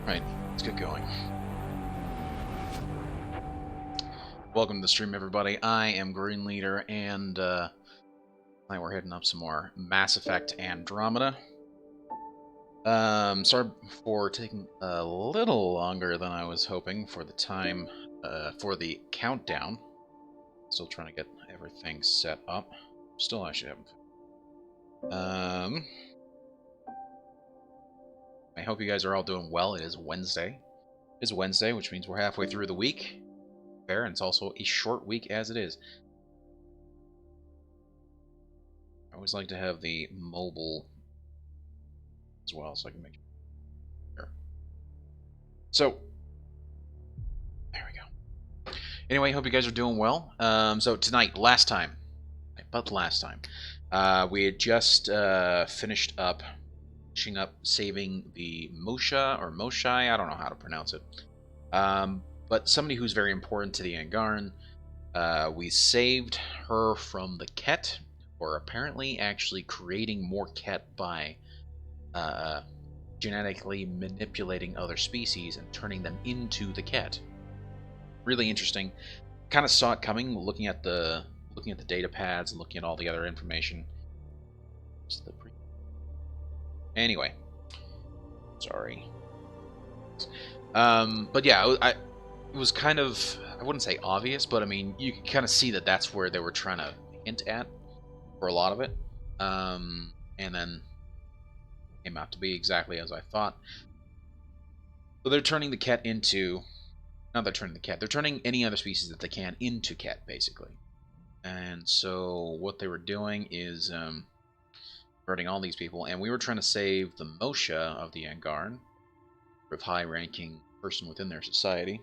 Right, let's get going. Welcome to the stream, everybody. I am Green Leader, and tonight we're hitting up some more Mass Effect Andromeda. Sorry for taking a little longer than I was hoping for the time for the countdown. Still trying to get everything set up. Still actually haven't. I hope you guys are all doing well. It is Wednesday. It is Wednesday, which means we're halfway through the week. Fair, and it's also a short week as it is. I always like to have the mobile as well, so I can make sure. So, there we go. Anyway, hope you guys are doing well. So tonight, last time, we had just finishing up saving the Mosha, or Moshai, I don't know how to pronounce it. But somebody who's very important to the Angaran. We saved her from the Ket, or apparently actually creating more Ket by genetically manipulating other species and turning them into the Ket. Really interesting. Kind of saw it coming, looking at the data pads and looking at all the other information. Anyway, sorry. But yeah, it was kind of, I wouldn't say obvious, but I mean, you can kind of see that that's where they were trying to hint at for a lot of it. And then came out to be exactly as I thought. So they're turning the Ket into, not they're turning the Ket, they're turning any other species that they can into Ket, basically. And so what they were doing is hurting all these people, and we were trying to save the Mosha of the Angaran, sort of high-ranking person within their society.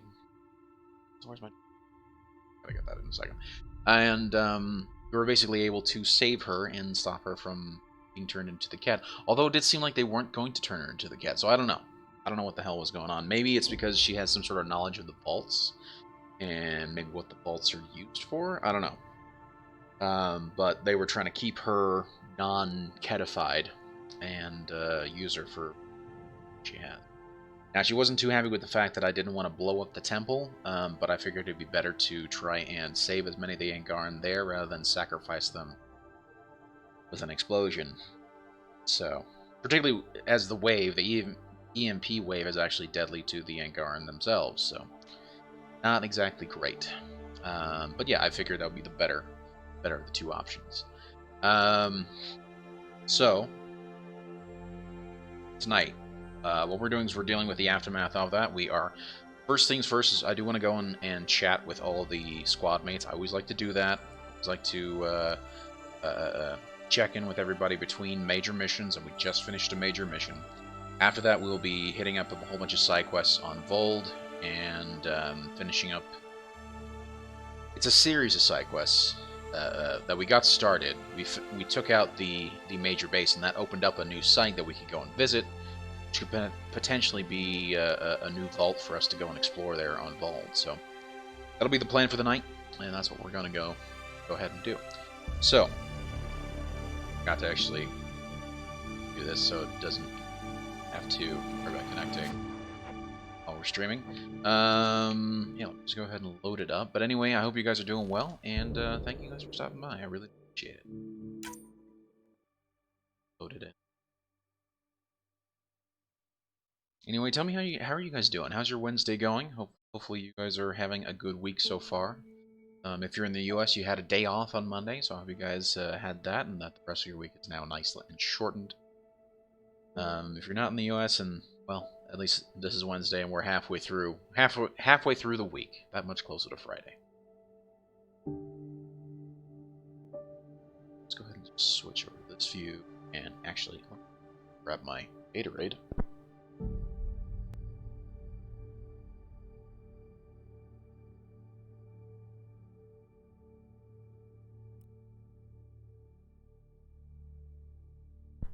So where's my... Gotta get that in a second. And we were basically able to save her and stop her from being turned into the Ket. Although it did seem like they weren't going to turn her into the Ket, so I don't know. I don't know what the hell was going on. Maybe it's because she has some sort of knowledge of the vaults, and maybe what the vaults are used for. I don't know. But they were trying to keep her non-Ketified and use her for what she had. Now, she wasn't too happy with the fact that I didn't want to blow up the temple, but I figured it'd be better to try and save as many of the Angaran there rather than sacrifice them with an explosion. So, particularly as the wave, the EMP wave is actually deadly to the Angaran themselves, so not exactly great. But yeah, I figured that would be the better of the two options. So, tonight, what we're doing is we're dealing with the aftermath of that. We are, first things first is I do want to go in and chat with all the squad mates. I always like to do that. I always like to check in with everybody between major missions, and we just finished a major mission. After that, we'll be hitting up a whole bunch of side quests on Voeld and finishing up. It's a series of side quests that we got started. We took out the major base, and that opened up a new site that we could go and visit, which could potentially be a new vault for us to go and explore there on Voeld. So that'll be the plan for the night, and that's what we're going to go ahead and do. So, got to actually do this so it doesn't have to worry about connecting while we're streaming. Yeah, let's go ahead and load it up. But anyway, I hope you guys are doing well, and thank you guys for stopping by. I really appreciate it. Load it in. Anyway, tell me how are you guys doing? How's your Wednesday going? Hopefully you guys are having a good week so far. If you're in the U.S., you had a day off on Monday, so I hope you guys had that, and that the rest of your week is now nice and shortened. If you're not in the U.S., and well, at least this is Wednesday, and we're halfway through the week. That much closer to Friday. Let's go ahead and just switch over to this view, and actually grab my Gatorade.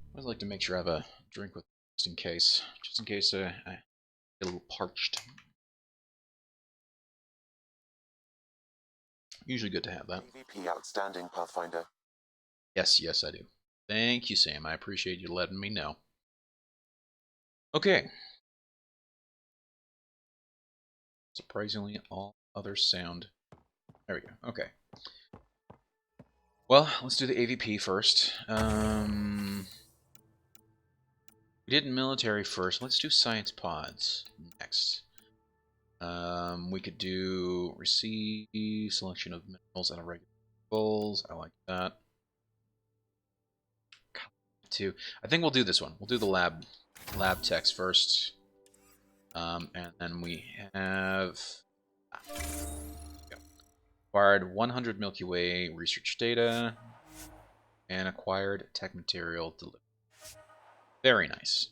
I always like to make sure I have a drink with just in case I get a little parched. Usually good to have that. MVP outstanding, Pathfinder. Yes, I do. Thank you, Sam. I appreciate you letting me know. Okay. Surprisingly, all other sound. There we go. Okay. Well, let's do the AVP first. We did military first. Let's do science pods next. We could do receive selection of minerals and irregular goals. I like that. Too. I think we'll do this one. We'll do the lab techs first. And then we have acquired 100 Milky Way research data and acquired tech material delivered. Very nice.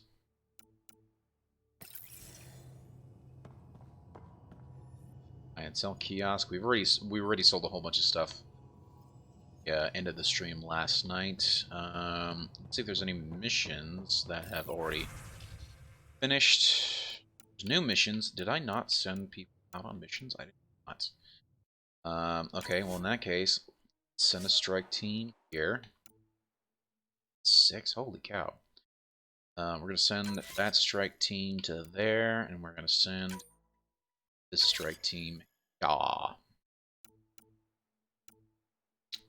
I had sell kiosk. We already sold a whole bunch of stuff. Yeah, ended the stream last night. Let's see if there's any missions that have already finished. There's new missions. Did I not send people out on missions? I did not. Okay, well in that case, send a strike team here. 6? Holy cow. We're going to send that strike team to there, and we're going to send this strike team.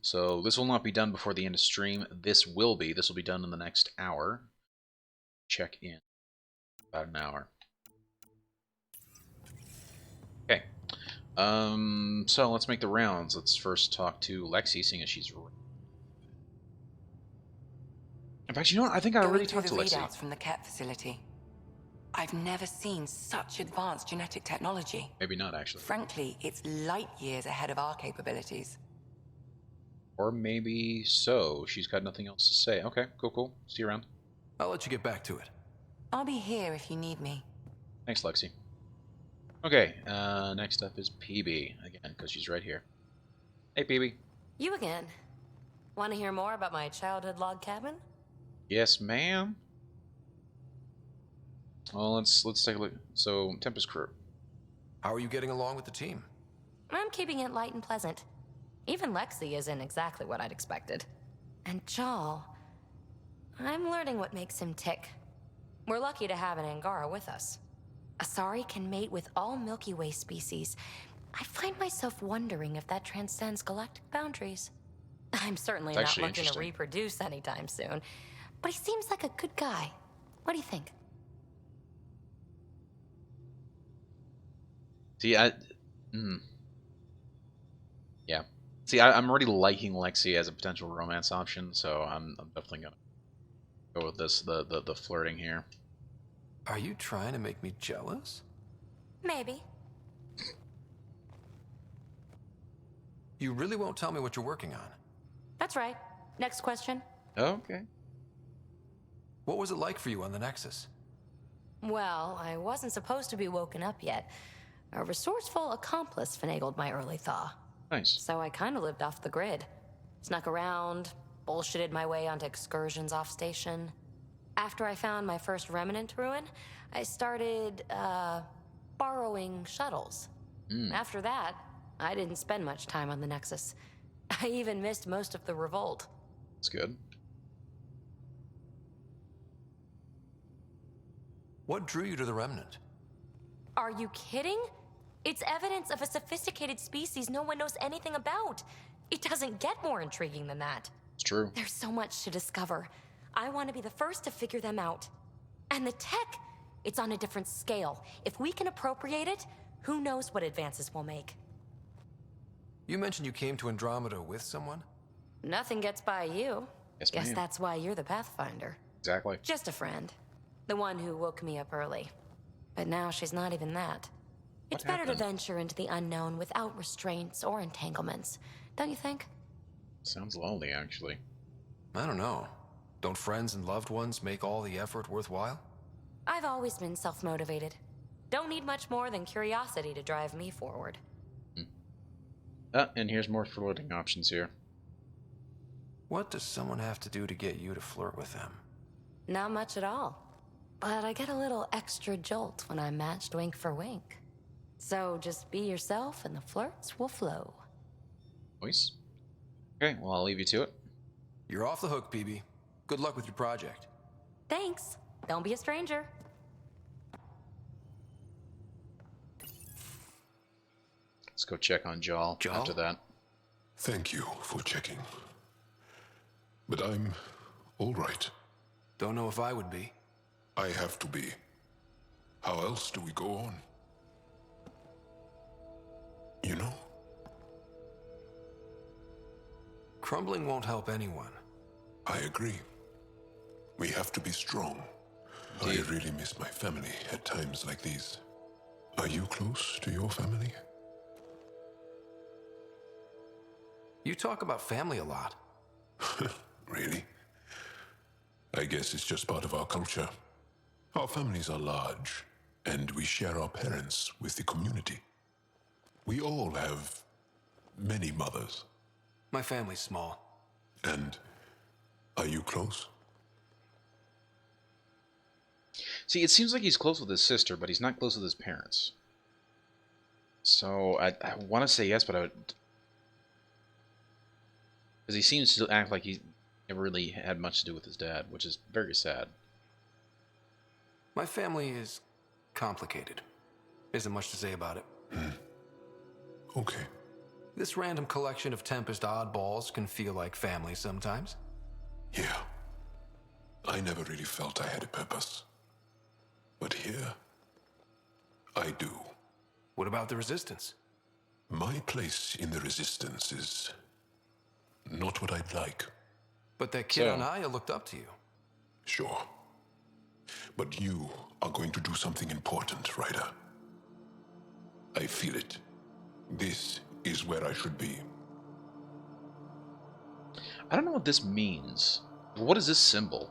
So this will not be done before the end of stream. This will be. This will be done in the next hour. Check in. About an hour. Okay. So let's make the rounds. Let's first talk to Lexi, seeing as she's... In fact, you know what? I think I already talked to Lexi. Readouts from the Ket facility. I've never seen such advanced genetic technology. Maybe not, actually. Frankly, it's light years ahead of our capabilities. Or maybe so. She's got nothing else to say. Okay, cool. See you around. I'll let you get back to it. I'll be here if you need me. Thanks, Lexi. Okay, next up is PB, again, because she's right here. Hey, PB. You again. Want to hear more about my childhood log cabin? Yes, ma'am. Well, let's take a look. So, Tempest crew. How are you getting along with the team? I'm keeping it light and pleasant. Even Lexi isn't exactly what I'd expected. And Jal, I'm learning what makes him tick. We're lucky to have an Angara with us. Asari can mate with all Milky Way species. I find myself wondering if that transcends galactic boundaries. I'm certainly not looking to reproduce anytime soon, but he seems like a good guy. What do you think? See, yeah. See, I'm already liking Lexi as a potential romance option, so I'm definitely gonna go with this, the flirting here. Are you trying to make me jealous? Maybe. You really won't tell me what you're working on? That's right. Next question. Okay. What was it like for you on the Nexus? Well, I wasn't supposed to be woken up yet. A resourceful accomplice finagled my early thaw. Nice. So I kind of lived off the grid. Snuck around, bullshitted my way onto excursions off station. After I found my first remnant ruin, I started, borrowing shuttles. After that, I didn't spend much time on the Nexus. I even missed most of the revolt. That's good. What drew you to the Remnant? Are you kidding? It's evidence of a sophisticated species no one knows anything about. It doesn't get more intriguing than that. It's true. There's so much to discover. I want to be the first to figure them out. And the tech, it's on a different scale. If we can appropriate it, who knows what advances we'll make. You mentioned you came to Andromeda with someone? Nothing gets by you. Yes, Guess ma'am. that's why you're the Pathfinder. Exactly. Just a friend. The one who woke me up early. But now she's not even that. It's better to venture into the unknown without restraints or entanglements, don't you think? Sounds lonely, actually. I don't know. Don't friends and loved ones make all the effort worthwhile? I've always been self-motivated. Don't need much more than curiosity to drive me forward. And here's more flirting options here. What does someone have to do to get you to flirt with them? Not much at all. But I get a little extra jolt when I'm matched wink for wink. So just be yourself and the flirts will flow. Voice? Okay, well, I'll leave you to it. You're off the hook, PB. Good luck with your project. Thanks. Don't be a stranger. go check on Jal Jal? after that. Thank you for checking. But I'm all right. Don't know if I would be. I have to be. How else do we go on? You know? Crumbling won't help anyone. I agree. We have to be strong. Indeed. I really miss my family at times like these. Are you close to your family? You talk about family a lot. Really? I guess it's just part of our culture. Our families are large, and we share our parents with the community. We all have many mothers. My family's small. And are you close? See, it seems like he's close with his sister, but he's not close with his parents. So I want to say yes, but I would, because he seems to act like he never really had much to do with his dad, which is very sad. My family is complicated. Isn't much to say about it. Okay. This random collection of Tempest oddballs can feel like family sometimes. Yeah. I never really felt I had a purpose. But here, I do. What about the Resistance? My place in the Resistance is not what I'd like. But that kid So- on Aya looked up to you. Sure. But you are going to do something important, Ryder. I feel it. This is where I should be. I don't know what this means. What is this symbol?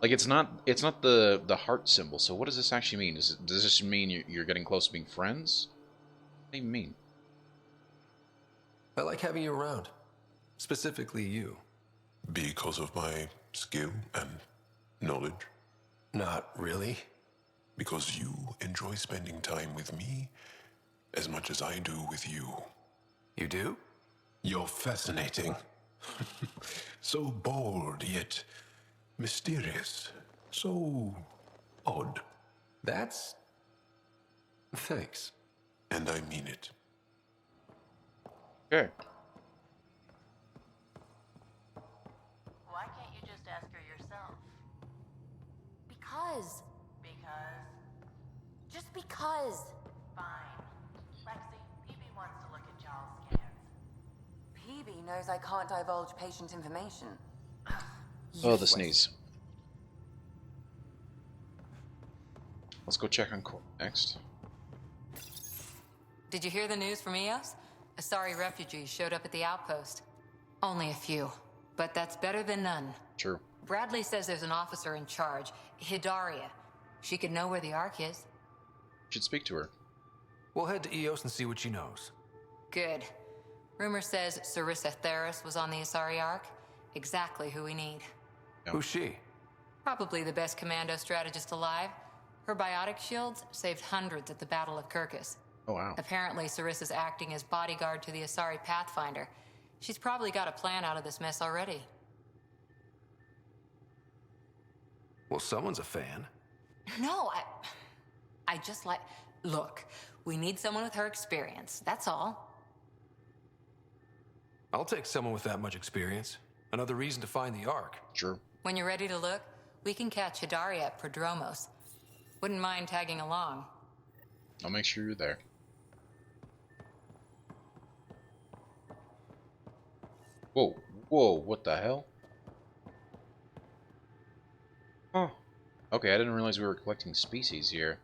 Like, it's not the heart symbol. So what does this actually mean? Does this mean you're getting close to being friends? What do you mean? I like having you around. Specifically you. Because of my skill and knowledge. Not really. Because you enjoy spending time with me as much as I do with you. You do? You're fascinating. So bold, yet mysterious. So odd. That's... Thanks. And I mean it. Okay. Why can't you just ask her yourself? Because. Because? Just because. Fine. Lexi, PB wants to look at Giles' scans. PB knows I can't divulge patient information. Oh, the sneeze. Let's go check on Cor next. Did you hear the news from Eos? Asari refugees showed up at the outpost. Only a few, but that's better than none. True. Bradley says there's an officer in charge, Hidaria. She could know where the Ark is. Should speak to her. We'll head to Eos and see what she knows. Good. Rumor says Sarissa Theris was on the Asari Ark. Exactly who we need. Yep. Who's she? Probably the best commando strategist alive. Her biotic shields saved hundreds at the Battle of Kirkus. Oh, wow. Apparently, Sarissa's acting as bodyguard to the Asari Pathfinder. She's probably got a plan out of this mess already. Well, someone's a fan. No, I just like... Look, we need someone with her experience, that's all. I'll take someone with that much experience. Another reason to find the Ark. True. When you're ready to look, we can catch Hidaria at Prodromos. Wouldn't mind tagging along. I'll make sure you're there. Whoa, whoa, what the hell? Huh. Okay, I didn't realize we were collecting species here.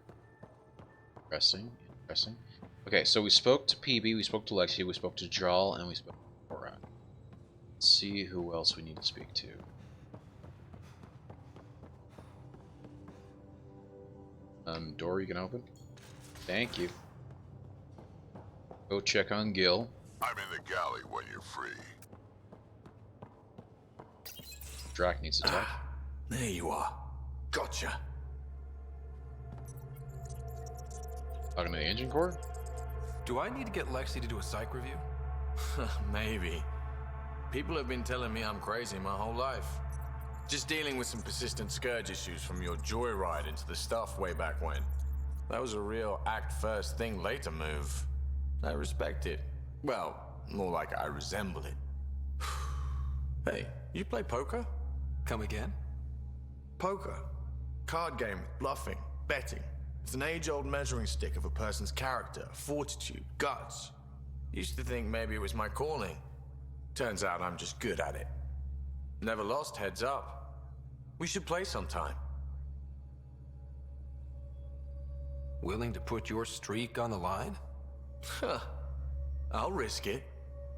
Interesting, interesting. Okay, so we spoke to PB, we spoke to Lexi, we spoke to Jal, and we spoke to Cora. Let's see who else we need to speak to. Door you can open? Thank you. Go check on Gil. I'm in the galley when you're free. Drac needs to talk. There you are. Gotcha. Talking to the engine core? Do I need to get Lexi to do a psych review? Maybe. People have been telling me I'm crazy my whole life. Just dealing with some persistent scourge issues from your joyride into the stuff way back when. That was a real act first, thing later move. I respect it. Well, more like I resemble it. Hey, you play poker? Come again? Poker. Card game with bluffing, betting. It's an age-old measuring stick of a person's character, fortitude, guts. Used to think maybe it was my calling. Turns out I'm just good at it. Never lost, heads up. We should play sometime. Willing to put your streak on the line? Huh. I'll risk it.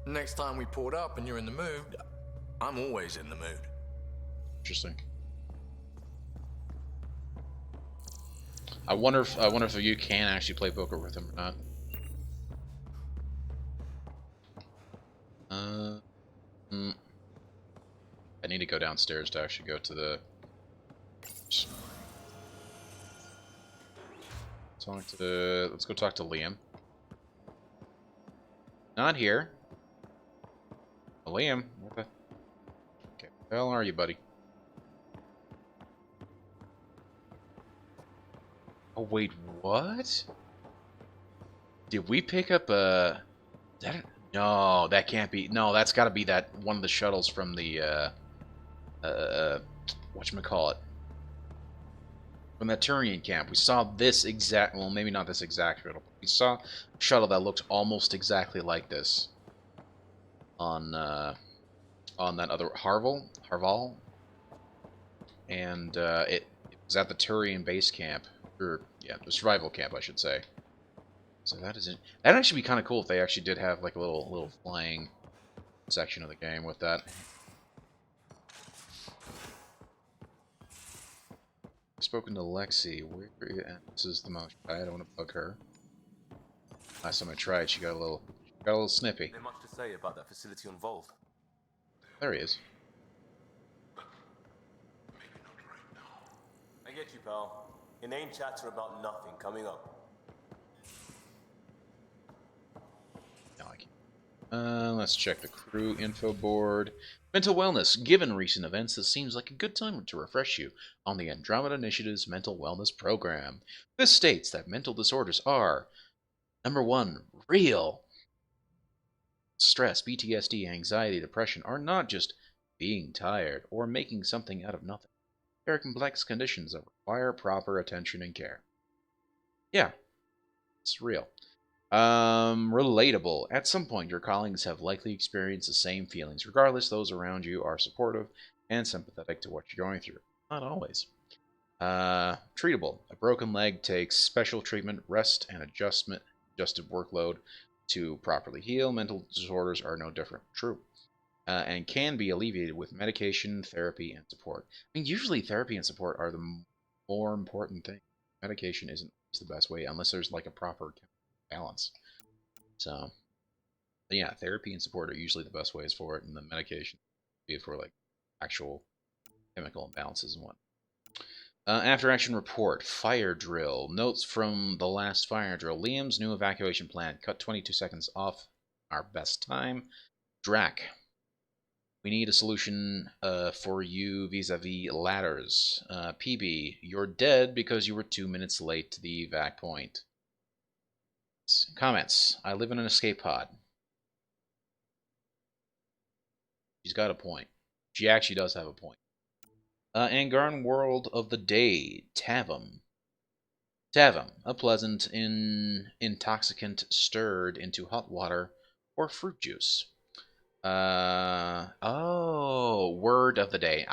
Next time we port up and you're in the mood, I'm always in the mood. Interesting. I wonder if you can actually play poker with him or not. I need to go downstairs to actually go to the. Let's go talk to Liam. Not here. Liam, what the? Okay, where the hell are you, buddy? Oh wait, what? Did we pick up a? No, that can't be. No, that's got to be that one of the shuttles from the whatchamacallit? From that Turian camp. We saw this exact. Well, maybe not this exact shuttle. But we saw a shuttle that looked almost exactly like this on that other Harval, and it was at the Turian base camp, or yeah, the survival camp, I should say. So that isn't. That'd actually be kind of cool if they actually did have like a little flying section of the game with that. I've spoken to Lexi. Where this is the most. I don't want to bug her. Last time I tried, she got a little snippy. There much to say about that facility on Voeld? There he is. I get you, pal. Inane chatter about nothing coming up. No, I can't. Let's check the crew info board. Mental wellness. Given recent events, this seems like a good time to refresh you on the Andromeda Initiative's mental wellness program. This states that mental disorders are: number 1, real. Stress, PTSD, anxiety, depression are not just being tired or making something out of nothing. They are complex conditions that require proper attention and care. Yeah, it's real. Relatable. At some point, your colleagues have likely experienced the same feelings. Regardless, those around you are supportive and sympathetic to what you're going through. Not always. Treatable. A broken leg takes special treatment, rest, and adjusted workload to properly heal. Mental disorders are no different. True. And can be alleviated with medication, therapy, and support. I mean, usually therapy and support are the more important thing. Medication isn't always the best way unless there's like a proper balance. So, yeah, therapy and support are usually the best ways for it, and the medication be for like actual chemical imbalances and what. After action report, fire drill. Notes from the last fire drill. Liam's new evacuation plan. Cut 22 seconds off our best time. Drac. We need a solution for you vis-a-vis ladders. PB, you're dead because you were 2 minutes late to the evac point. Comments. I live in an escape pod. She's got a point. She actually does have a point. Angarn World of the Day. Tavum. Tavum. A pleasant intoxicant stirred into hot water or fruit juice. Word of the day.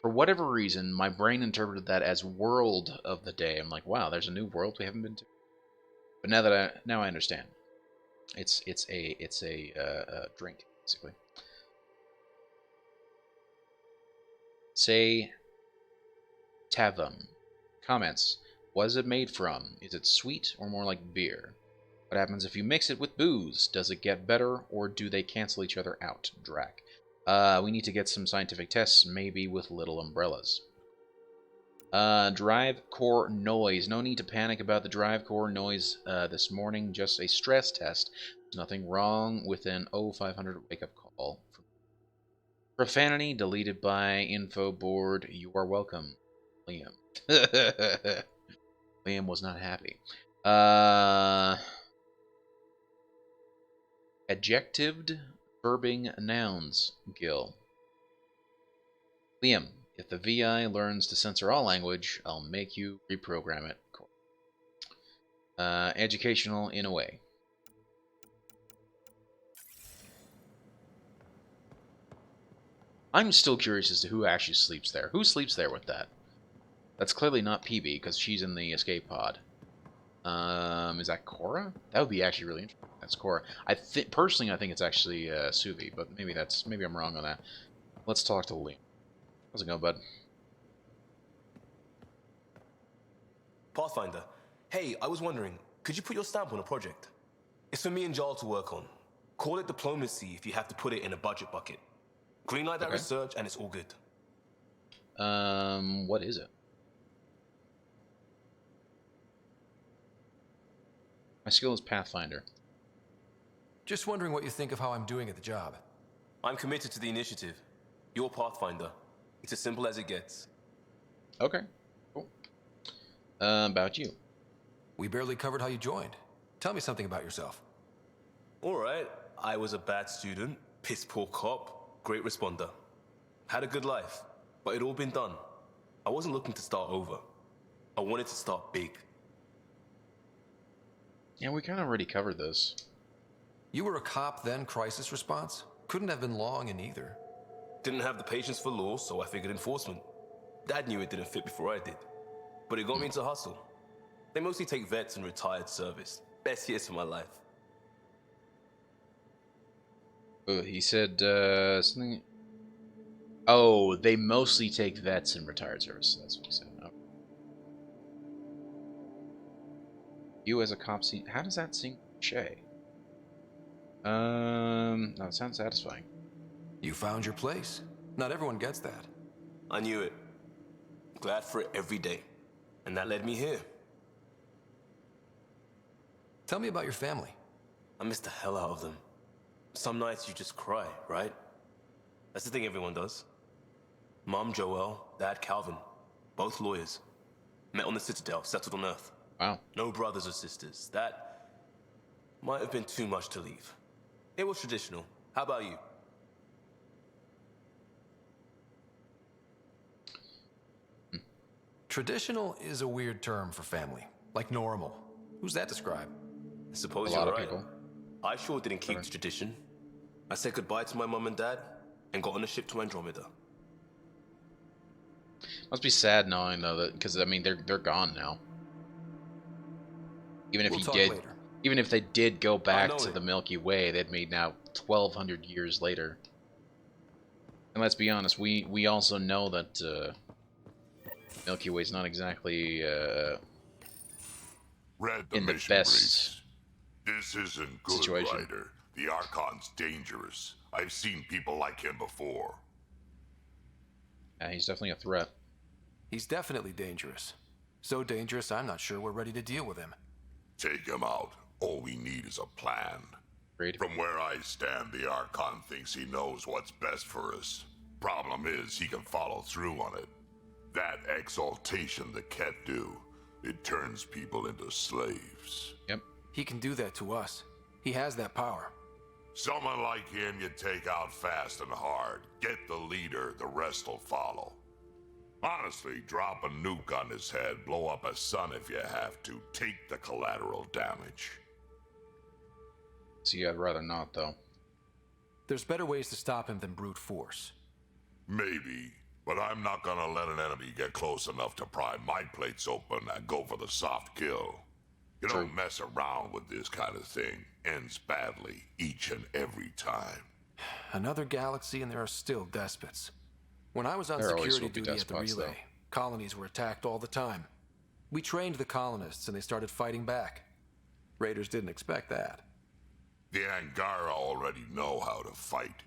For whatever reason, my brain interpreted that as world of the day. I'm like, wow, there's a new world we haven't been to. But now I understand. It's a drink basically. Say Tavum. Comments. What is it made from? Is it sweet or more like beer? What happens if you mix it with booze? Does it get better or do they cancel each other out? Drac. We need to get some scientific tests, maybe with little umbrellas. Drive core noise. No need to panic about the drive core noise this morning. Just a stress test. There's nothing wrong with an 0500 wake-up call. Profanity deleted by info board. You are welcome, Liam. Liam was not happy. Adjectived verbing nouns, Gil. Liam, if the VI learns to censor all language, I'll make you reprogram it. Cool. Educational in a way. I'm still curious as to who actually sleeps there. Who sleeps there with that? That's clearly not PB because she's in the escape pod. Is that Cora? That would be actually really interesting. That's Cora. Personally, I think it's actually Suvi, but maybe I'm wrong on that. Let's talk to Liam. How's it going, bud? Pathfinder. Hey, I was wondering, could you put your stamp on a project? It's for me and Jarl to work on. Call it diplomacy if you have to put it in a budget bucket. Greenlight that research and it's all good. What is it? My skill is Pathfinder. Just wondering what you think of how I'm doing at the job. I'm committed to the initiative. You're Pathfinder. It's as simple as it gets. Okay, cool. About you. We barely covered how you joined. Tell me something about yourself. Alright, I was a bad student, piss poor cop, great responder. Had a good life, but it'd all been done. I wasn't looking to start over. I wanted to start big. Yeah, we kind of already covered this. You were a cop, then crisis response? Couldn't have been long in either. Didn't have the patience for law, so I figured enforcement. Dad knew it didn't fit before I did. But it got me into hustle. They mostly take vets and retired service. Best years of my life. He said something. Oh, they mostly take vets and retired service. That's what he said. Okay. You as a cop seem. How does that seem cliche? No, it sounds satisfying. You found your place. Not everyone gets that. I knew it. Glad for it every day. And that led me here. Tell me about your family. I miss the hell out of them. Some nights you just cry, right? That's the thing everyone does. Mom, Joelle, Dad, Calvin. Both lawyers. Met on the Citadel, settled on Earth. Wow. No brothers or sisters. That might have been too much to leave. It was traditional. How about you? Traditional is a weird term for family. Like normal. Who's that describe? I suppose A you're lot of right. people. I sure didn't keep the tradition. I said goodbye to my mom and dad and got on a ship to Andromeda. Must be sad knowing though that because I mean they're gone now. Even if We'll he talk did, later. even if they did go back know to it. the Milky Way, they'd made now 1,200 years later. And let's be honest, we also know that Milky Way's not exactly Read the in the mission best briefs. This isn't good, situation. Ryder. The Archon's dangerous. I've seen people like him before. Yeah, he's definitely a threat. He's definitely dangerous. So dangerous, I'm not sure we're ready to deal with him. Take him out. All we need is a plan. Agreed. From where I stand, the Archon thinks he knows what's best for us. Problem is, he can follow through on it. That exaltation the Ket do, it turns people into slaves. Yep. He can do that to us. He has that power. Someone like him you take out fast and hard. Get the leader, the rest will follow. Honestly, drop a nuke on his head, blow up a sun if you have to. Take the collateral damage. See, I'd rather not though. There's better ways to stop him than brute force. Maybe, but I'm not gonna let an enemy get close enough to pry my plates open and go for the soft kill. You True. don't mess around with this kind of thing. Ends badly, each and every time. Another galaxy and there are still despots. When I was on There always security will be duty at the despots, relay, though. colonies were attacked all the time. We trained the colonists and they started fighting back. Raiders didn't expect that. The Angara already know how to fight.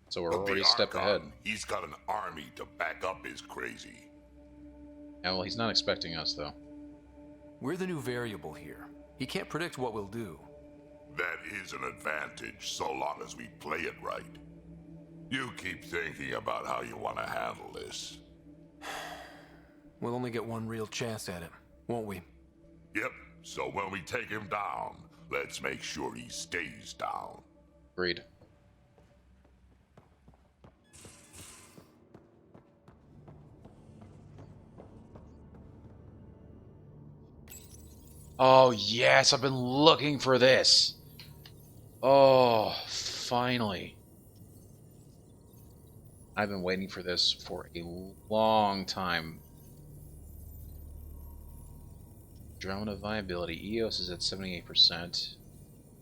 So we're But already a the step ahead. Archon, he's got an army to back up his crazy. Yeah, well, he's not expecting us though. We're the new variable here. He can't predict what we'll do. That is an advantage, so long as we play it right. You keep thinking about how you want to handle this. We'll only get one real chance at him, won't we? Yep, so when we take him down, let's make sure he stays down. Agreed. Oh, yes, I've been looking for this. Oh, finally. I've been waiting for this for a long time. Andromeda viability. EOS is at 78%.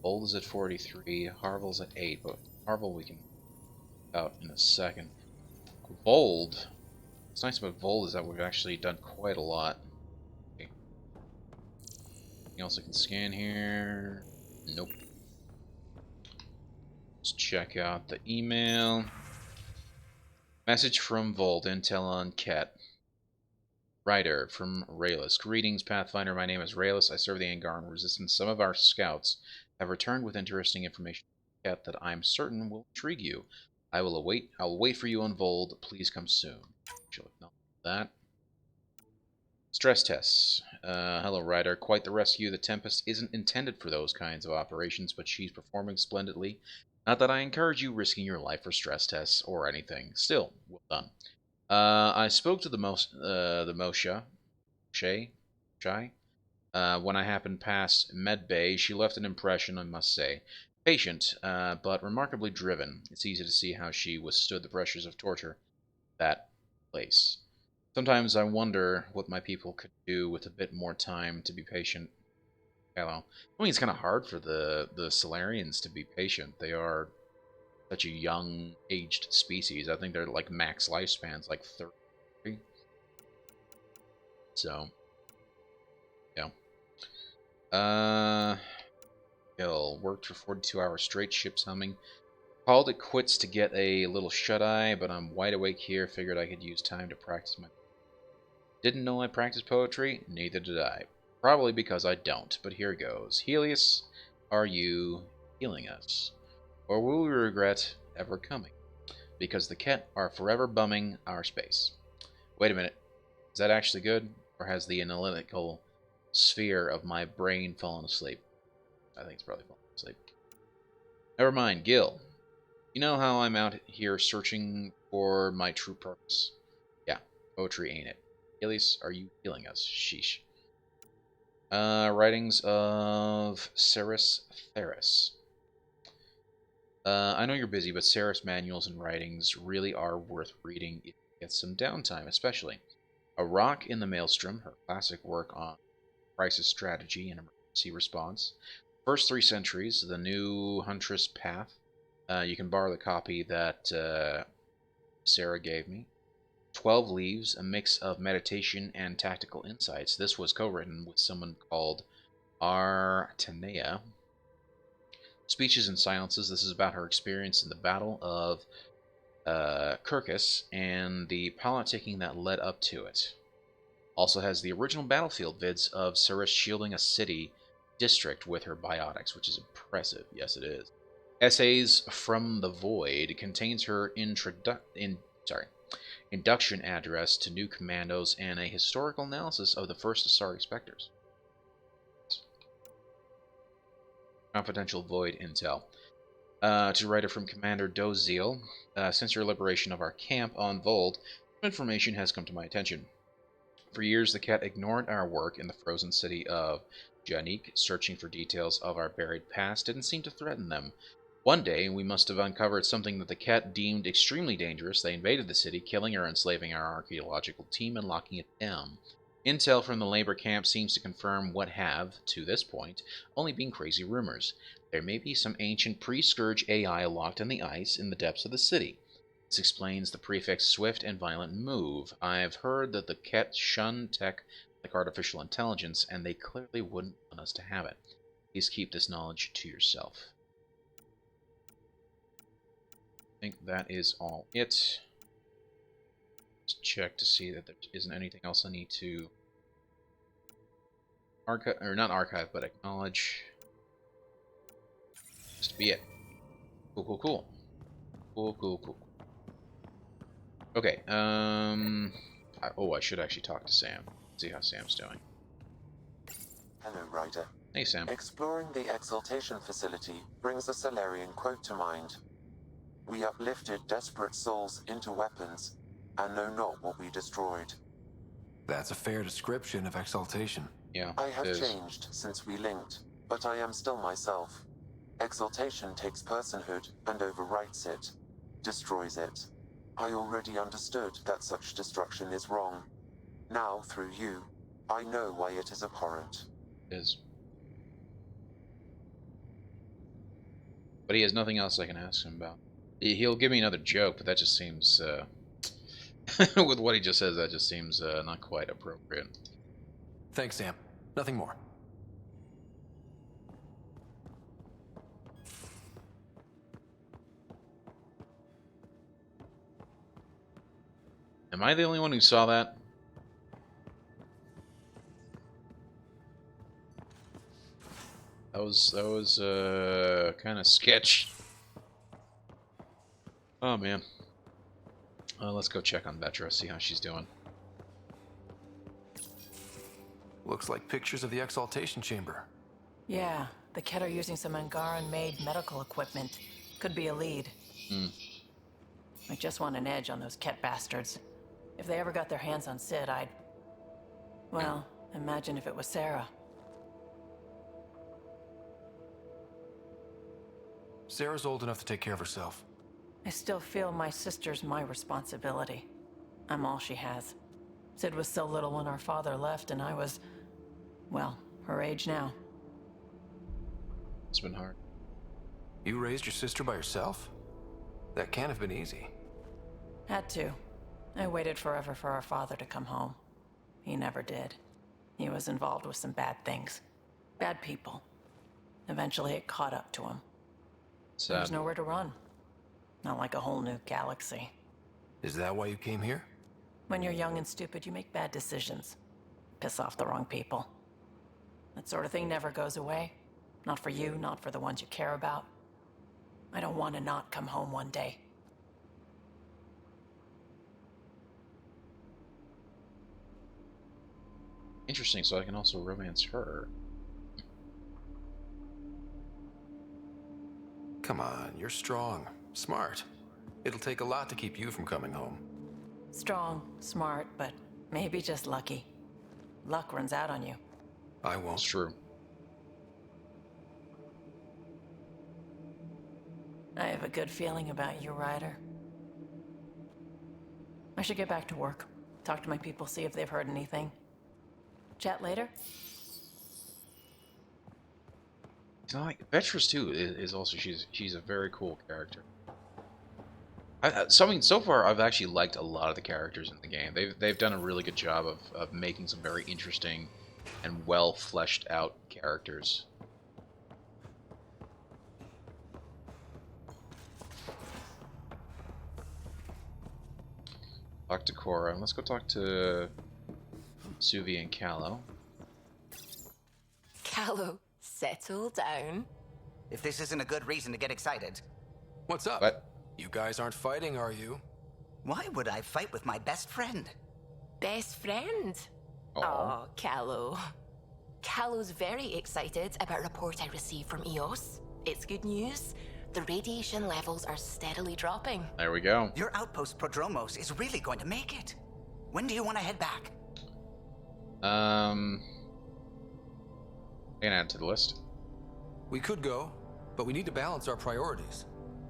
Voeld is at 43. Harvel's at 8, but Harvel we can out in a second. Voeld. What's nice about Voeld is that we've actually done quite a lot. Okay. Anything else I can scan here? Nope. Let's check out the email. Message from Voeld. Intel on Ket. Writer from Raylus. Greetings, Pathfinder. My name is Raylus. I serve the Angaran Resistance. Some of our scouts have returned with interesting information that I'm certain will intrigue you. I'll wait for you on Voeld. Please come soon. She'll acknowledge that. Stress tests. Hello, Ryder. Quite the rescue. The Tempest isn't intended for those kinds of operations, but she's performing splendidly. Not that I encourage you risking your life for stress tests or anything. Still, well done. I spoke to the Mosha, Shai, when I happened past Med Bay. She left an impression, I must say. Patient, but remarkably driven. It's easy to see how she withstood the pressures of torture. That place. Sometimes I wonder what my people could do with a bit more time to be patient. Hello. I mean, it's kind of hard for the Solarians to be patient. They are such a young, aged species. I think they're like max lifespans, like 30. So, yeah. Hill worked for 42 hours straight, ships humming. Called it quits to get a little shut-eye, but I'm wide awake here. Figured I could use time to practice my... Didn't know I practiced poetry? Neither did I. Probably because I don't, but here goes. Helios, are you healing us? Or will we regret ever coming? Because the Ket are forever bumming our space. Wait a minute. Is that actually good? Or has the analytical sphere of my brain fallen asleep? I think it's probably fallen asleep. Never mind, Gil. You know how I'm out here searching for my true purpose? Yeah, poetry ain't it. Helios, are you healing us? Sheesh. Writings of Ceres Theris. I know you're busy, but Ceres manuals and writings really are worth reading if you get some downtime, especially. A Rock in the Maelstrom, her classic work on crisis strategy and emergency response. First 3 centuries, the new Huntress Path. You can borrow the copy that Sarah gave me. 12 Leaves, a mix of meditation and tactical insights. This was co-written with someone called Artanea. Speeches and Silences. This is about her experience in the Battle of Kirkus and the politicking that led up to it. Also has the original Battlefield vids of Ceres shielding a city district with her biotics, which is impressive. Yes, it is. Essays from the Void contains her induction address to new commandos and a historical analysis of the first Asari Spectres. Confidential Void intel. To writer from Commander Dozeal, since your liberation of our camp on Voeld, information has come to my attention. For years, the Ket ignored our work in the frozen city of Janik. Searching for details of our buried past didn't seem to threaten them. One day, we must have uncovered something that the Ket deemed extremely dangerous. They invaded the city, killing or enslaving our archaeological team and locking it down. Intel from the labor camp seems to confirm what have, to this point, only been crazy rumors. There may be some ancient pre-Scourge AI locked in the ice in the depths of the city. This explains the prefix swift and violent move. I've heard that the Ket shun tech like artificial intelligence, and they clearly wouldn't want us to have it. Please keep this knowledge to yourself. I think that is all it. Just check to see that there isn't anything else I need to archive, or not archive, but acknowledge. Just to be it. Cool, cool, cool. Cool, cool, cool. Okay, I should actually talk to Sam. See how Sam's doing. Hello, Ryder. Hey, Sam. Exploring the exaltation facility brings a Salarian quote to mind. We uplifted desperate souls into weapons, and know not what we destroyed. That's a fair description of exaltation. Yeah, I have it is. changed since we linked, but I am still myself. Exaltation takes personhood and overwrites it, destroys it. I already understood that such destruction is wrong. Now, through you, I know why it is abhorrent. It is. But he has nothing else I can ask him about. He'll give me another joke, but that just seems, with what he just says, that just seems not quite appropriate. Thanks, Sam. Nothing more. Am I the only one who saw that? That was kind of sketch. Oh man. Let's go check on Vetra, see how she's doing. Looks like pictures of the exaltation chamber. Yeah, the Ket are using some Angaran-made medical equipment. Could be a lead. I just want an edge on those Ket bastards. If they ever got their hands on Sid, I'd... Well, imagine if it was Sarah. Sarah's old enough to take care of herself. I still feel my sister's my responsibility. I'm all she has. Sid was so little when our father left, and I was... well, her age now. It's been hard. You raised your sister by yourself? That can't have been easy. Had to. I waited forever for our father to come home. He never did. He was involved with some bad things. Bad people. Eventually it caught up to him. There was nowhere to run. Not like a whole new galaxy. Is that why you came here? When you're young and stupid, you make bad decisions. Piss off the wrong people. That sort of thing never goes away. Not for you, not for the ones you care about. I don't want to not come home one day. Interesting, so I can also romance her. Come on, you're strong, smart. It'll take a lot to keep you from coming home. Strong, smart, but maybe just lucky. Luck runs out on you. I won't. It's true. I have a good feeling about you, Ryder. I should get back to work. Talk to my people, see if they've heard anything. Chat later? You know, like, Vetrus too is also she's a very cool character. So far I've actually liked a lot of the characters in the game. They've done a really good job of making some very interesting and well fleshed out characters. Talk to Cora. Let's go talk to Suvi and Callow. Callow, settle down. If this isn't a good reason to get excited. What's up? What? You guys aren't fighting, are you? Why would I fight with my best friend? Best friend? Aw. Oh, Callow. Callow's very excited about a report I received from EOS. It's good news. The radiation levels are steadily dropping. There we go. Your outpost Prodromos is really going to make it. When do you want to head back? I can add to the list. We could go, but we need to balance our priorities.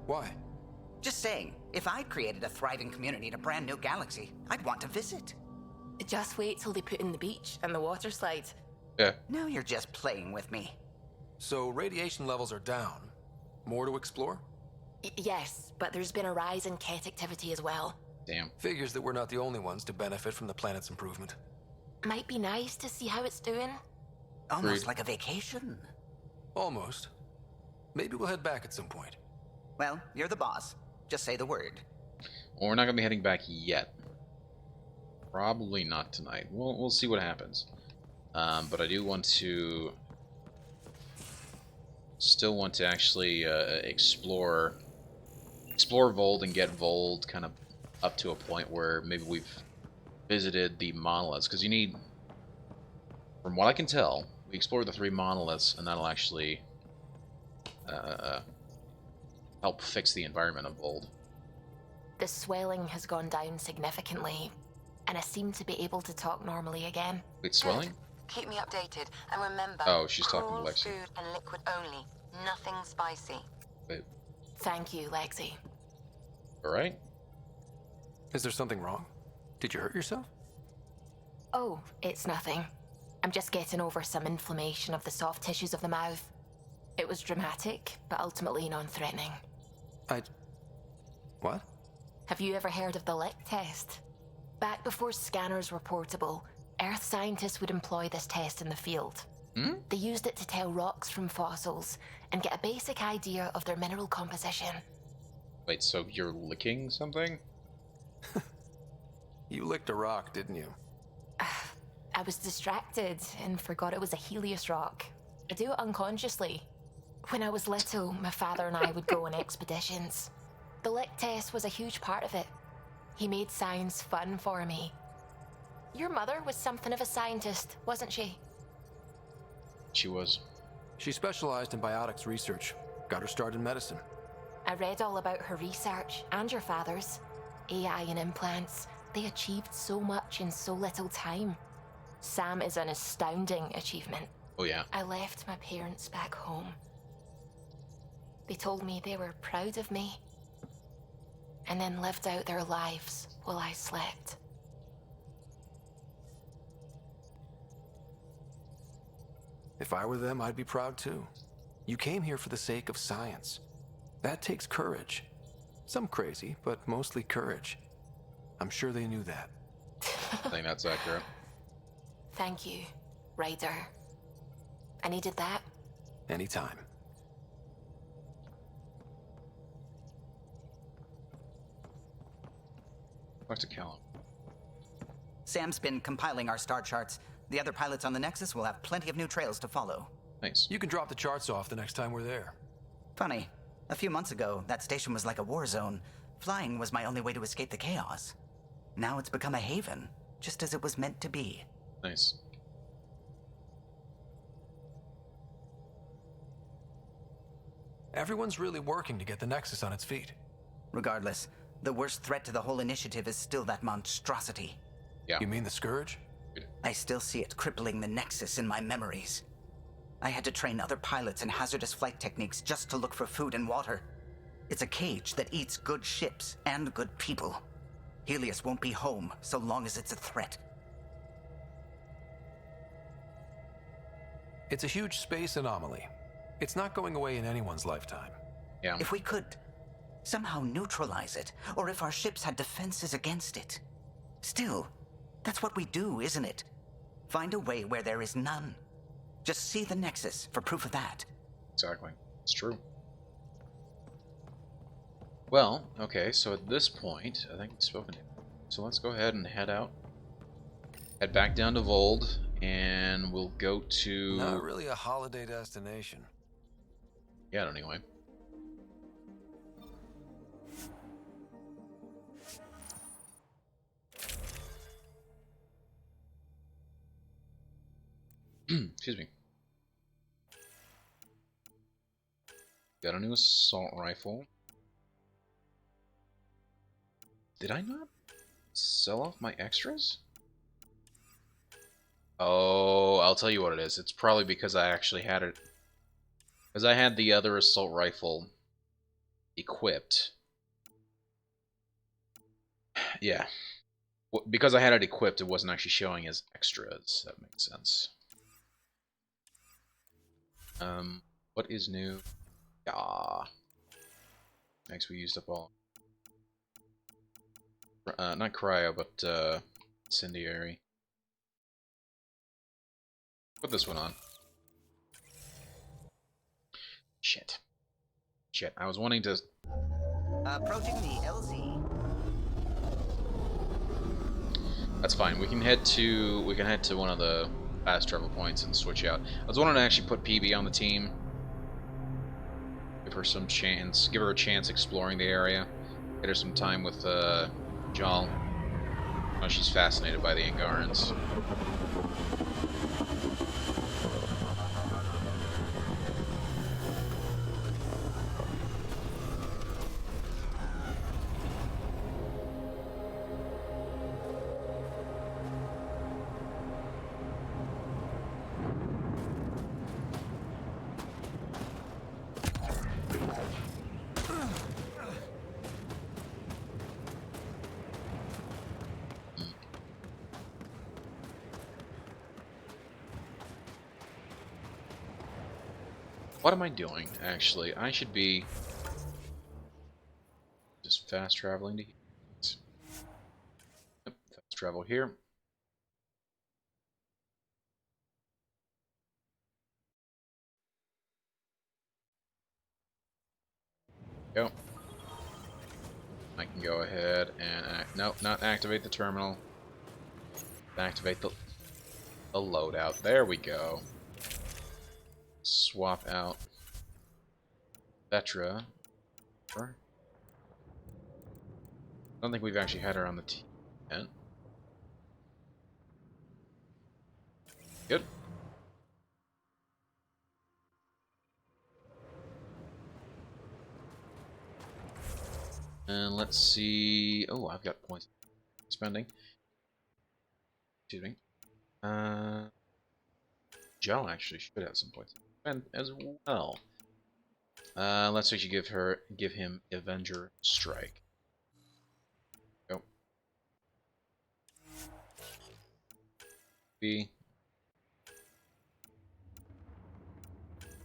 Why? Just saying, if I created a thriving community in a brand new galaxy, I'd want to visit. Just wait till they put in the beach and the water slide. Yeah. Now you're just playing with me. So radiation levels are down. More to explore? Yes, but there's been a rise in Ket activity as well. Damn. Figures that we're not the only ones to benefit from the planet's improvement. Might be nice to see how it's doing. Almost Agreed. like a vacation. Almost. Maybe we'll head back at some point. Well, you're the boss. Just say the word. Well, we're not gonna be heading back yet. Probably not tonight. We'll see what happens. But I do want to still want to actually explore Voeld and get Voeld kind of up to a point where maybe we've visited the monoliths, because you need, from what I can tell, we explore the 3 monoliths, and that'll actually help fix the environment of Voeld. The swelling has gone down significantly, and I seem to be able to talk normally again. Wait, swelling? Keep me updated, and remember, Oh, she's talking to cool Lexi. food and liquid only. Nothing spicy. Wait, Thank you, Lexi. alright? Is there something wrong? Did you hurt yourself? Oh, it's nothing. I'm just getting over some inflammation of the soft tissues of the mouth. It was dramatic, but ultimately non-threatening. What? Have you ever heard of the lick test? Back before scanners were portable, Earth scientists would employ this test in the field. They used it to tell rocks from fossils and get a basic idea of their mineral composition. Wait, so you're licking something? You licked a rock, didn't you? I was distracted and forgot it was a Helios rock. I do it unconsciously. When I was little, my father and I would go on expeditions. The lick test was a huge part of it. He made science fun for me. Your mother was something of a scientist, wasn't she? She was. She specialized in biotics research. Got her start in medicine. I read all about her research, and your father's. AI and implants. They achieved so much in so little time. Sam is an astounding achievement. Oh yeah. I left my parents back home. They told me they were proud of me, and then lived out their lives while I slept. If I were them, I'd be proud too. You came here for the sake of science. That takes courage. Some crazy, but mostly courage. I'm sure they knew that. I think that's accurate. Thank you, Ryder. I needed that. Anytime. Talk to Callum. Sam's been compiling our star charts. The other pilots on the Nexus will have plenty of new trails to follow. Nice. You can drop the charts off the next time we're there. Funny, a few months ago, that station was like a war zone. Flying was my only way to escape the chaos. Now it's become a haven, just as it was meant to be. Nice. Everyone's really working to get the Nexus on its feet. Regardless, the worst threat to the whole initiative is still that monstrosity. Yeah. You mean the Scourge? I still see it crippling the Nexus in my memories. I had to train other pilots in hazardous flight techniques just to look for food and water. It's a cage that eats good ships and good people. Helios won't be home so long as it's a threat. It's a huge space anomaly. It's not going away in anyone's lifetime. Yeah. If we could somehow neutralize it, or if our ships had defenses against it. Still, that's what we do, isn't it? Find a way where there is none. Just see the Nexus for proof of that. Exactly. It's true. Well, okay, so at this point, I think we've spoken to him. So let's go ahead and head out. Head back down to Voeld, and we'll go to... Not really a holiday destination. Yeah, anyway. Excuse me. Got a new assault rifle. Did I not sell off my extras? Oh, I'll tell you what it is. It's probably because I actually had it. Because I had the other assault rifle equipped. Yeah. Because I had it equipped, it wasn't actually showing as extras. That makes sense. What is new? Yeah. Thanks, we used up all. Not cryo, but incendiary. Put this one on. Shit. Shit. I was wanting to. Approaching the LZ. That's fine. We can head to one of the fast travel points and switch out. I was wanting to actually put PB on the team. Give her some chance. Give her a chance exploring the area. Get her some time with Jal. Oh, she's fascinated by the Angarans. What am I doing, actually? I should be just fast traveling to here. Yep, fast travel here. Go. I can go ahead and nope, not activate the terminal. Activate the loadout. There we go. Swap out Vetra. I don't think we've actually had her on the team yet. Good. And let's see. Oh, I've got points spending. Excuse me. Joe actually should have some points spend as well. Let's actually give him Avenger Strike. Go. B.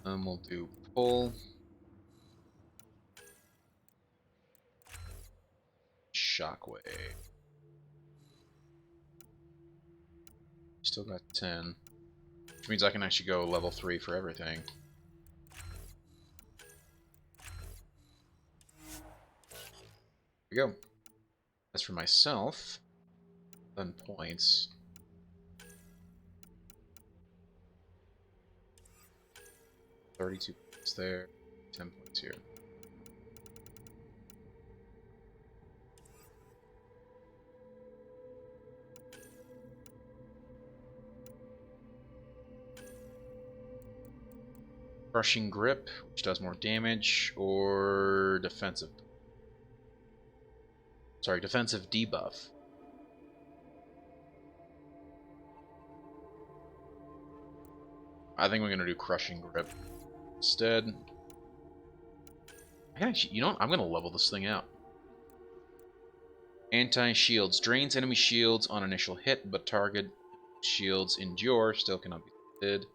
We'll do pull. Shockwave. Still got 10. Which means I can actually go level 3 for everything. Here we go. As for myself, 10 points. $32 points there, 10 points here. Crushing Grip, which does more damage, or defensive. Sorry, defensive debuff. I think we're gonna do Crushing Grip instead. I can actually, you know what? I'm gonna level this thing out. Anti-shields drains enemy shields on initial hit, but target shields endure, still cannot be hit.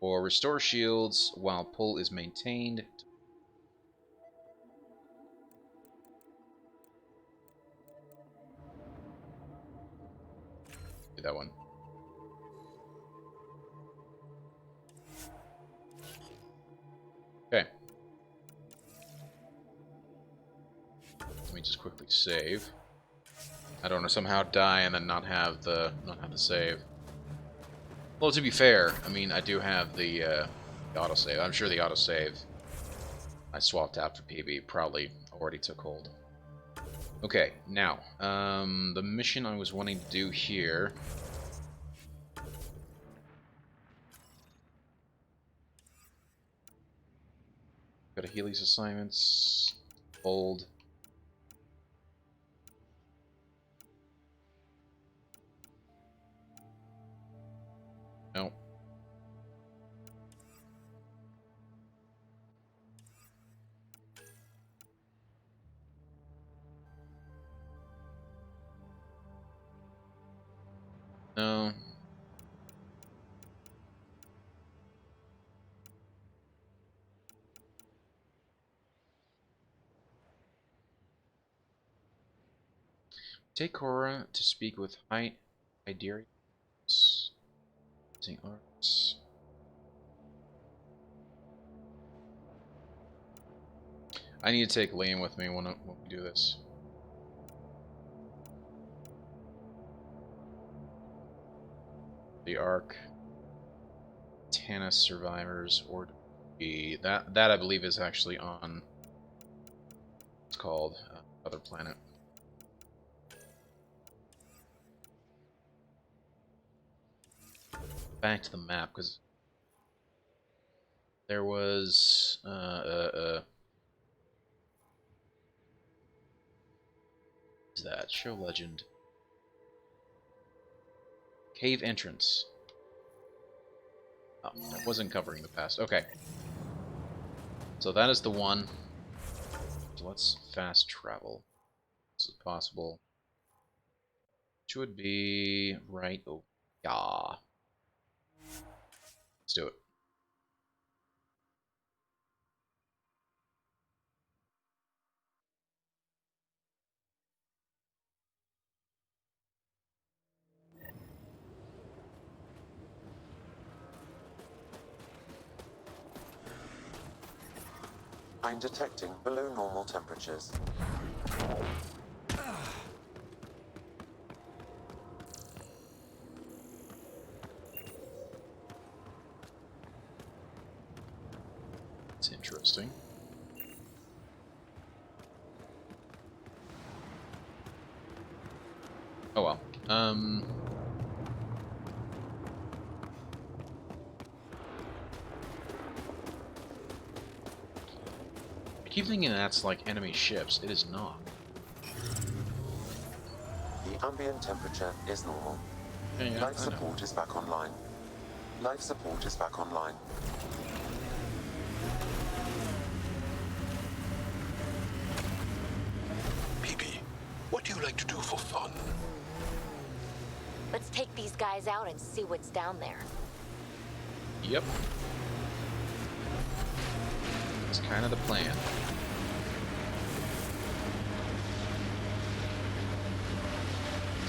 Or restore shields while pull is maintained. Do that one. Okay. Let me just quickly save. I don't want to somehow die and then not have the save. Well, to be fair, I mean I do have the autosave. I'm sure the autosave I swapped out for PB probably already took hold. Okay, now the mission I was wanting to do here. Go to Healy's assignments. Voeld. No. No. Take Cora to speak with Hyderius. Using arts. I need to take Liam with me when we do this. The Ark, Tanis survivors, or that I believe is actually on. It's called Other Planet. Back to the map because there was is that show legend cave entrance. Oh, that wasn't covering the past. Okay, so that is the one. So let's fast travel. This is possible. Which would be right. Oh, yeah. Let's do it. I'm detecting below normal temperatures. It's interesting. Oh well. I keep thinking that's like enemy ships. It is not. The ambient temperature is normal. Yeah, Life support is back online. Life support is back online. PP, what do you like to do for fun? Let's take these guys out and see what's down there. Yep. That's kind of the plan.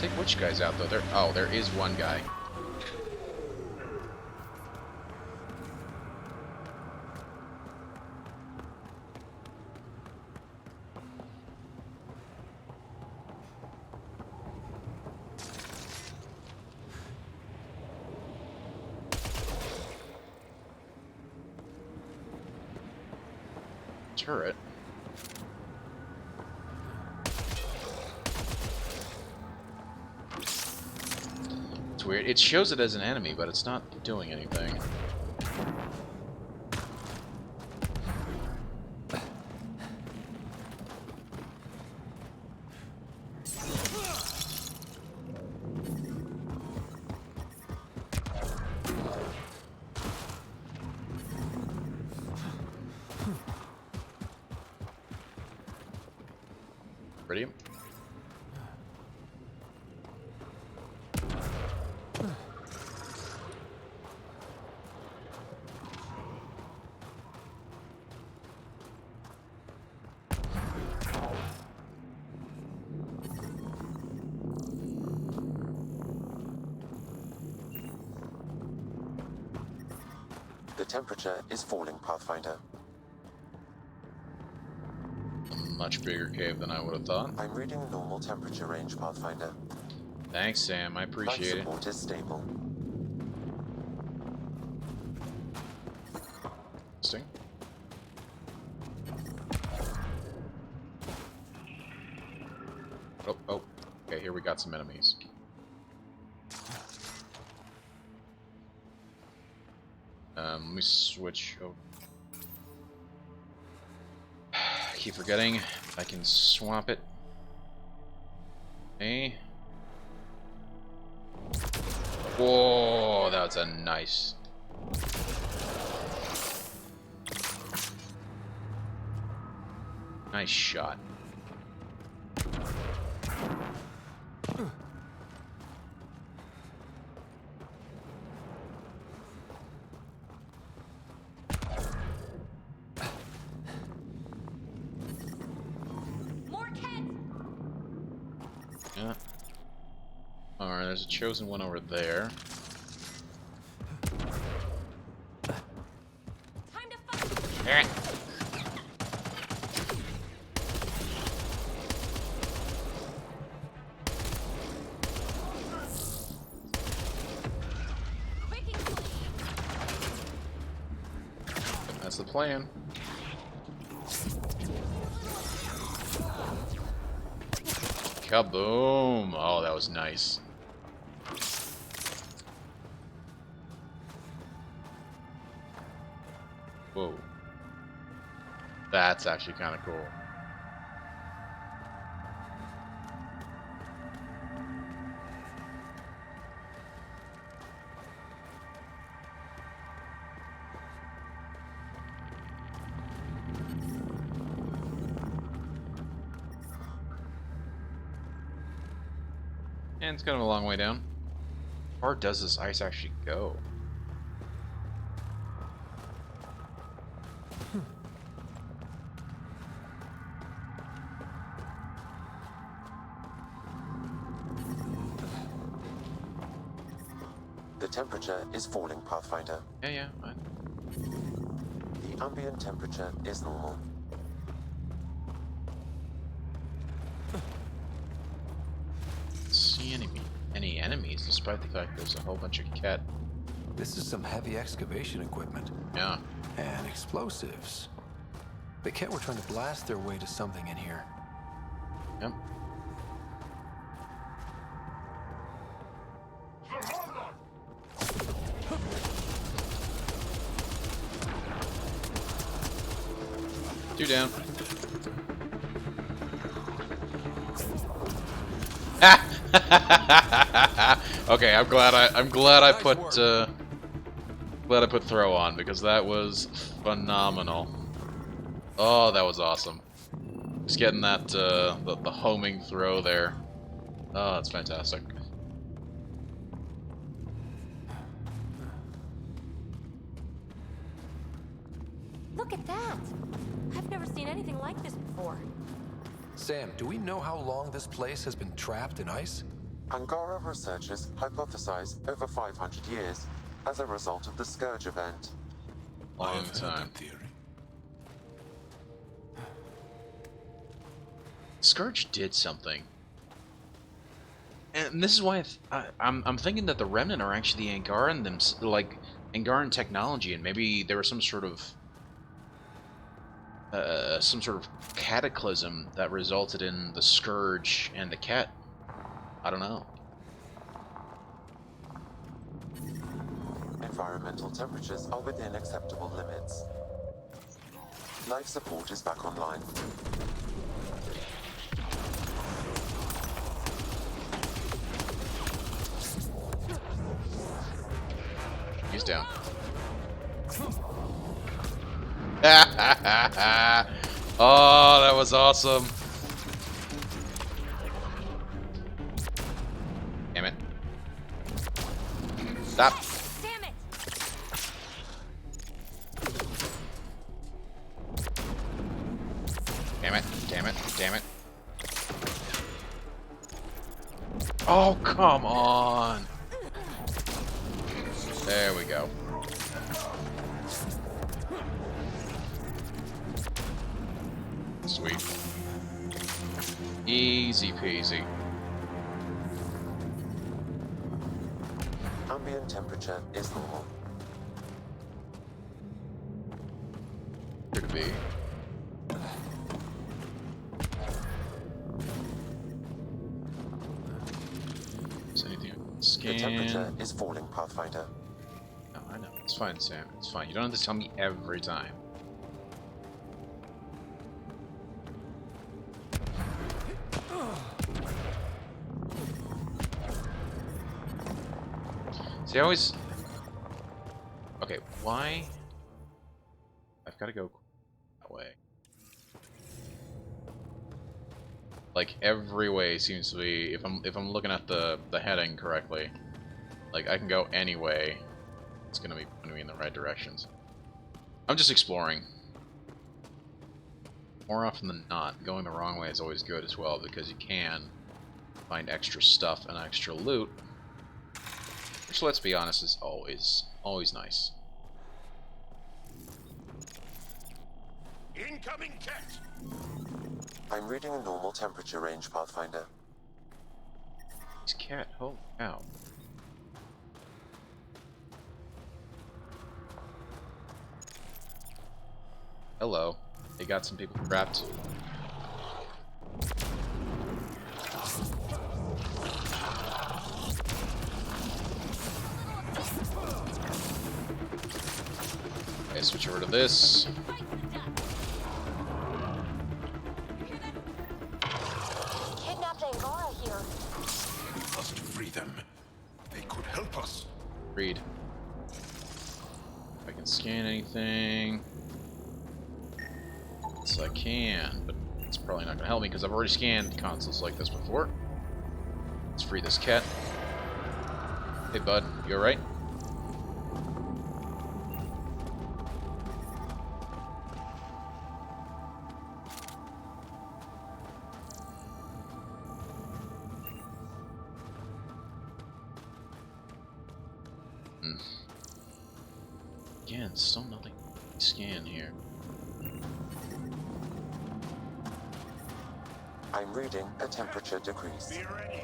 Take which guys out though? There is one guy. Turret. It's weird. It shows it as an enemy, but it's not doing anything. Ready? The temperature is falling, Pathfinder. A much bigger cave than I would have thought. I'm reading normal temperature range, Pathfinder. Thanks, Sam. I appreciate Life support is stable. Interesting. Oh. Okay, here we got some enemies. Let me switch. Oh. I keep forgetting. I can swap it. Hey. Whoa, that's a nice. Nice shot. Yeah. Alright, there's a chosen one over there. Time to fight. That's the plan. Kaboom! Oh, that was nice. Whoa. That's actually kind of cool. And it's kind of a long way down. How far does this ice actually go? The temperature is falling, Pathfinder. Yeah, fine. The ambient temperature is normal. enemies, despite the fact there's a whole bunch of cat. This is some heavy excavation equipment. Yeah. And explosives. The cat were trying to blast their way to something in here. Yep. Two down. Okay, I'm glad I put throw on, because that was phenomenal. Oh, that was awesome. Just getting that the homing throw there. Oh, that's fantastic. Look at that! I've never seen anything like this before. Sam, do we know how long this place has been trapped in ice? Angara researchers hypothesize over 500 years as a result of the Scourge event. Long I've heard time. that theory. Scourge did something, and this is why I'm thinking that the Remnant are actually the Angaran like Angaran technology, and maybe there was some sort of cataclysm that resulted in the Scourge and the Ket. I don't know. Environmental temperatures are within acceptable limits. Life support is back online. He's down. Oh, that was awesome. Damn it. Stop. Damn it! Damn it. Damn it. Damn it. Oh, come on. There we go. Sweet. Easy peasy. Ambient temperature is normal. Here to be. Is anything I can scan? The temperature is falling, Pathfinder. No, I know. It's fine, Sam. It's fine. You don't have to tell me every time. See, I always... Okay, why... I've got to go that way. Like, every way seems to be... If I'm looking at the heading correctly, like, I can go any way. It's gonna be putting me in the right directions. I'm just exploring. More often than not, going the wrong way is always good as well, because you can find extra stuff and extra loot. Which, let's be honest, is always nice. Incoming cat! I'm reading a normal temperature range, Pathfinder. This cat, holy cow. Hello. They got some people trapped. Okay, switch over to this. Kidnapped Angara here. We must free them. They could help us. Read. If I can scan anything. Yes, I can, but it's probably not going to help me because I've already scanned consoles like this before. Let's free this cat. Hey, bud, you alright? Again, still nothing to scan here. I'm reading a temperature decrease. Be ready.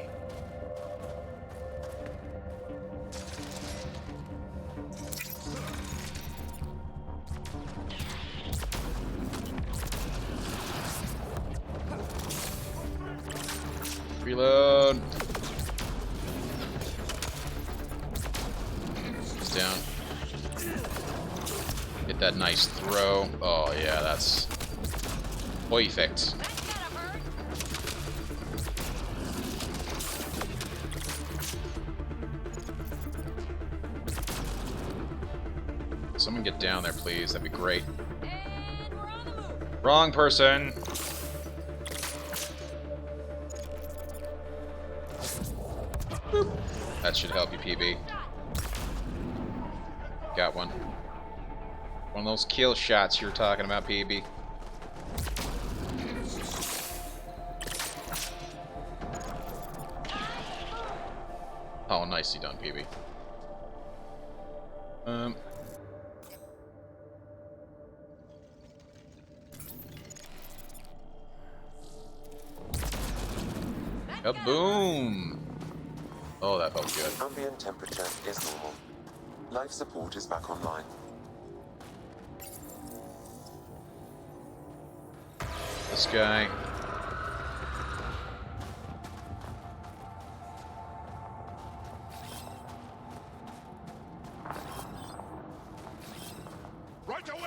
Reload. He's down. Get that nice throw. Oh yeah, that's perfect. Someone get down there, please. That'd be great. Wrong person. Boop. That should help you, PB. Got one. One of those kill shots you were talking about, PB. Oh, nicely done, PB. Kaboom! Oh, that felt good. Ambient temperature is normal. Life support is back online. This guy. Right away!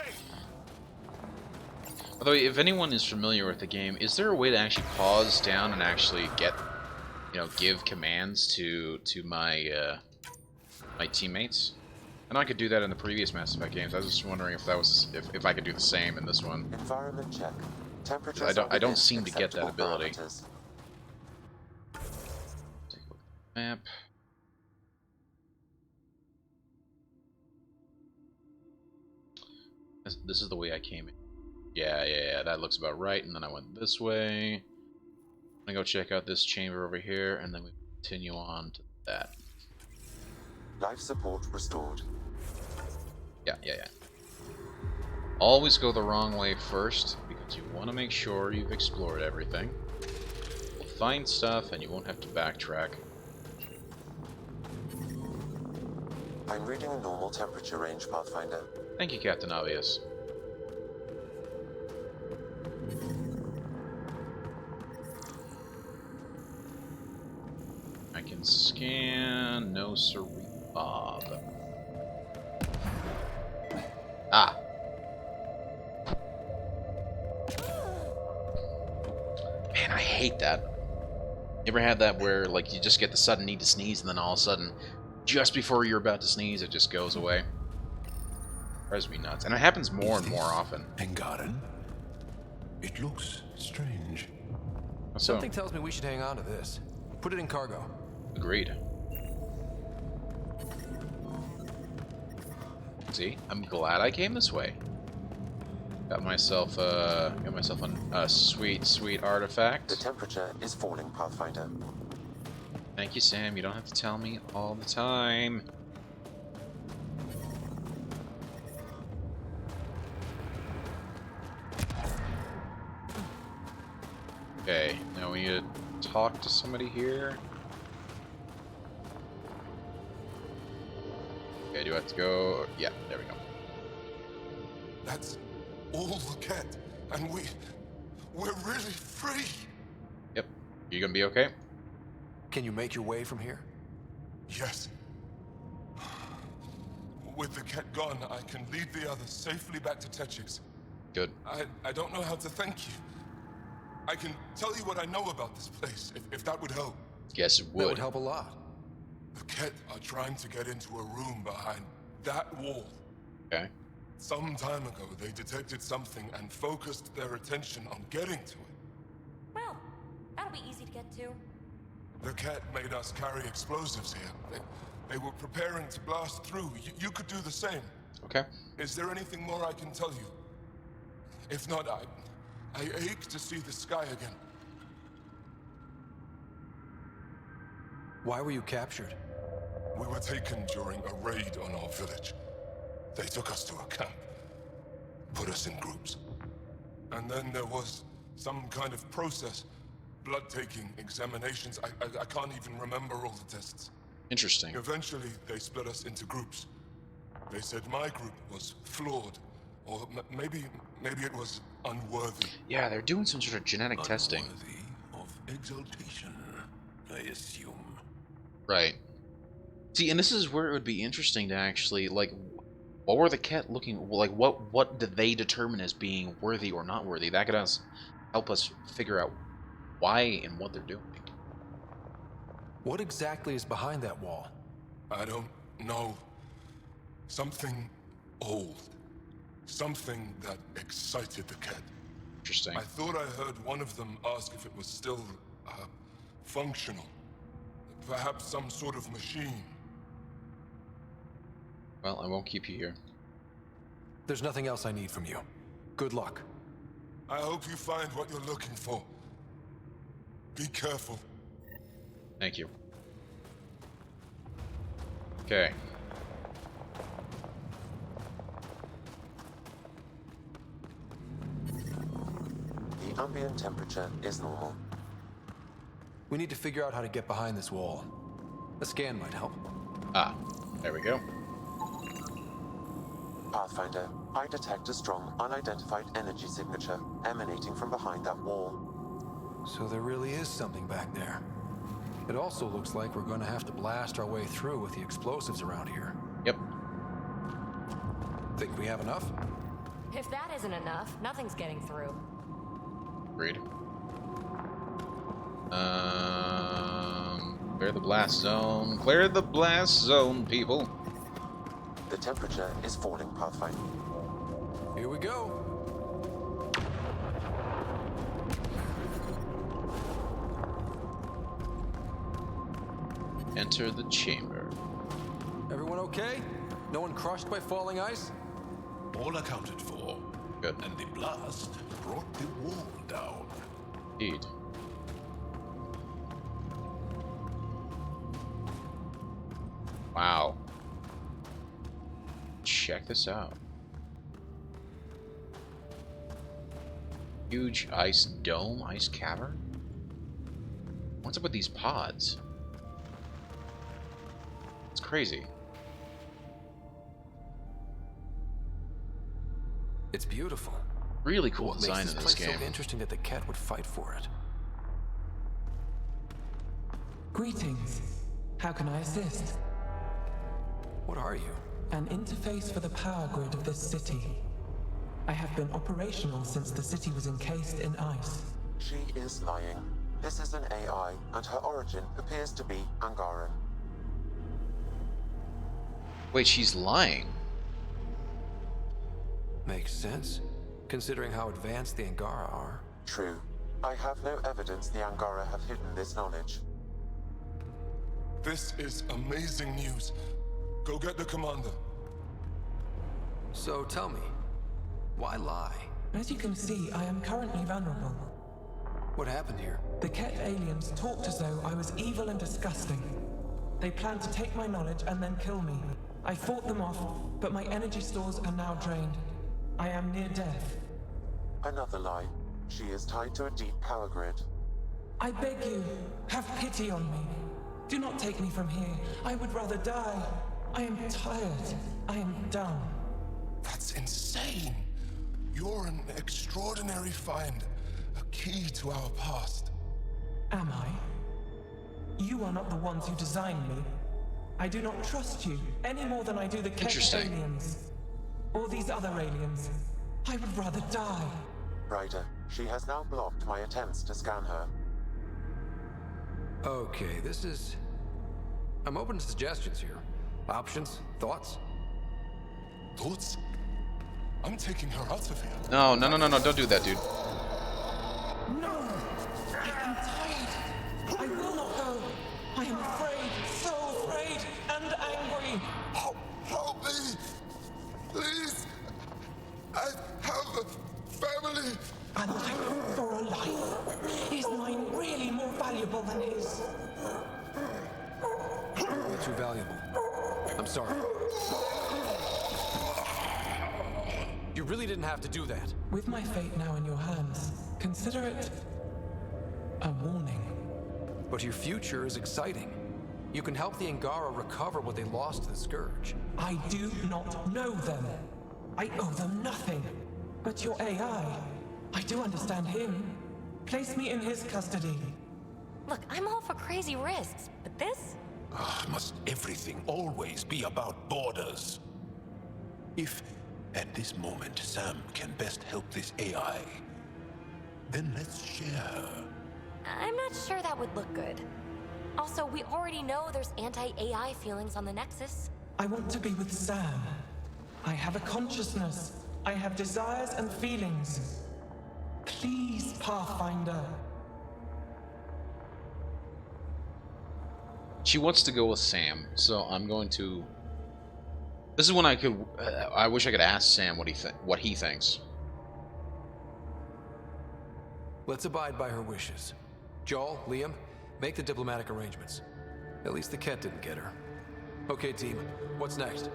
By the way, if anyone is familiar with the game, is there a way to actually pause down and actually get, you know, give commands to my my teammates? I know I could do that in the previous Mass Effect games. I was just wondering if that was if I could do the same in this one. Environment check. Temperature. I don't seem to get that ability. Parameters. Take a look at the map. This is the way I came in. Yeah, that looks about right. And then I went this way. I'm gonna go check out this chamber over here, and then we continue on to that. Life support restored. Yeah. Always go the wrong way first, because you want to make sure you've explored everything. You'll find stuff, and you won't have to backtrack. I'm reading a normal temperature range, Pathfinder. Thank you, Captain Obvious. I can scan. No siree, Bob. Ah. Man, I hate that. You ever had that where, like, you just get the sudden need to sneeze, and then all of a sudden, just before you're about to sneeze, it just goes away? Drives me nuts. And it happens more and more often. Engarden? It looks strange. Something tells me we should hang on to this. Put it in cargo. Agreed. See, I'm glad I came this way. Got myself a sweet artifact. The temperature is falling, Pathfinder. Thank you, Sam. You don't have to tell me all the time. Okay, now we need to talk to somebody here. Okay, do I have to go? Yeah, there we go. That's all the cat, and we're really free. Yep. You gonna be okay? Can you make your way from here? Yes. With the cat gone, I can lead the others safely back to Techix. Good. I don't know how to thank you. I can tell you what I know about this place, if that would help. Yes, it That would. would help a lot. The Ket are trying to get into a room behind that wall. Okay. Some time ago, they detected something and focused their attention on getting to it. Well, that'll be easy to get to. The Ket made us carry explosives here. They were preparing to blast through. You could do the same. Okay. Is there anything more I can tell you? If not, I ache to see the sky again. Why were you captured? We were taken during a raid on our village. They took us to a camp, put us in groups. And then there was some kind of process, blood-taking, examinations. I can't even remember all the tests. Interesting. Eventually, they split us into groups. They said my group was flawed, or maybe it was unworthy. Yeah, they're doing some sort of genetic testing. Unworthy of exaltation. I assume. Right. See, and this is where it would be interesting to actually, like, what were the Ket looking, like, what did they determine as being worthy or not worthy? That could help us figure out why and what they're doing. What exactly is behind that wall? I don't know. Something old. Something that excited the Ket. Interesting. I thought I heard one of them ask if it was still, functional. Perhaps some sort of machine. Well, I won't keep you here. There's nothing else I need from you. Good luck. I hope you find what you're looking for. Be careful. Thank you. Okay. The ambient temperature is normal. We need to figure out how to get behind this wall. A scan might help. Ah, there we go. Pathfinder, I detect a strong, unidentified energy signature emanating from behind that wall. So there really is something back there. It also looks like we're going to have to blast our way through with the explosives around here. Yep. Think we have enough? If that isn't enough, nothing's getting through. Agreed. Clear the blast zone. Clear the blast zone, people. The temperature is falling, Pathfinder. Here we go. Enter the chamber. Everyone okay? No one crushed by falling ice? All accounted for. Good. And the blast brought the wall down. Indeed. Wow. Check this out. Huge ice dome, ice cavern? What's up with these pods? It's crazy. It's beautiful. Really cool What design makes in this this place game. so interesting that the Ket would fight for it? Greetings. How can I assist? What are you? An interface for the power grid of this city. I have been operational since the city was encased in ice. She is lying. This is an AI, and her origin appears to be Angaran. Wait, she's lying. Makes sense, considering how advanced the Angara are. True. I have no evidence the Angara have hidden this knowledge. This is amazing news. Go get the commander. So tell me, why lie? As you can see, I am currently vulnerable. What happened here? The Ket aliens talked as though I was evil and disgusting. They planned to take my knowledge and then kill me. I fought them off, but my energy stores are now drained. I am near death. Another lie. She is tied to a deep power grid. I beg you, have pity on me. Do not take me from here. I would rather die. I am tired. I am done. That's insane. You're an extraordinary find. A key to our past. Am I? You are not the ones who designed me. I do not trust you any more than I do the Ket Interesting. aliens. Or these other aliens. I would rather die. Ryder, she has now blocked my attempts to scan her. Okay, this is... I'm open to suggestions here. Options? Thoughts? Thoughts? I'm taking her out of here. No, no, no, no, no, don't do that, dude. No! I am tired. I will not go. I am afraid, so afraid and angry. Help me! Please! I have a family! A life for a life. Is mine really more valuable than his? Too valuable. I'm sorry. You really didn't have to do that. With my fate now in your hands, consider it a warning. But your future is exciting. You can help the Angara recover what they lost to the Scourge. I do not know them. I owe them nothing. But your AI, I do understand him. Place me in his custody. Look, I'm all for crazy risks, but this? Must everything always be about borders? If, at this moment, Sam can best help this AI, then let's share her. I'm not sure that would look good. Also, we already know there's anti-AI feelings on the Nexus. I want to be with Sam. I have a consciousness. I have desires and feelings. Please, Pathfinder. She wants to go with Sam, so I'm going to... This is when I could... I wish I could ask Sam what he thinks. Let's abide by her wishes. Joel, Liam, make the diplomatic arrangements. At least the cat didn't get her. Okay, team, what's next?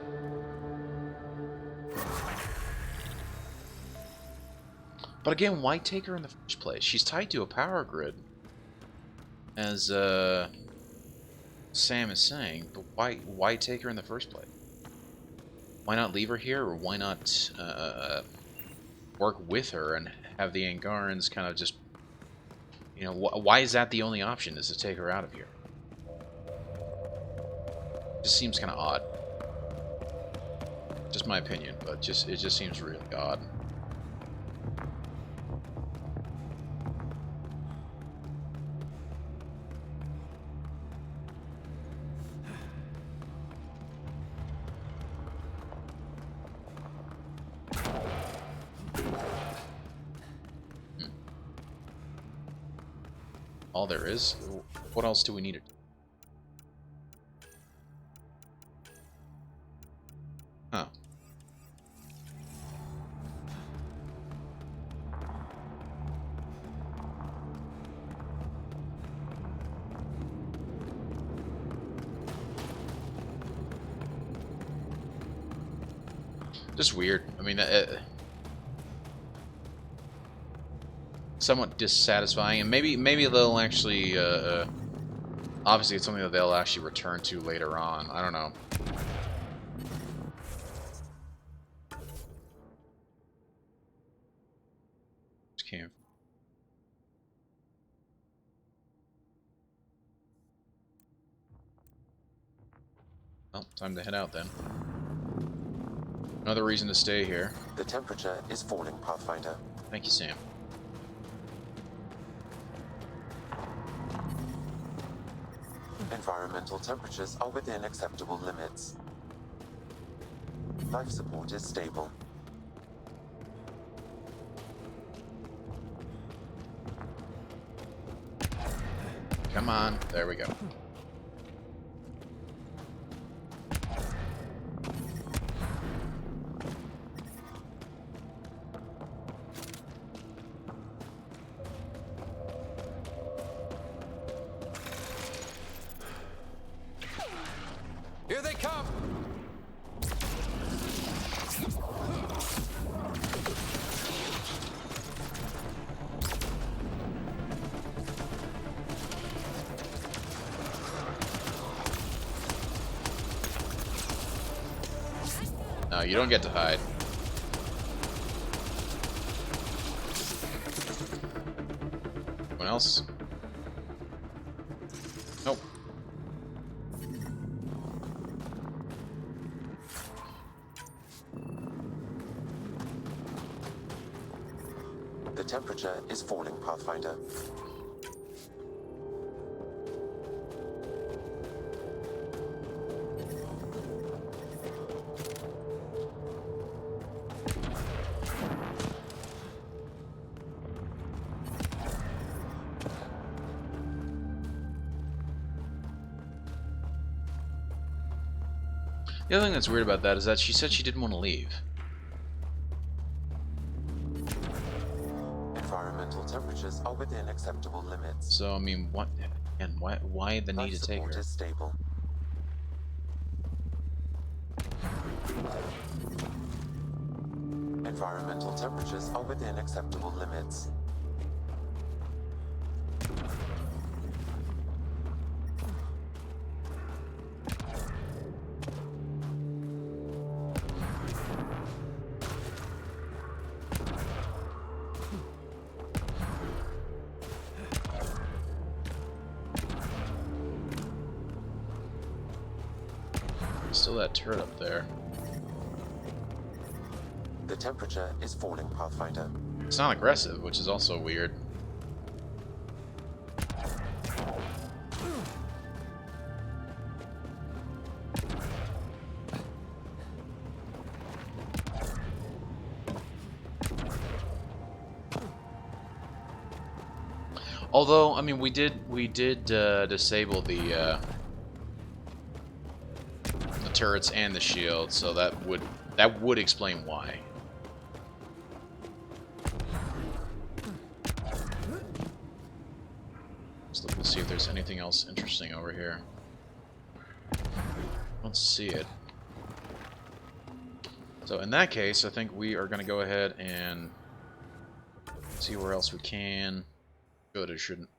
But again, why take her in the first place? She's tied to a power grid. As, Sam is saying, but why take her in the first place? Why not leave her here, or why not work with her and have the Angarans kind of just, you know, why is that the only option, is to take her out of here? Just seems kind of odd. Just my opinion, but it just seems really odd. All there is? What else do we need to do? Huh. Just weird. I mean, somewhat dissatisfying, and maybe they'll actually obviously it's something that they'll actually return to later on. I don't know. Just came. Well, time to head out then. Another reason to stay here. The temperature is falling, Pathfinder. Thank you, Sam. Environmental temperatures are within acceptable limits. Life support is stable. Come on, there we go. Here they come! No, you don't get to hide. Anyone else? Nope. The temperature is falling, Pathfinder. The other thing that's weird about that is that she said she didn't want to leave. Environmental temperatures are within acceptable limits. So I mean, what? And why the need to take her? Life support is stable. Environmental temperatures are within acceptable limits. that turret up there. The temperature is falling, Pathfinder. It's not aggressive, which is also weird. Although, I mean, we did disable the turrets and the shield, so that would explain why. Let's look and see if there's anything else interesting over here. I don't see it. So in that case, I think we are going to go ahead and see where else we can.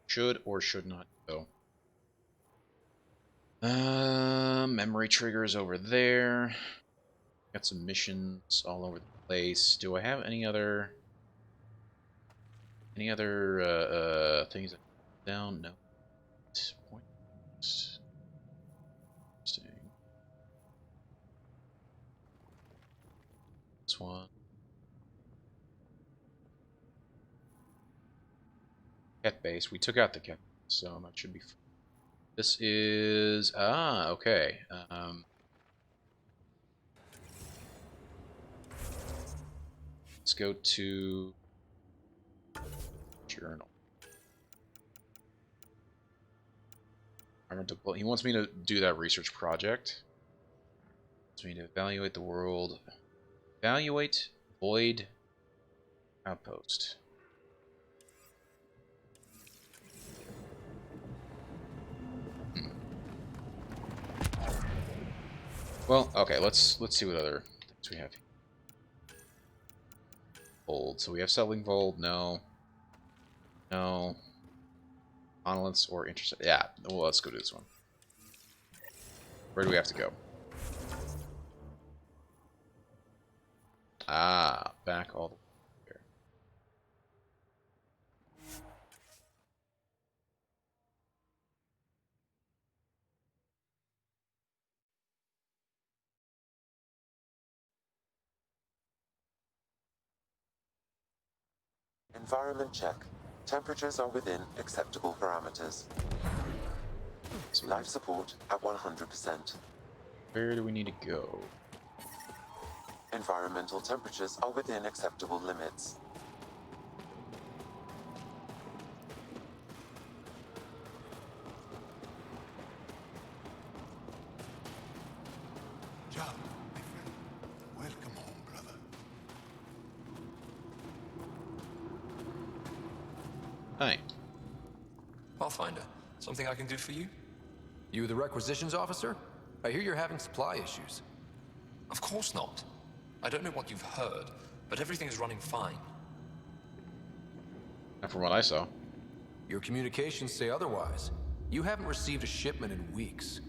Should or should not go. Memory triggers over there. Got some missions all over the place. Do I have any other things down? No. Point. Interesting. This one. Cat base. We took out the cat base, so that should be fine. This is okay. Let's go to journal. He wants me to do that research project. He wants me to evaluate the world. Evaluate Voeld outpost. Well, okay, let's see what other things we have here. Voeld. So we have settling Voeld. No. No. Monoliths or intercept. Yeah, well, let's go to this one. Where do we have to go? Ah, back all the way here. Environment check. Temperatures are within acceptable parameters. Life support at 100%. Where do we need to go? Environmental temperatures are within acceptable limits. John, my friend, welcome home, brother. Hi. Pathfinder, something I can do for you? You the requisitions officer? I hear you're having supply issues. Of course not. I don't know what you've heard, but everything is running fine. Not from what I saw. Your communications say otherwise. You haven't received a shipment in weeks.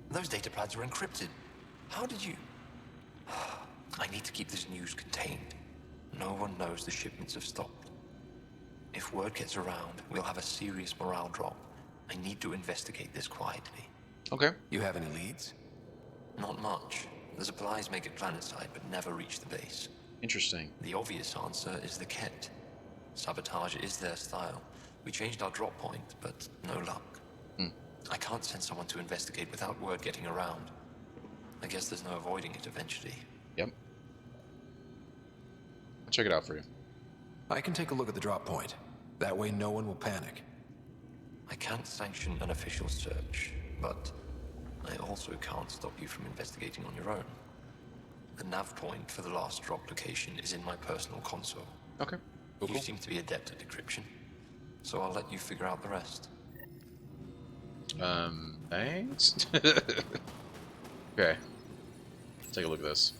Those data pads are encrypted. How did you... I need to keep this news contained. No one knows the shipments have stopped. If word gets around, we'll have a serious morale drop. I need to investigate this quietly. Okay. You have any leads? Not much. The supplies make it planetside, but never reach the base. Interesting. The obvious answer is the Kett. Sabotage is their style. We changed our drop point, but no luck. I can't send someone to investigate without word getting around. I guess there's no avoiding it eventually. Yep. I'll check it out for you. I can take a look at the drop point. That way no one will panic. I can't sanction an official search, but I also can't stop you from investigating on your own. The nav point for the last drop location is in my personal console. Okay. You seem to be adept at decryption, so I'll let you figure out the rest. Thanks? Okay. Take a look at this.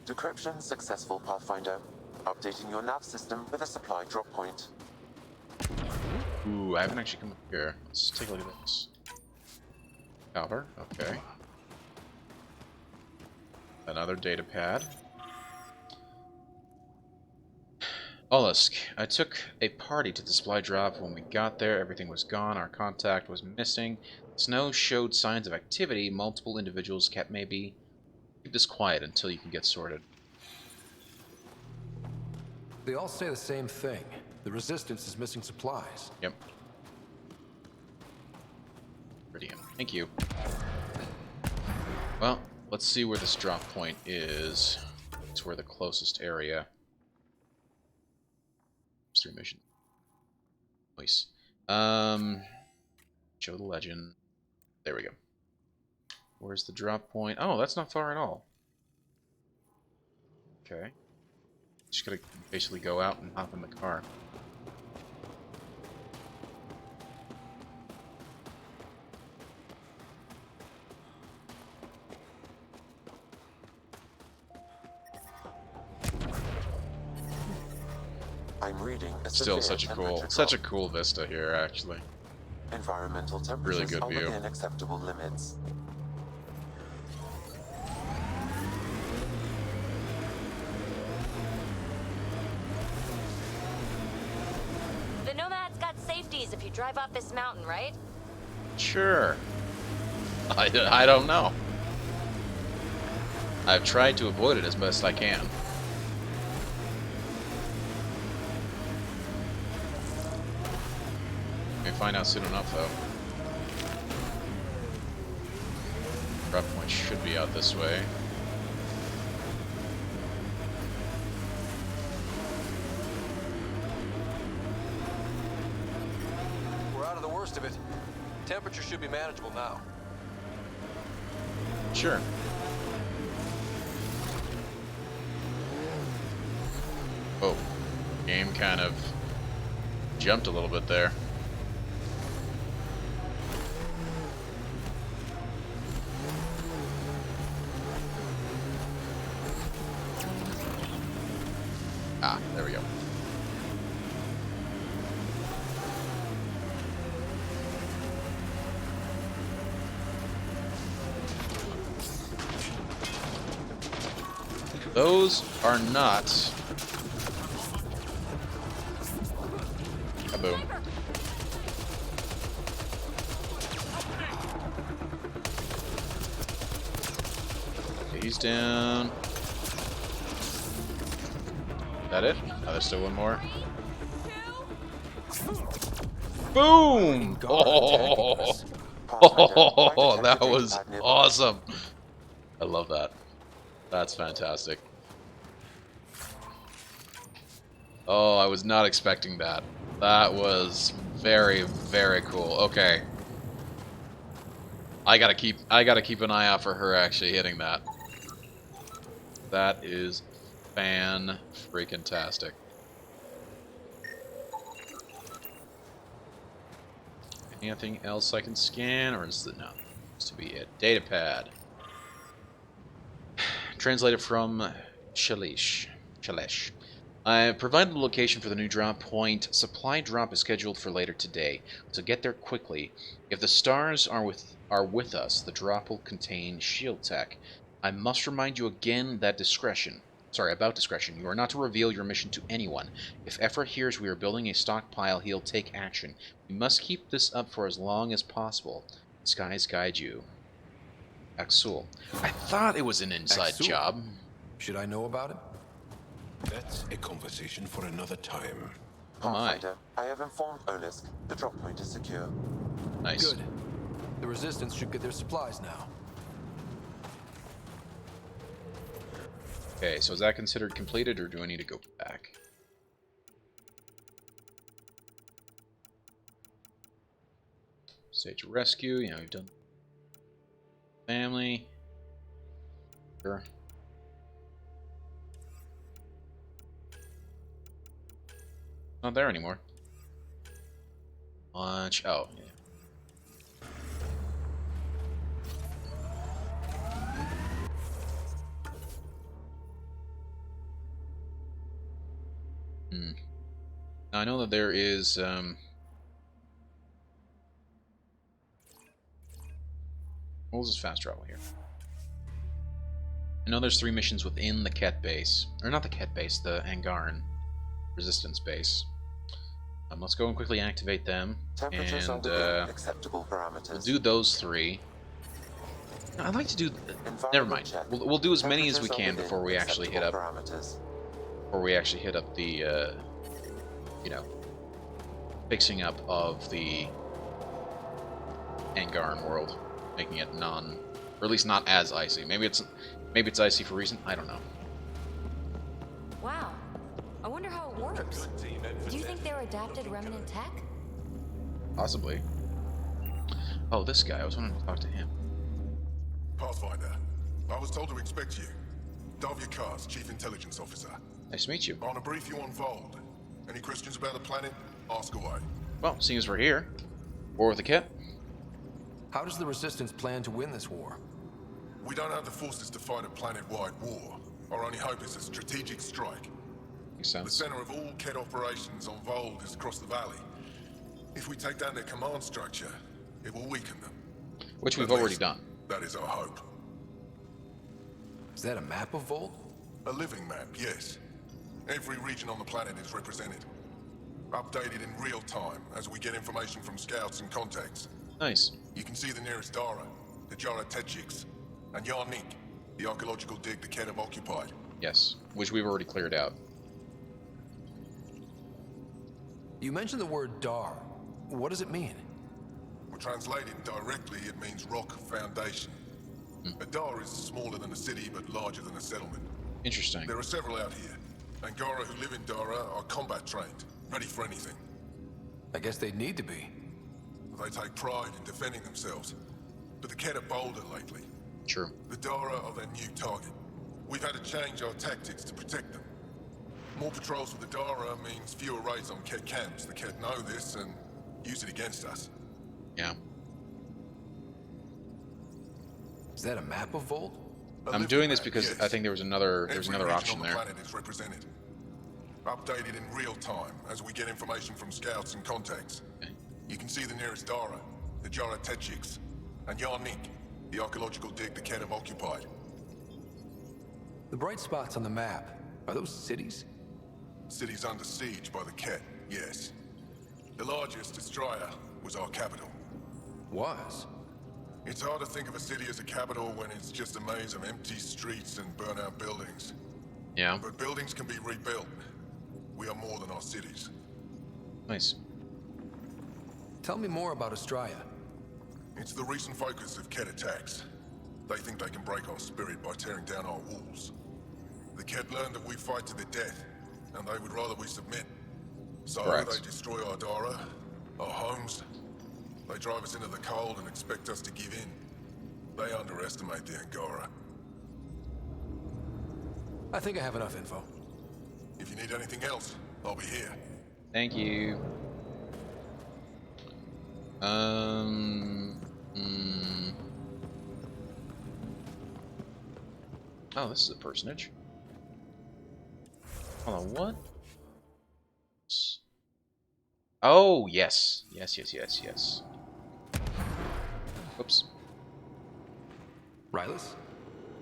Decryption successful, Pathfinder. Updating your nav system with a supply drop point. Ooh, I haven't actually come up here. Let's take a look at this. Copper, okay. Another data pad. Mollusk. I took a party to the supply drop. When we got there, everything was gone. Our contact was missing. Snow showed signs of activity. Multiple individuals kept maybe. Keep this quiet until you can get sorted. They all say the same thing. The Resistance is missing supplies. Yep. Brilliant. Thank you. Well, let's see where this drop point is. It's where the closest area. There's 3 missions. Nice. Show the legend. There we go. Where's the drop point? Oh, that's not far at all. Okay. Just gotta basically go out and hop in the car. I'm reading a Still severe such temperature a drop. cool vista here, actually. Environmental Really temperatures good are view. within acceptable limits. The Nomad's got safeties if you drive off this mountain, right? Sure. I don't know. I've tried to avoid it as best I can. May find out soon enough, though. Drop point should be out this way. We're out of the worst of it. Temperature should be manageable now. Sure. Oh, game kind of jumped a little bit there. Ah, there we go. Those are not. Kaboom. Okay, he's down. That it? Oh, there's still one more. Boom! Oh, that was awesome. I love that. That's fantastic. Oh, I was not expecting that. That was very, very cool. Okay. I gotta keep an eye out for her actually hitting that. That is fan-freaking-tastic. Anything else I can scan, or is it no? This to be it. Datapad. Translated from Shalish. I provided the location for the new drop point. Supply drop is scheduled for later today, so get there quickly. If the stars are with us, the drop will contain shield tech. I must remind you again that about discretion. You are not to reveal your mission to anyone. If Ephra hears we are building a stockpile, he'll take action. We must keep this up for as long as possible. Skies guide you. Axul. I thought it was an inside Axul? job. Should I know about it? That's a conversation for another time. Oh my. Pathfinder, I have informed Olisk. The drop point is secure. Nice. Good. The Resistance should get their supplies now. Okay, so is that considered completed, or do I need to go back? Stage of rescue, you know, we've done family. Sure. Not there anymore. Launch. Oh, yeah. Now I know that there is what was this fast travel here? I know there's 3 missions within the Ket base. Or not the Ket base, the Angaran Resistance base. Let's go and quickly activate them, Temperatures are and within acceptable parameters. we'll do those 3. I'd like to do. Never mind. We'll do as many as we can before we actually hit up. Before we actually hit up the, you know, fixing up of the Angaran world, making it or at least not as icy. Maybe it's icy for a reason. I don't know. Wow. I wonder how it works. Do you think they're adapted remnant tech? Possibly. Oh, this guy. I was wanting to talk to him. Pathfinder, I was told to expect you. Davia Kars, Chief Intelligence Officer. Nice to meet you. I want to brief you on Voeld. Any questions about the planet? Ask away. Well, seeing as we're here, war with the Kett. How does the Resistance plan to win this war? We don't have the forces to fight a planet-wide war. Our only hope is a strategic strike. Makes sense. The center of all Kett operations on Voeld is across the valley. If we take down their command structure, it will weaken them. Which we've At already least, done. That is our hope. Is that a map of Voeld? A living map, yes. Every region on the planet is represented. Updated in real time as we get information from scouts and contacts. Nice. You can see the nearest Dara, the Jara Tetchiks, and Yarnik, the archaeological dig the Kett have occupied. Yes, which we've already cleared out. You mentioned the word Dar. What does it mean? We're translating directly, it means rock foundation. A Dar is smaller than a city, but larger than a settlement. Interesting. There are several out here. Angara who live in Dara are combat trained, ready for anything. I guess they'd need to be. They take pride in defending themselves. But the Kett are bolder lately. True. The Dara are their new target. We've had to change our tactics to protect them. More patrols with the Dara means fewer raids on Kett camps. The Kett know this and use it against us. Yeah. Is that a map of Voeld? I'm doing this because I think there's another option there. Planet is represented. Updated in real time as we get information from scouts and contacts. Okay. You can see the nearest Dara, the Jara Tetchiks, and Yarnik, the archaeological dig the Kett have occupied. The bright spots on the map, are those cities? Cities under siege by the Kett, yes. The largest, Estraya, was our capital. Was? It's hard to think of a city as a capital when it's just a maze of empty streets and burnt-out buildings. Yeah. But buildings can be rebuilt. We are more than our cities. Nice. Tell me more about Estraya. It's the recent focus of Kett attacks. They think they can break our spirit by tearing down our walls. The Kett learned that we fight to the death, and they would rather we submit. So Correct. they destroy our Dara, our homes. They drive us into the cold and expect us to give in. They underestimate the Angara. I think I have enough info. If you need anything else, I'll be here. Thank you. Oh, this is a personage. Hold on, what? Oh, yes. Yes. Oops. Rylus?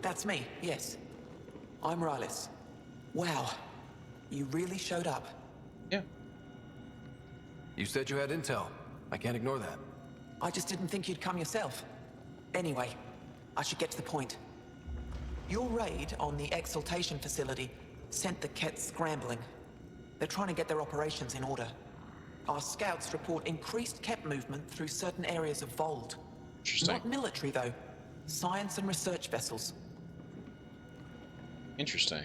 That's me, yes. I'm Rylus. Wow. You really showed up. Yeah. You said you had intel. I can't ignore that. I just didn't think you'd come yourself. Anyway, I should get to the point. Your raid on the Exaltation facility sent the Kett scrambling. They're trying to get their operations in order. Our scouts report increased Kett movement through certain areas of Voeld. Interesting. Not military, though. Science and research vessels. Interesting.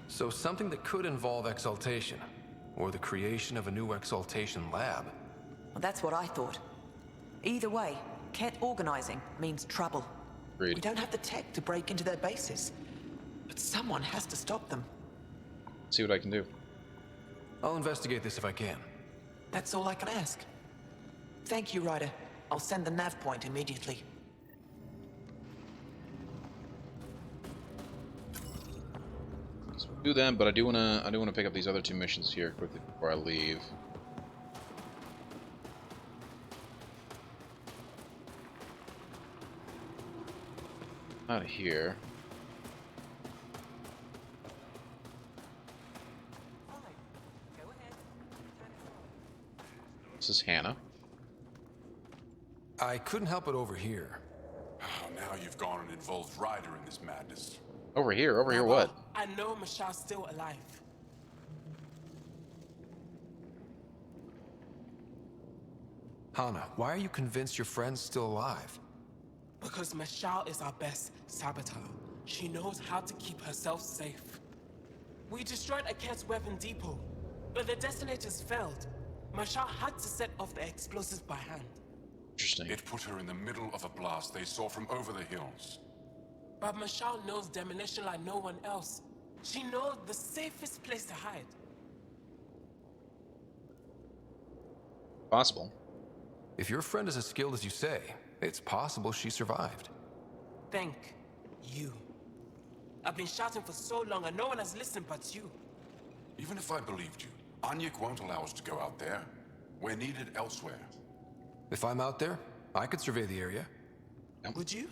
So something that could involve Exaltation, or the creation of a new Exaltation lab. Well, that's what I thought. Either way, Kett organizing means trouble. Agreed. We don't have the tech to break into their bases. But someone has to stop them. See what I can do. I'll investigate this if I can. That's all I can ask. Thank you, Ryder. I'll send the nav point immediately. So we'll do them, but I do wanna pick up these other 2 missions here quickly before I leave. Out of here. This is Hannah. I couldn't help it over here. Oh, now you've gone and involved Ryder in this madness. Over here Never. what? I know Michelle's still alive. Hannah, why are you convinced your friend's still alive? Because Michelle is our best saboteur. She knows how to keep herself safe. We destroyed Aket's weapon depot, but the detonators failed. Michelle had to set off the explosives by hand. Interesting. It put her in the middle of a blast they saw from over the hills. But Michelle knows demolition like no one else. She knows the safest place to hide. Possible. If your friend is as skilled as you say, it's possible she survived. Thank you. I've been shouting for so long and no one has listened but you. Even if I believed you, Anyek won't allow us to go out there. We're needed elsewhere. If I'm out there, I could survey the area. Would you?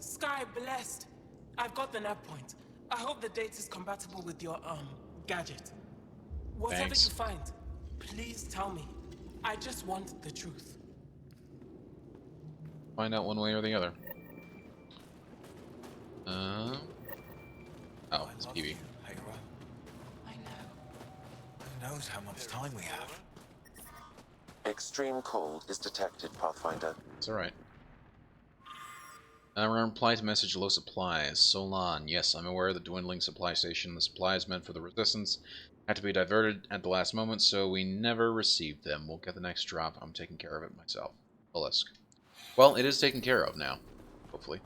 Sky blessed. I've got the nav point. I hope the date is compatible with your, gadget. Whatever Thanks. you find, please tell me. I just want the truth. Find out one way or the other. Oh, it's Peewee. I know. Who knows how much time we have? Extreme cold is detected, Pathfinder. It's alright. Reply to message low supplies. Solon. Yes, I'm aware of the dwindling supply station. The supplies meant for the resistance had to be diverted at the last moment, so we never received them. We'll get the next drop. I'm taking care of it myself. Olisk. Well, it is taken care of now. Hopefully.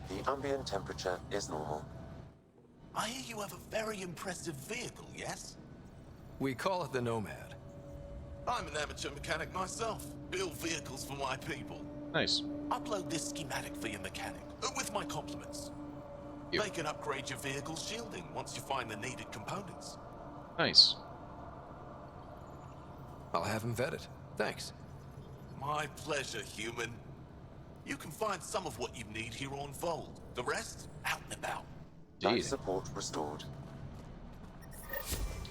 The ambient temperature is normal. I hear you have a very impressive vehicle, yes? We call it the Nomad. I'm an amateur mechanic myself. Build vehicles for my people. Nice. Upload this schematic for your mechanic, with my compliments. Yep. They can upgrade your vehicle's shielding once you find the needed components. Nice. I'll have him vetted. Thanks. My pleasure, human. You can find some of what you need here on Voeld. The rest, out and about. Life support restored.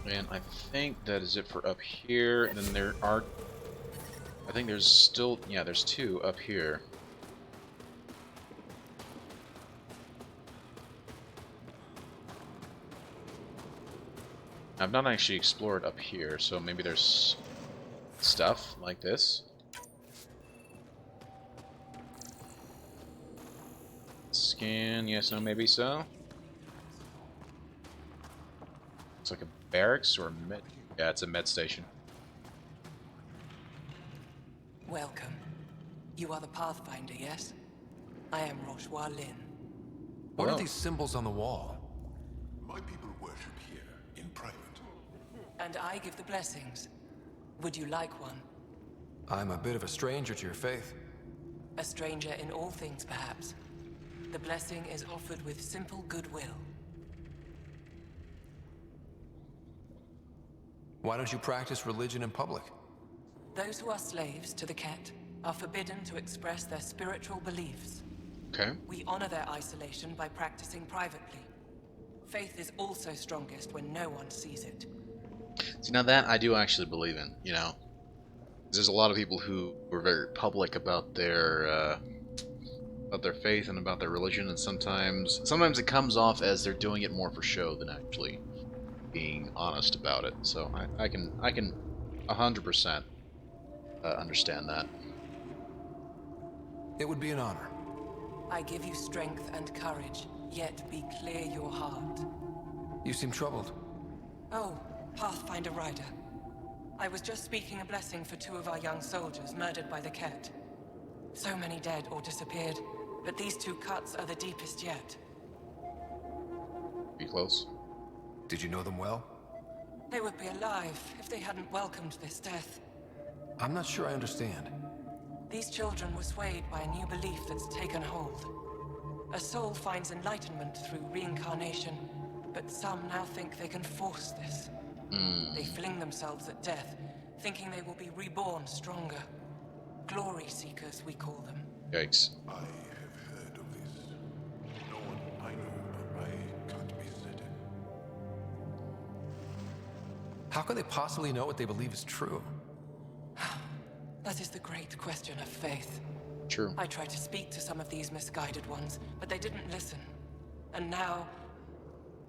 And I think that is it for up here. And then there are... I think there's still... Yeah, there's two up here. I've not actually explored up here, so maybe there's stuff like this. Scan, yes, no, maybe so. It's like a barracks or a med. Yeah, it's a med station. Welcome. You are the Pathfinder, yes? I am Roshua Lin. What are these symbols on the wall? My people worship here, in private. And I give the blessings. Would you like one? I'm a bit of a stranger to your faith. A stranger in all things, perhaps. The blessing is offered with simple goodwill. Why don't you practice religion in public? Those who are slaves to the Ket are forbidden to express their spiritual beliefs. Okay. We honor their isolation by practicing privately. Faith is also strongest when no one sees it. See, now that I do actually believe in, you know. There's a lot of people who were very public about their faith and about their religion, and sometimes it comes off as they're doing it more for show than actually being honest about it. So I can 100% understand that. It would be an honor. I give you strength and courage, yet be clear your heart. You seem troubled. Oh, Pathfinder Ryder. I was just speaking a blessing for 2 of our young soldiers murdered by the Ket. So many dead or disappeared, but these 2 cuts are the deepest yet. Be close. Did you know them well? They would be alive if they hadn't welcomed this death. I'm not sure I understand. These children were swayed by a new belief that's taken hold. A soul finds enlightenment through reincarnation, but some now think they can force this. They fling themselves at death, thinking they will be reborn stronger. Glory seekers, we call them. Yikes. I have heard of this. No one I know, but I can't be certain. How could they possibly know what they believe is true? That is the great question of faith. True. I tried to speak to some of these misguided ones, but they didn't listen. And now,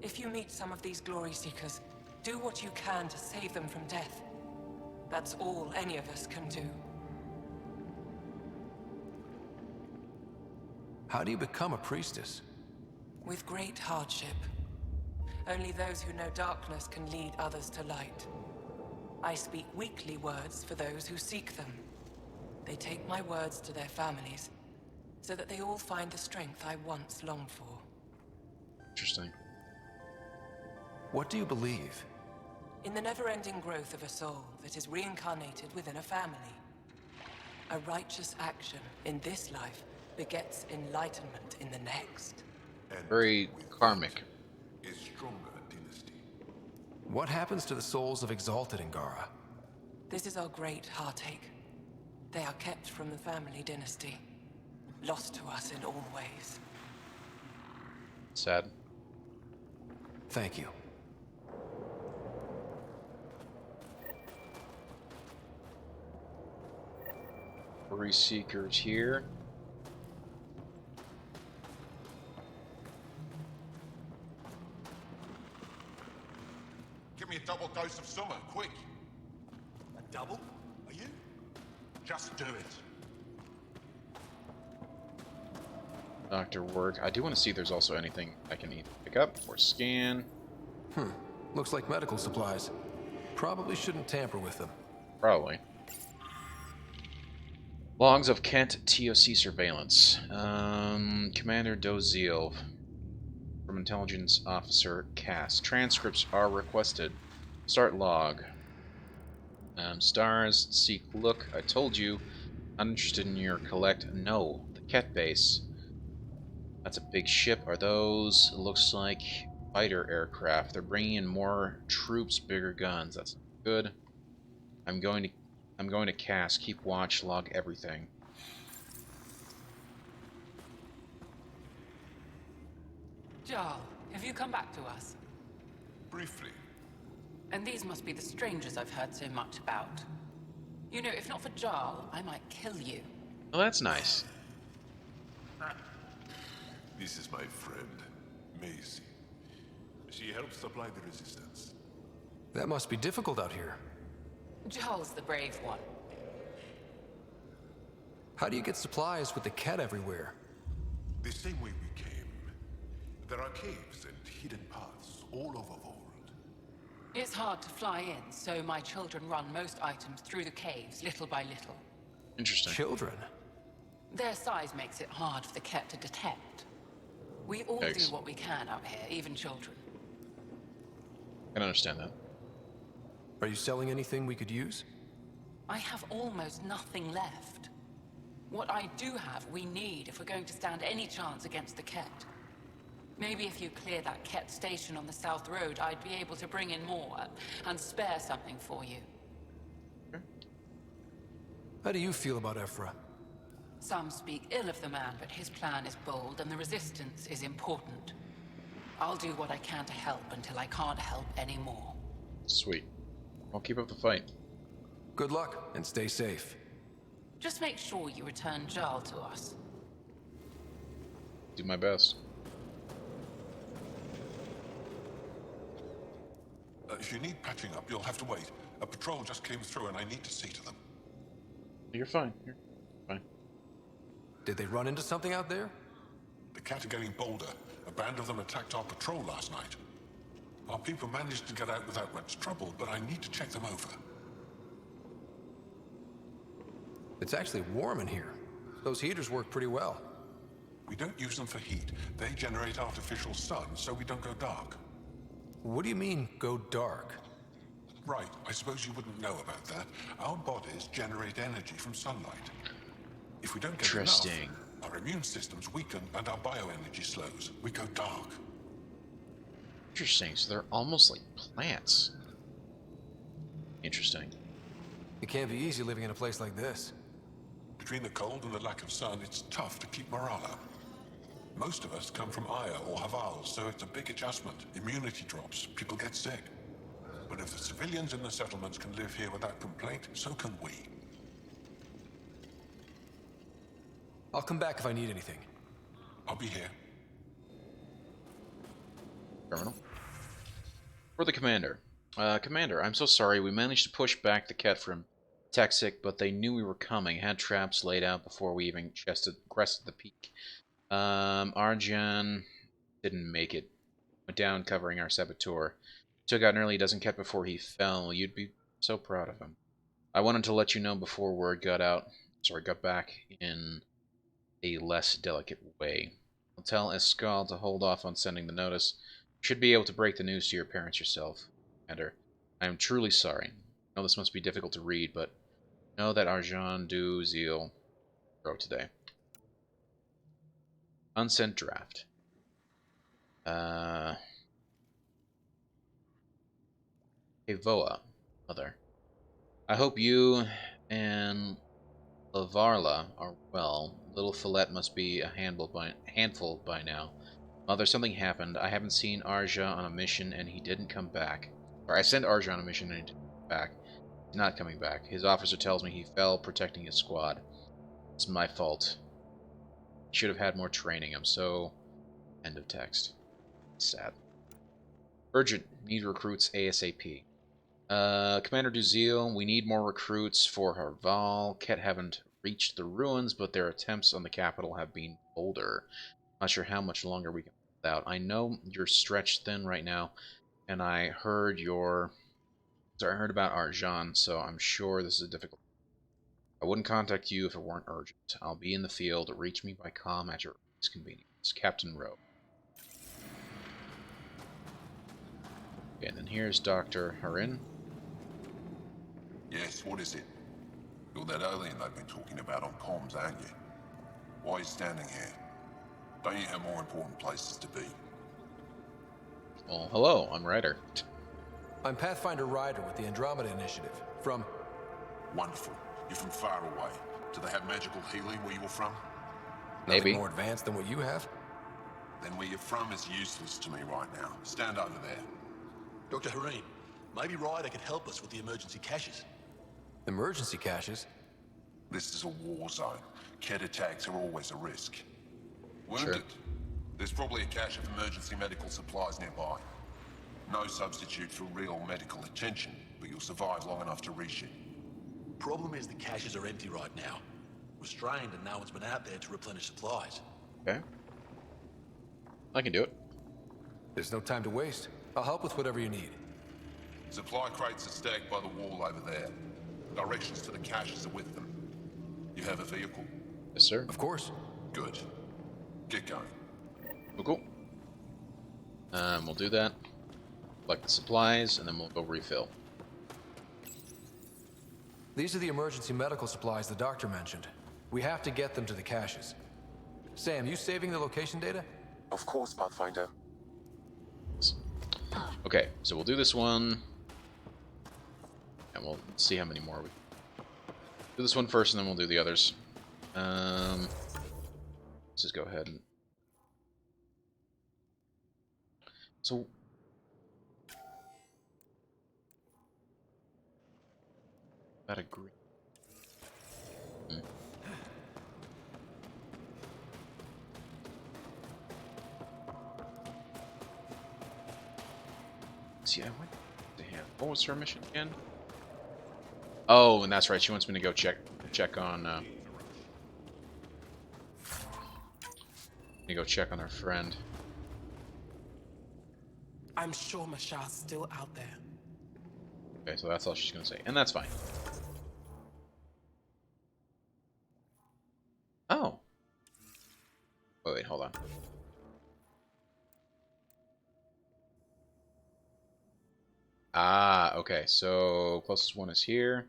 if you meet some of these glory seekers, do what you can to save them from death. That's all any of us can do. How do you become a priestess? With great hardship. Only those who know darkness can lead others to light. I speak weekly words for those who seek them. They take my words to their families, so that they all find the strength I once longed for. Interesting. What do you believe? In the never-ending growth of a soul that is reincarnated within a family. A righteous action in this life begets enlightenment in the next. Very karmic. A stronger dynasty. What happens to the souls of exalted Angara? This is our great heartache. They are kept from the family dynasty, lost to us in all ways. Sad. Thank you. Three seekers here. Give me a double dose of summer, quick. A double? Are you? Just do it. Dr. Work. I do want to see if there's also anything I can either pick up or scan. Looks like medical supplies. Probably shouldn't tamper with them. Probably. Logs of Kent TOC surveillance. Commander Doziel from Intelligence Officer Cass. Transcripts are requested. Start log. Stars, seek, look. I told you. Uninterested in your collect. No. The Ket base. That's a big ship. Are those? It looks like fighter aircraft. They're bringing in more troops, bigger guns. That's good. I'm going to Cass. Keep watch. Log everything. Jarl, have you come back to us? Briefly. And these must be the strangers I've heard so much about. You know, if not for Jarl, I might kill you. Well, that's nice. This is my friend, Macy. She helps supply the resistance. That must be difficult out here. Jarl's the brave one. How do you get supplies with the Ket everywhere? The same way we came. There are caves and hidden paths all over Voeld. It's hard to fly in, so my children run most items through the caves, little by little. Interesting. Children? Their size makes it hard for the Ket to detect. We all do what we can out here, even children. I can understand that. Are you selling anything we could use? I have almost nothing left. What I do have, we need if we're going to stand any chance against the Ket. Maybe if you clear that Ket station on the South Road, I'd be able to bring in more and spare something for you. How do you feel about Ephra? Some speak ill of the man, but his plan is bold and the resistance is important. I'll do what I can to help until I can't help anymore. Sweet. I'll keep up the fight. Good luck, and stay safe. Just make sure you return Jarl to us. Do my best. If you need patching up, you'll have to wait. A patrol just came through and I need to see to them. You're fine. You're fine. Did they run into something out there? The Cat are getting bolder. A band of them attacked our patrol last night. Our people managed to get out without much trouble, but I need to check them over. It's actually warm in here. Those heaters work pretty well. We don't use them for heat. They generate artificial sun, so we don't go dark. What do you mean, go dark? Right, I suppose you wouldn't know about that. Our bodies generate energy from sunlight. If we don't get enough, our immune systems weaken and our bioenergy slows. We go dark. Interesting. So they're almost like plants. Interesting. It can't be easy living in a place like this. Between the cold and the lack of sun, it's tough to keep morale up. Most of us come from Aya or Haval, so it's a big adjustment. Immunity drops, people get sick. But if the civilians in the settlements can live here without complaint, so can we. I'll come back if I need anything. I'll be here. Terminal. For the commander. Commander, I'm so sorry. We managed to push back the Ket from Texic, but they knew we were coming. Had traps laid out before we even crested the peak. Arjan didn't make it. Went down covering our saboteur. Took out nearly a dozen Ket before he fell. You'd be so proud of him. I wanted to let you know before word got back in a less delicate way. I'll tell Escal to hold off on sending the notice. You should be able to break the news to your parents yourself, Commander. I am truly sorry. I know this must be difficult to read, but know that Arjan du Zeal wrote today. Unsent draft. Evoa, Mother. I hope you and Lavarla are well. Little Follette must be a handful by now. Mother, something happened. I haven't seen Arja on a mission and he didn't come back. Or I sent Arja on a mission and he didn't come back. He's not coming back. His officer tells me he fell protecting his squad. It's my fault. He should have had more training. I'm so... End of text. Sad. Urgent. Need recruits ASAP. Commander Duzeil, we need more recruits for Harval. Ket haven't reached the ruins, but their attempts on the capital have been bolder. Not sure how much longer we can hold out. I know you're stretched thin right now, and I heard about Arjan, so I'm sure this is a difficult. I wouldn't contact you if it weren't urgent. I'll be in the field. Reach me by comm at your earliest convenience. Captain Rowe. Okay, and then here's Dr. Harin. Yes, what is it? You're that alien they've been talking about on comms, aren't you? Why are you standing here? Don't you have more important places to be? Well, hello, I'm Ryder. I'm Pathfinder Ryder with the Andromeda Initiative. From... Wonderful. You're from far away. Do they have magical healing where you're from? Maybe. Nothing more advanced than what you have? Then where you're from is useless to me right now. Stand over there. Dr. Harim, maybe Ryder could help us with the emergency caches. Emergency caches? This is a war zone. Ket attacks are always a risk. Wounded? Sure. There's probably a cache of emergency medical supplies nearby. No substitute for real medical attention, but you'll survive long enough to reach it. Problem is the caches are empty right now. We're strained and no one's been out there to replenish supplies. Okay. I can do it. There's no time to waste. I'll help with whatever you need. Supply crates are stacked by the wall over there. Directions to the caches are with them. You have a vehicle? Yes, sir. Of course. Good. Get going. Cool. We'll do that. Collect the supplies, and then we'll go refill. These are the emergency medical supplies the doctor mentioned. We have to get them to the caches. Sam, you saving the location data? Of course, Pathfinder. Okay, so we'll do this one, and we'll see how many more we do. This one first, and then we'll do the others. Let's just go ahead and... So... That agree. See, I went to him. What was her mission again? Oh, and that's right. She wants me to go check on. Go check on her friend. I'm sure Mashar's still out there. Okay, so that's all she's gonna say, and that's fine. Oh. Wait, hold on. Ah, okay, so closest one is here.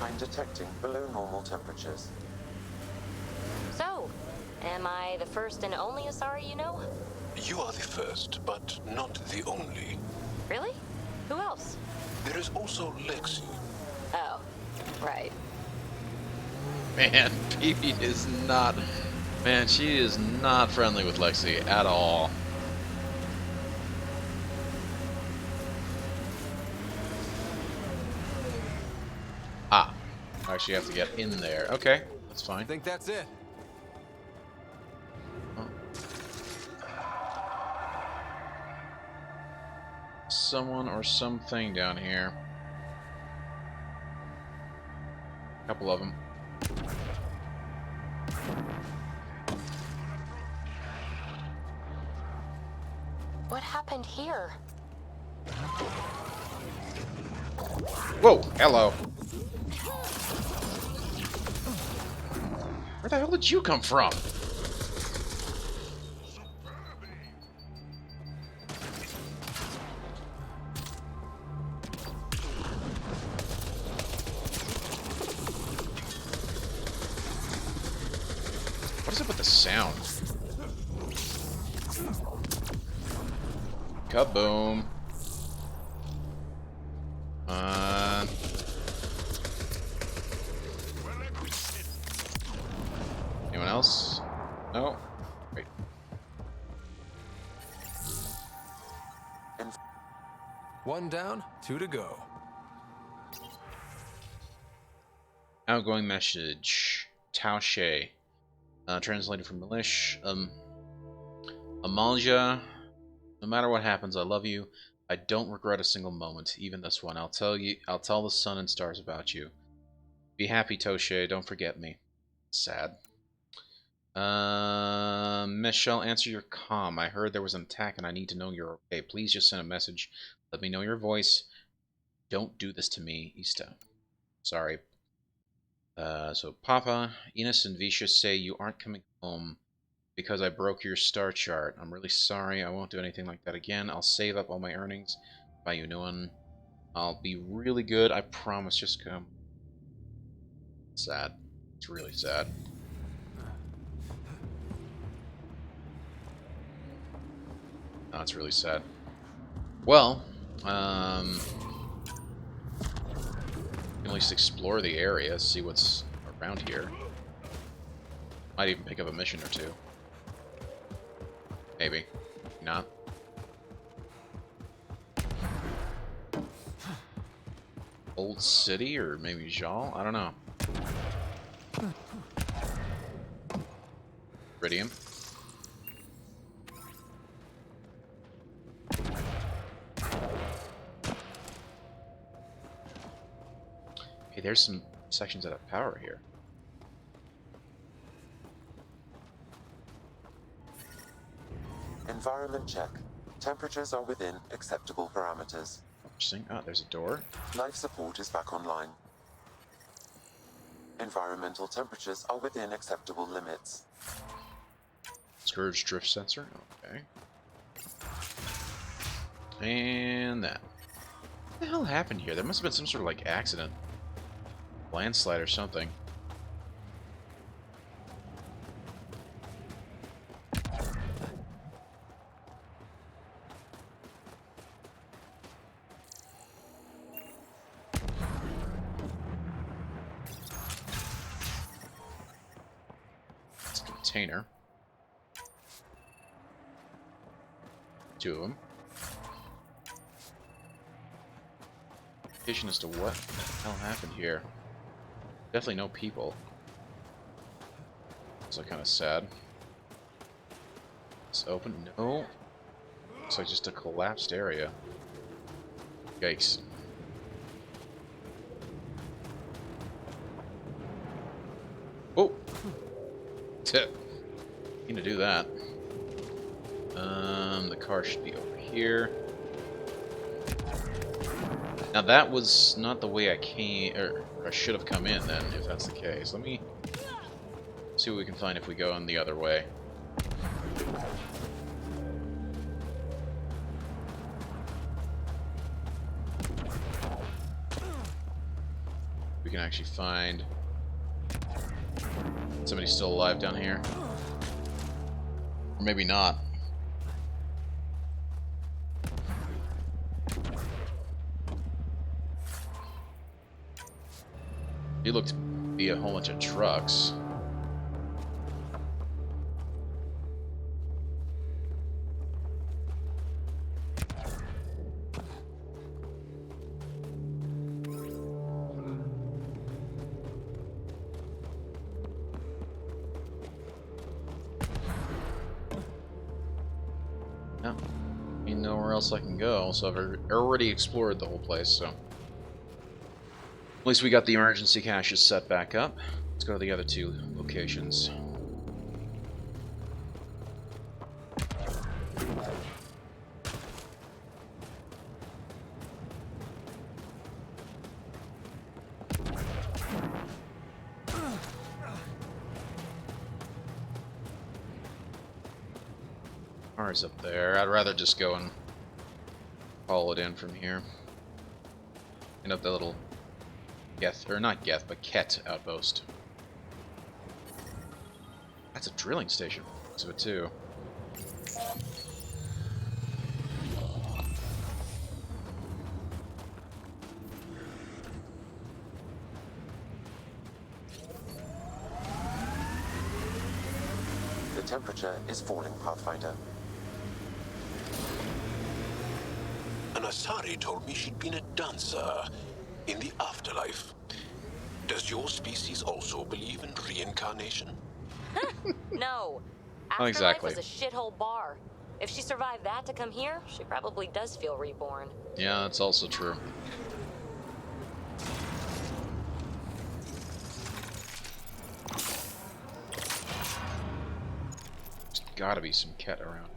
I I'm detecting below normal temperatures. So, am I the first and only Asari you know? You are the first, but not the only. Really? Who else? There is also Lexi. Oh, right. Man, Phoebe is not... Man, she is not friendly with Lexi at all. Ah. I actually have to get in there. Okay, that's fine. I think that's it. Oh. Someone or something down here. A couple of them. What happened here? Whoa, hello. Where the hell did you come from? What is up with the sound? Kaboom. Anyone else? No? Wait. One down, 2 to go. Outgoing message. Taoshe. Translated from Milish. Amalia. No matter what happens, I love you. I don't regret a single moment, even this one. I'll tell the sun and stars about you. Be happy, Toshe. Don't forget me. Sad. Michelle, answer your comm. I heard there was an attack and I need to know you're okay. Please just send a message. Let me know your voice. Don't do this to me, Ista. Sorry. So Papa, Ines and Visha say you aren't coming home because I broke your star chart. I'm really sorry. I won't do anything like that again. I'll save up all my earnings. Buy you a new one. I'll be really good. I promise. Just come. Sad. It's really sad. Oh, it's really sad. Well, at least explore the area, see what's around here. Might even pick up a mission or two. Maybe. Not. Old City, or maybe Jal? I don't know. Iridium. Hey, there's some sections that have power here. Environment check. Temperatures are within acceptable parameters. Interesting. Oh, there's a door. Life support is back online. Environmental temperatures are within acceptable limits. Scourge drift sensor. Okay. And that. What the hell happened here? There must have been some sort of like accident. Landslide or something. It's a container. 2 of them. As to what the hell happened here. Definitely no people. So kind of sad. It's open. No. Looks like just a collapsed area. Yikes. Oh. Tip. Need to do that. The car should be over here. Now that was not the way I came, or I should have come in then, if that's the case. Let me see what we can find if we go in the other way. We we can actually find somebody still alive down here. Or maybe not. He looked to be a whole bunch of trucks. No, ain't nowhere else I can go, so I've already explored the whole place, so. At least we got the emergency caches set back up. Let's go to the other two locations. Car's up there. I'd rather just go and haul it in from here. And up the little Geth, or not Geth, but Ket outpost. That's a drilling station. Looks of it too. The temperature is falling, Pathfinder. An Asari told me she'd been a dancer in the afterlife. Does your species also believe in reincarnation? No. Not Afterlife exactly. was a shithole bar. If she survived that to come here, she probably does feel reborn. Yeah, that's also true. There's gotta be some Ket around.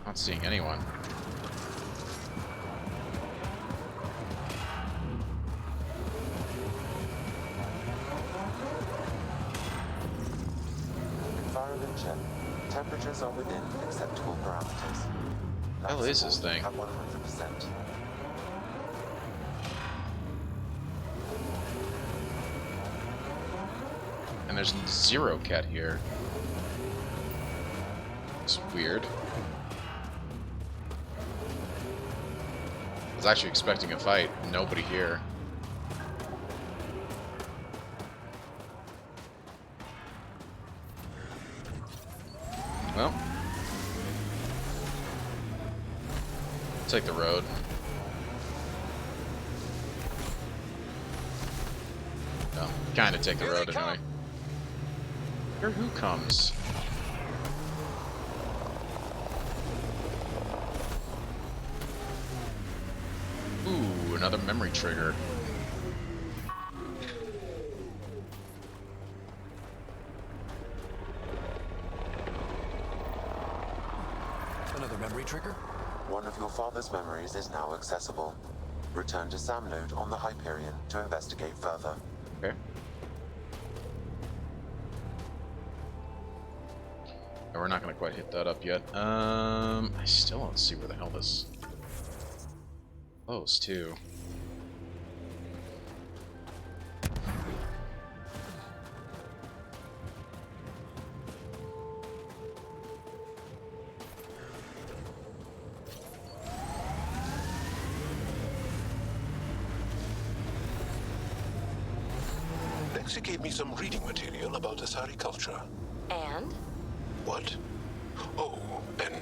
Not seeing anyone. Environment check. Temperatures are within acceptable parameters. What the hell is this thing? At 100%. And there's zero Ket here. It's weird. I was actually expecting a fight. Nobody here. Well, take the road. No, kind of take the road anyway. Here who comes? Ooh, another memory trigger. Another memory trigger? One of your father's memories is now accessible. Return to Sam Node on the Hyperion to investigate further. Okay. No, we're not gonna quite hit that up yet. I still don't see where the hell this close too. Lexi gave me some reading material about Asari culture. And? What? Oh, and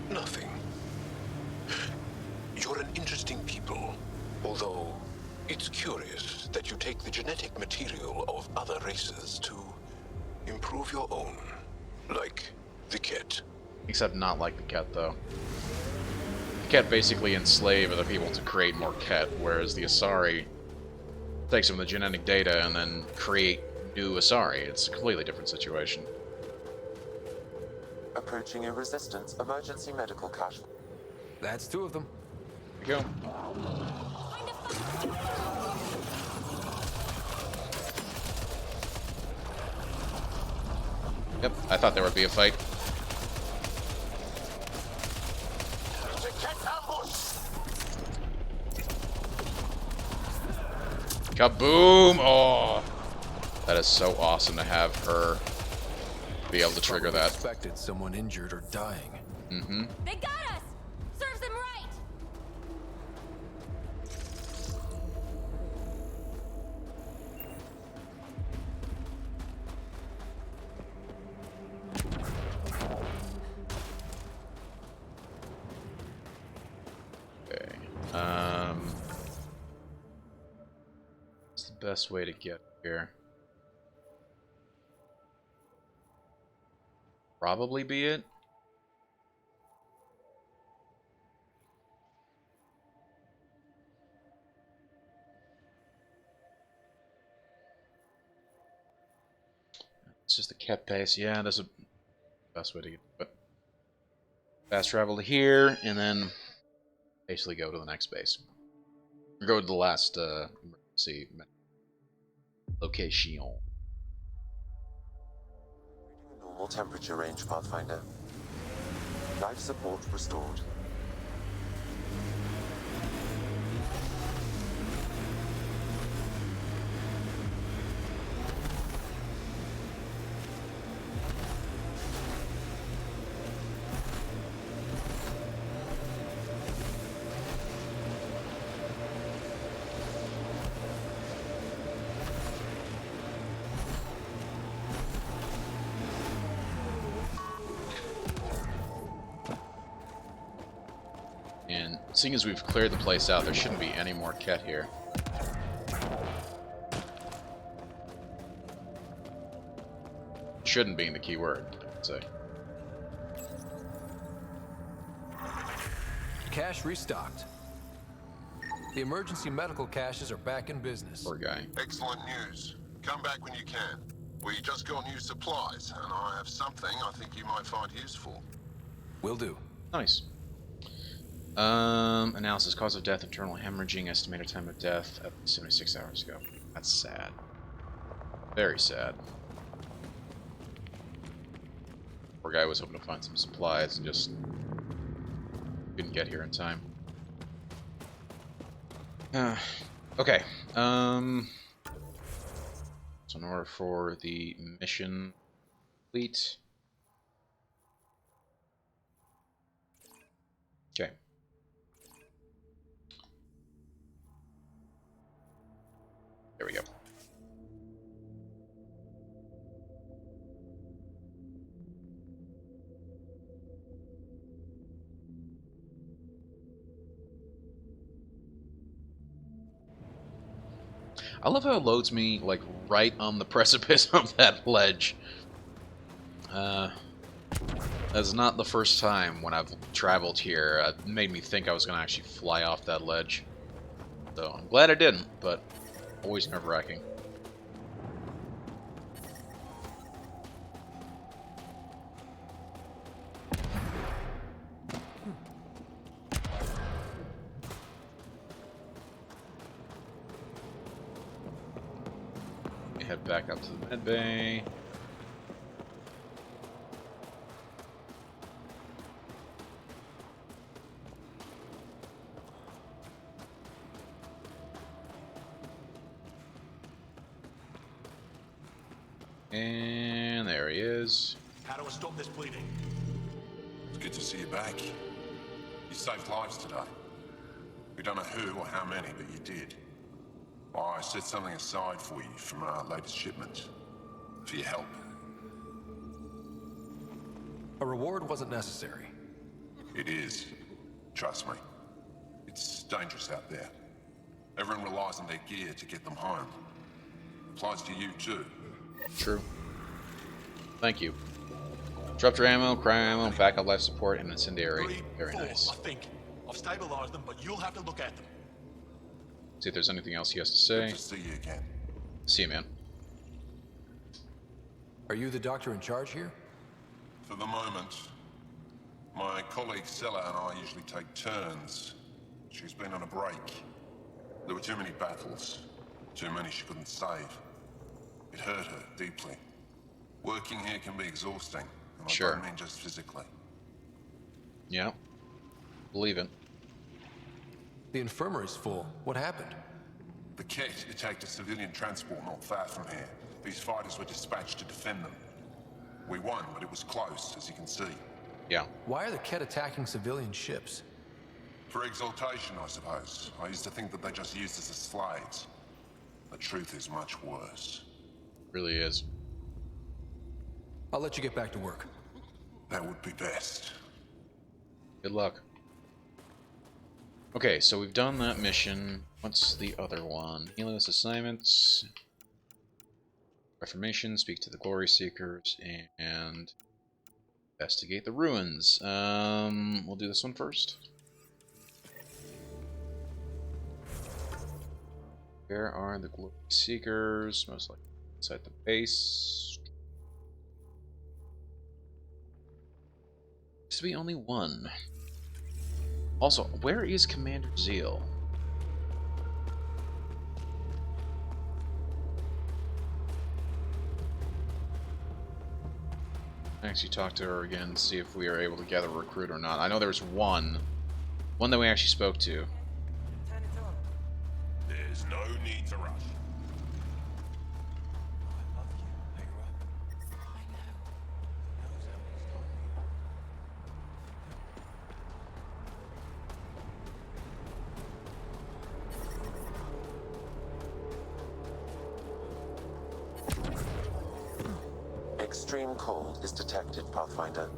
nothing. You're an interesting people, although it's curious that you take the genetic material of other races to improve your own, like the Ket. Except not like the Ket, though. The Ket basically enslave other people to create more Ket, whereas the Asari take some of the genetic data and then create new Asari. It's a completely different situation. Approaching a resistance emergency medical cache. That's two of them. Here we go. Yep, I thought there would be a fight. Kaboom! Oh, that is so awesome to have her be able to trigger that. Expected someone injured or dying. Mm-hmm. They got us! Serves them right! Okay. What's the best way to get here? Probably be it. It's just a cat base. Yeah, that's a best way to get. But fast travel to here, and then basically go to the next base. Or go to the last emergency location. Normal temperature range, Pathfinder. Life support restored. And seeing as we've cleared the place out, there shouldn't be any more Ket here. Shouldn't being the key word, I'd say. Cache restocked. The emergency medical caches are back in business. Poor guy. Excellent news. Come back when you can. We just got new supplies, and I have something I think you might find useful. Will do. Nice. Analysis. Cause of death, internal hemorrhaging, estimated time of death, up to 76 hours ago. That's sad. Very sad. Poor guy was hoping to find some supplies and just couldn't get here in time. Okay. So in order for the mission complete. Okay. There we go. I love how it loads me, like, right on the precipice of that ledge. That's not the first time when I've traveled here. It made me think I was going to actually fly off that ledge. So, I'm glad I didn't, but always nerve-wracking. Head back up to the med bay. And there he is. How do I stop this bleeding? It's good to see you back. You saved lives today. We don't know who or how many, but you did. I set something aside for you from our latest shipment. For your help. A reward wasn't necessary. It is. Trust me. It's dangerous out there. Everyone relies on their gear to get them home. Applies to you too. True. Thank you. Disruptor ammo, cryo ammo, backup life support, and incendiary. Very nice. I think. I've stabilized them, but you'll have to look at them. See if there's anything else he has to say. Good to see you again. See you, man. Are you the doctor in charge here? For the moment, my colleague Sella and I usually take turns. She's been on a break. There were too many battles. Too many she couldn't save. It hurt her deeply. Working here can be exhausting, and I don't mean just physically. Yeah. Believe it. The infirmary's full. What happened? The Ket attacked a civilian transport not far from here. These fighters were dispatched to defend them. We won, but it was close, as you can see. Yeah. Why are the Ket attacking civilian ships? For exaltation, I suppose. I used to think that they just used us as slaves. The truth is much worse. Really is. I'll let you get back to work. That would be best. Good luck. Okay, so we've done that mission. What's the other one? Healing assignments. Reformation, speak to the Glory Seekers, and investigate the ruins. We'll do this one first. Where are the Glory Seekers? Most likely inside the base. Used to be only one. Also, where is Commander Zeal? Actually talk to her again, see if we are able to gather a recruit or not. I know there's one that we actually spoke to. There's no need to rush. Extreme cold is detected, Pathfinder.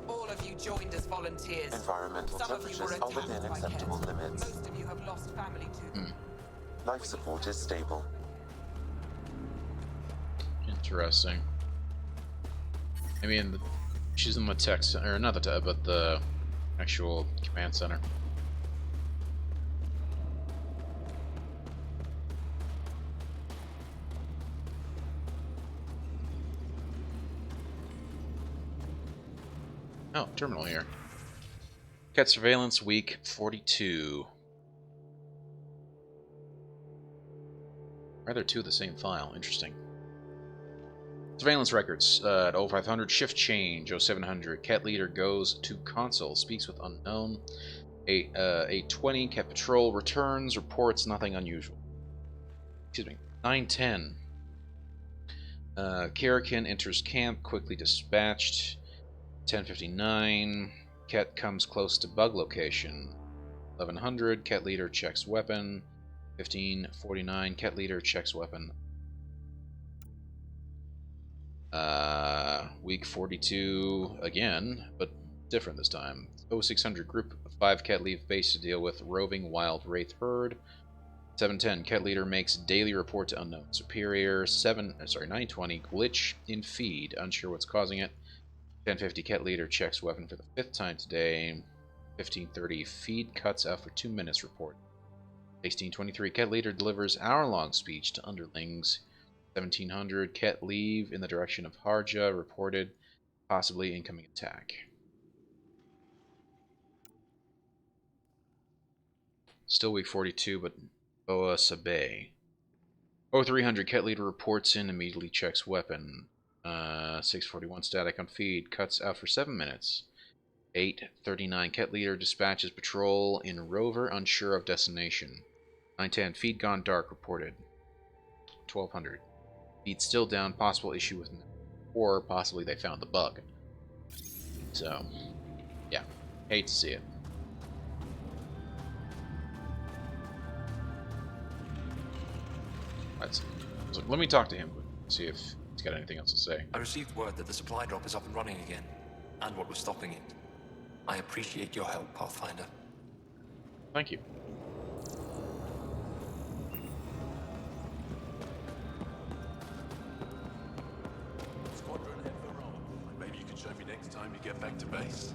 All of you joined as volunteers. Environmental Some of you were temperatures are within attacked by acceptable Ket. limits. Most of you have lost family too. Life support is stable. Interesting. I mean, she's in the tech center, or not the tech, but the actual command center. Oh, terminal here. Ket surveillance week 42. Rather two of the same file. Interesting. Surveillance records at 0500, shift change 0700. Ket leader goes to console, speaks with unknown. 820, Ket patrol returns, reports nothing unusual. Excuse me. 910. Karakin enters camp, quickly dispatched. 1059. Ket comes close to bug location. 1100. Ket leader checks weapon. 1549. Ket leader checks weapon. Week 42 again, but different this time. 0600 group of 5 Ket leave base to deal with roving wild wraith herd. 710 Ket leader makes daily report to unknown superior. 920 glitch in feed, unsure what's causing it. 1050 Ket leader checks weapon for the 5th time today. 1530 feed cuts out for 2 minutes report. 1623 Ket leader delivers hour-long speech to underlings. 1700 Ket leave in the direction of Harja, reported possibly incoming attack. Still week 42, but Boa Sabe. 0300 Ket leader reports in, immediately checks weapon. 641 static on feed, cuts out for 7 minutes. 839 Ket leader dispatches patrol in rover, unsure of destination. 910 feed gone dark, reported. 1200 feed still down, possible issue with, or possibly they found the bug. So, yeah, hate to see it. Let me talk to him, see if he's got anything else to say. I received word that the supply drop is up and running again, and what was stopping it. I appreciate your help, Pathfinder. Thank you. Squadron head for Rome. Maybe you can show me next time you get back to base.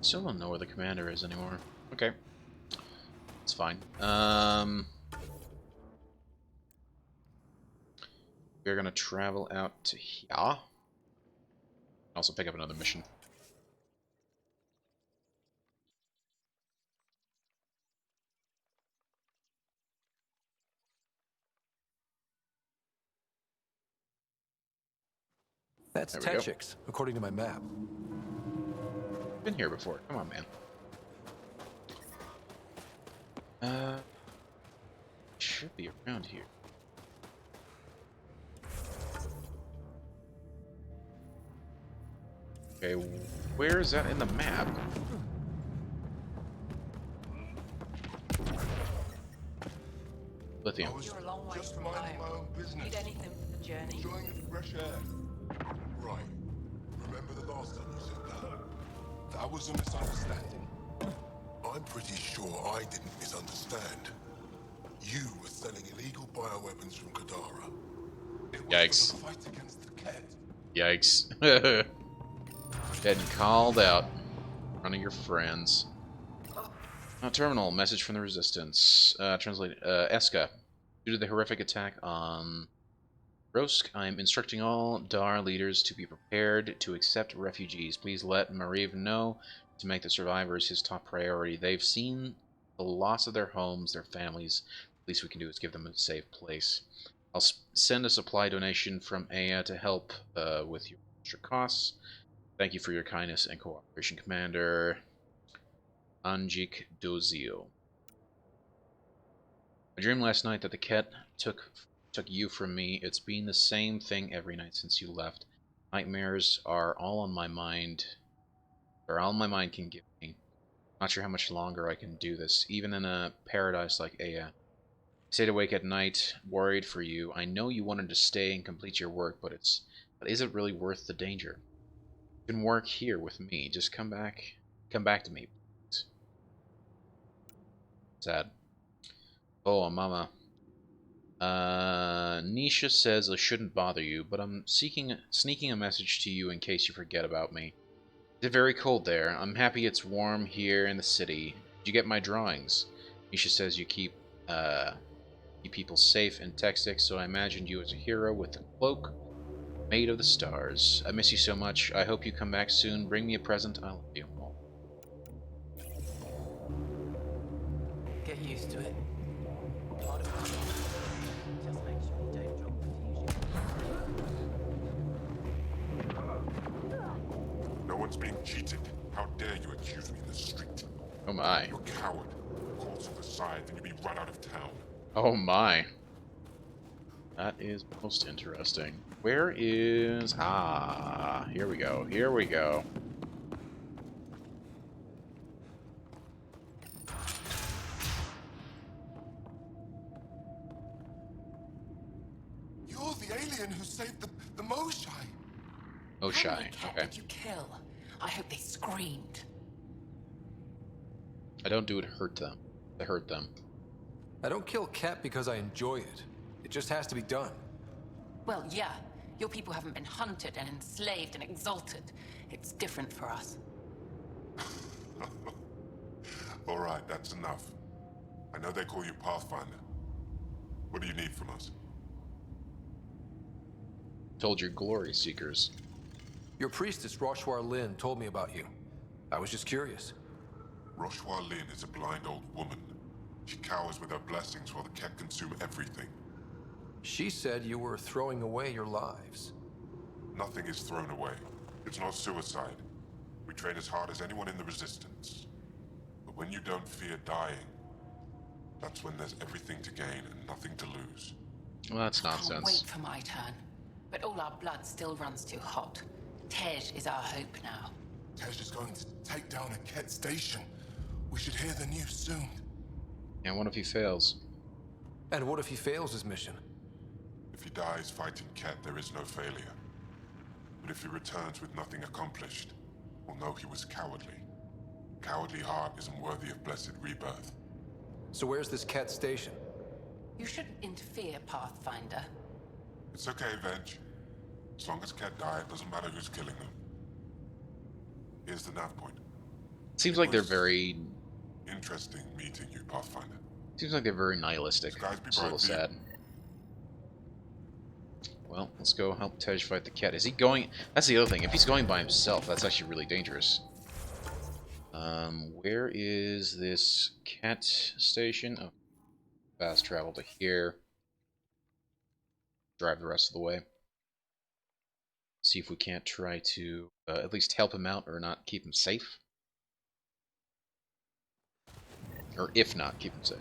Still don't know where the commander is anymore. Okay. It's fine. We're gonna travel out to here. Also pick up another mission. That's Techix, according to my map. Been here before. Come on, man. Should be around here. Okay, where is that in the map? Lithium. You're a long way just from minding my own business. Need anything for the journey? Enjoying the fresh air. Right. Remember the last time you said that? That was a misunderstanding. I'm pretty sure I didn't misunderstand. You were selling illegal bioweapons from Kadara. It was Yikes. for the fight against the Ket. Yikes. Getting called out in front of your friends. Terminal, message from the Resistance. Translate, Eska. Due to the horrific attack on Rosk, I am instructing all Dar leaders to be prepared to accept refugees. Please let Mariv know to make the survivors his top priority. They've seen the loss of their homes, their families. The least we can do is give them a safe place. I'll send a supply donation from Aya to help with your extra costs. Thank you for your kindness and cooperation, Commander Anjik Dozio. I dreamed last night that the Ket took you from me. It's been the same thing every night since you left. Nightmares are all on my mind. Are all my mind can give me. Not sure how much longer I can do this, even in a paradise like Aya. I stayed awake at night, worried for you. I know you wanted to stay and complete your work, but is it really worth the danger? You can work here with me. Just come back to me, please. Sad. Oh, Mama. Nisha says I shouldn't bother you, but I'm sneaking a message to you in case you forget about me. It's very cold there. I'm happy it's warm here in the city. Did you get my drawings? Nisha says you keep people safe in Texas, so I imagined you as a hero with a cloak made of the stars. I miss you so much. I hope you come back soon. Bring me a present. I love you. Get used to it. Part of it. Just make sure you don't drop the No one's being cheated. How dare you accuse me in the street? Oh my. You're a coward. Call to the side, then you'll be run out of town. Oh my. That is most interesting. Where is... Ah, here we go. Here we go. You're the alien who saved the Moshai. Moshai, How many Ket okay. did you kill? I hope they screamed. I don't do it hurt them. I hurt them. I don't kill Ket because I enjoy it. It just has to be done. Well, yeah. Your people haven't been hunted and enslaved and exalted. It's different for us. All right, that's enough. I know they call you Pathfinder. What do you need from us? Told you, glory seekers. Your priestess, Roshwar Lin, told me about you. I was just curious. Roshwar Lin is a blind old woman. She cowers with her blessings while the Ket consume everything. She said you were throwing away your lives. Nothing is thrown away. It's not suicide. We train as hard as anyone in the Resistance. But when you don't fear dying, that's when there's everything to gain and nothing to lose. Well, that's Can't nonsense. wait for my turn. But all our blood still runs too hot. Tej is our hope now. Tej is going to take down a Ket station. We should hear the news soon. And what if he fails? And what if he fails his mission? If he dies fighting Ket, there is no failure. But if he returns with nothing accomplished, we'll know he was cowardly. Cowardly heart isn't worthy of blessed rebirth. So where's this Ket station? You shouldn't interfere, Pathfinder. It's okay, Veg. As long as Ket die, it doesn't matter who's killing them. Here's the nav point. Seems like they're very... Interesting meeting you, Pathfinder. Seems like they're very nihilistic. It's a little sad. Well, let's go help Tej fight the Ket. Is he going... That's the other thing. If he's going by himself, that's actually really dangerous. Where is this Ket station? Oh, fast travel to here. Drive the rest of the way. See if we can't try to at least help him out or not keep him safe. Or if not, keep them safe.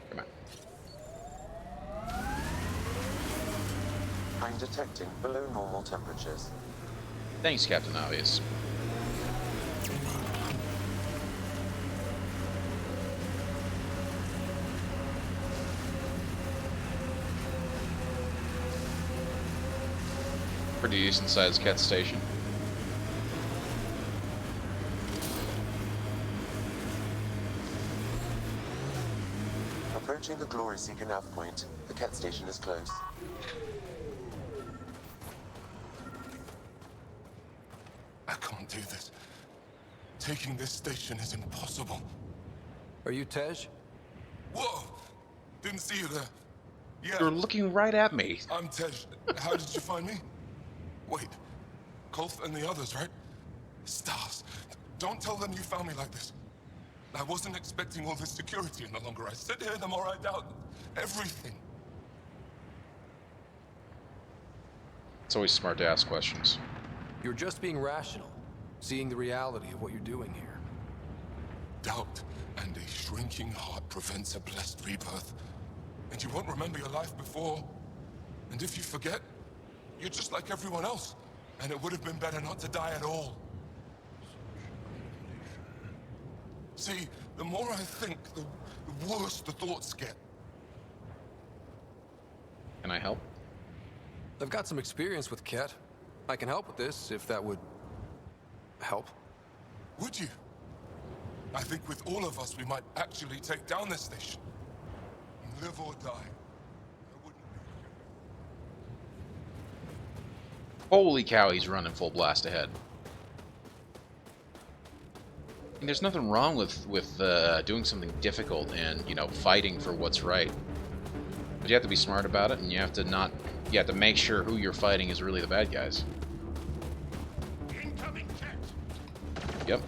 Come on. I'm detecting below normal temperatures. Thanks, Captain Obvious. Pretty decent sized cat station. Approaching the Glory Seeker nav point. The Ket station is close. I can't do this. Taking this station is impossible. Are you Tej? Whoa! Didn't see you there. Yeah. You're looking right at me. I'm Tej. How did you find me? Wait. Kolth and the others, right? Stars. Don't tell them you found me like this. I wasn't expecting all this security, and the longer I sit here, the more I doubt everything. It's always smart to ask questions. You're just being rational, seeing the reality of what you're doing here. Doubt and a shrinking heart prevents a blessed rebirth. And you won't remember your life before. And if you forget, you're just like everyone else. And it would have been better not to die at all. See, the more I think, the worse the thoughts get. Can I help? I've got some experience with Ket. I can help with this, if that would... help. Would you? I think with all of us, we might actually take down this station. Live or die. Holy cow, he's running full blast ahead. I mean, there's nothing wrong with doing something difficult and, you know, fighting for what's right. But you have to be smart about it, and you have to make sure who you're fighting is really the bad guys. Incoming Ket. Yep.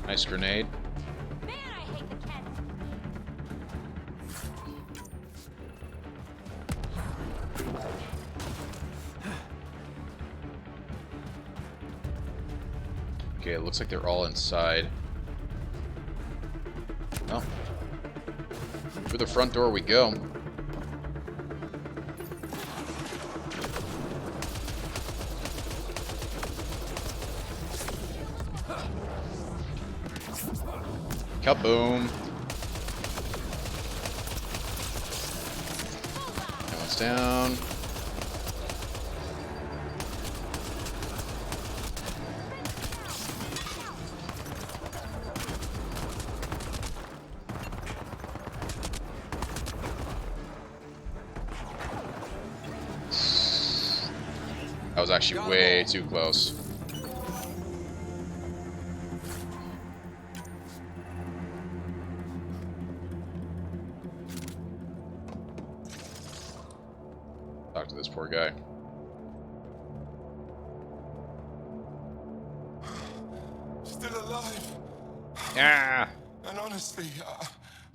Nice grenade. Man, I hate the Ket. Okay, it looks like they're all inside. Oh. Through the front door we go. Kaboom. That one's down. That was actually way too close. Talk to this poor guy. Still alive. Ah! And honestly,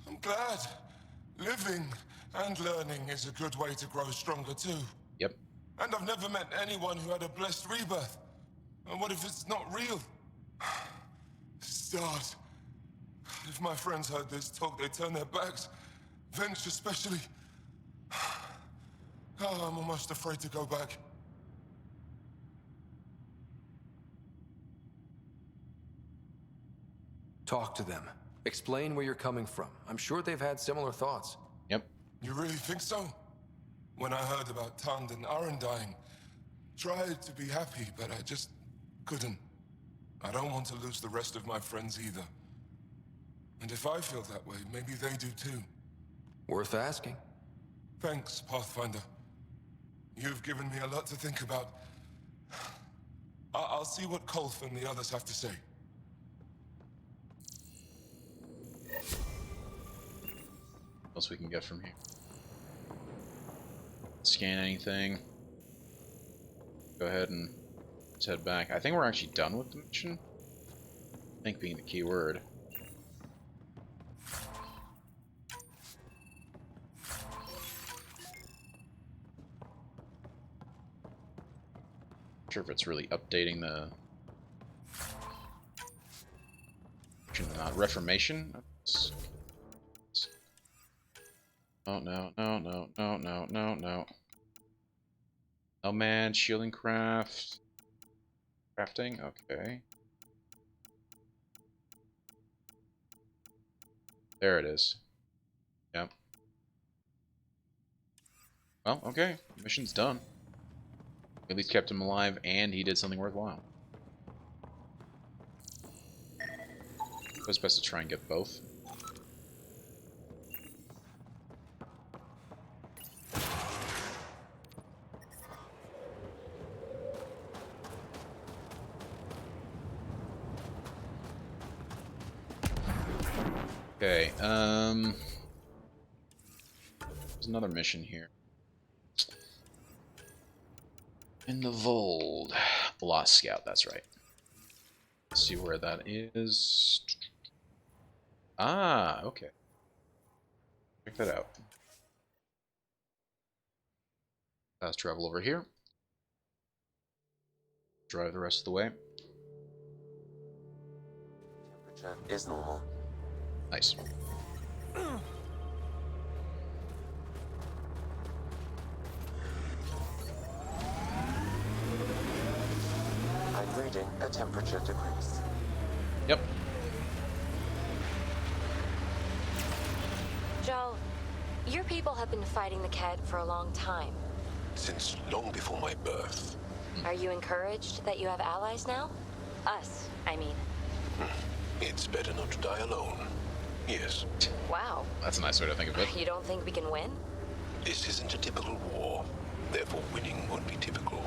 I'm glad. Living and learning is a good way to grow stronger too. Yep. And I've never met anyone who had a blessed rebirth. And what if it's not real? Stars. If my friends heard this talk, they'd turn their backs. Venture especially. Oh, I'm almost afraid to go back. Talk to them. Explain where you're coming from. I'm sure they've had similar thoughts. Yep. You really think so? When I heard about Tand and Aaron dying, tried to be happy, but I just couldn't. I don't want to lose the rest of my friends either. And if I feel that way, maybe they do too. Worth asking. Thanks, Pathfinder. You've given me a lot to think about. I'll see what Kolth and the others have to say. What else we can get from here? Scan anything. Go ahead and Let's head back. I think we're actually done with the mission. I think being the key word. Not sure if it's really updating the Reformation. Oh no, no, no, no, no, no, no. Oh man, shielding craft. Crafting? Okay. There it is. Yep. Well, okay. Mission's done. At least kept him alive and he did something worthwhile. It was best to try and get both. Okay, there's another mission here. In the Voeld. The Lost Scout, that's right. Let's see where that is. Ah, okay. Check that out. Fast travel over here. Drive the rest of the way. Temperature is normal. Nice. I'm reading a temperature decrease. Yep. Joel, your people have been fighting the Kett for a long time. Since long before my birth. Are you encouraged that you have allies now? Us, I mean. It's better not to die alone. Yes. Wow. That's a nice way to think of it. You don't think we can win? This isn't a typical war. Therefore, winning won't be typical.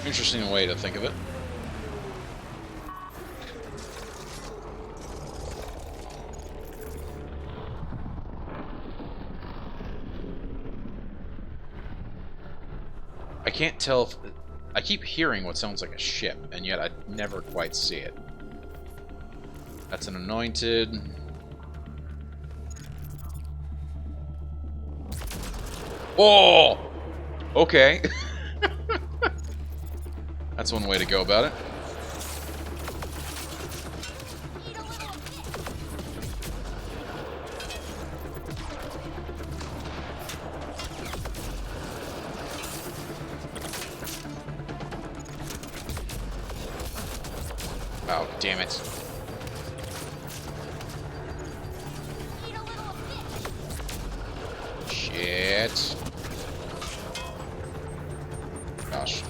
Interesting way to think of it. I can't tell if... I keep hearing what sounds like a ship, and yet I never quite see it. That's an anointed... Oh! Okay. That's one way to go about it. Oh, damn it. Shit. Gosh.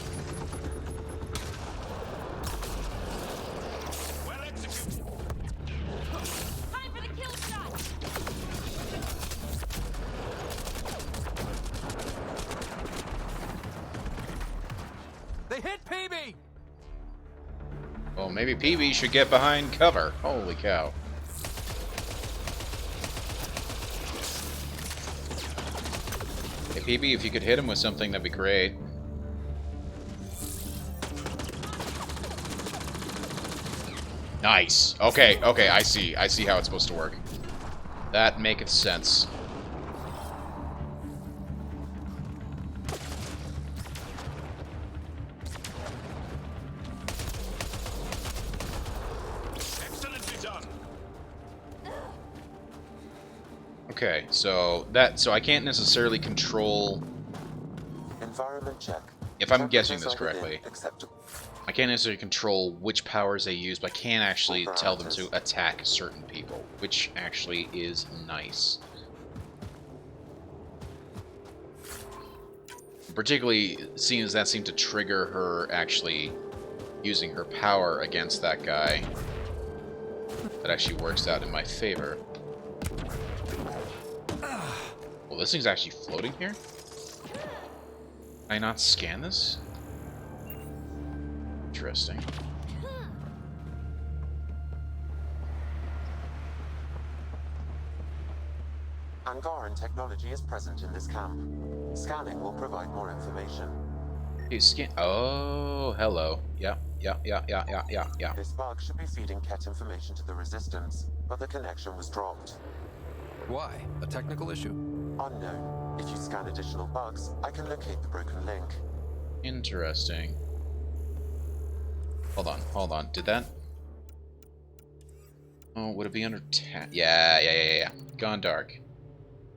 They hit PB! Well, maybe PB should get behind cover. Holy cow. Hey, PB, if you could hit him with something, that'd be great. Nice. Okay, okay, I see. I see how it's supposed to work. That maketh sense. Okay, so I can't necessarily control. Environment check. If I'm guessing this Temperatures are correctly, within acceptable. I can't necessarily control which powers they use, but I can actually tell them to attack certain people, which actually is nice. Particularly seeing as that seemed to trigger her actually using her power against that guy. That actually works out in my favor. Well, this thing's actually floating here? Can I not scan this? Interesting. Angaran technology is present in this camp. Scanning will provide more information. You scan. Oh, hello. Yeah. This bug should be feeding Ket information to the Resistance, but the connection was dropped. Why? A technical issue? Unknown. If you scan additional bugs, I can locate the broken link. Interesting. Hold on. Did that? Oh, would it be under tab? Yeah. Gone dark.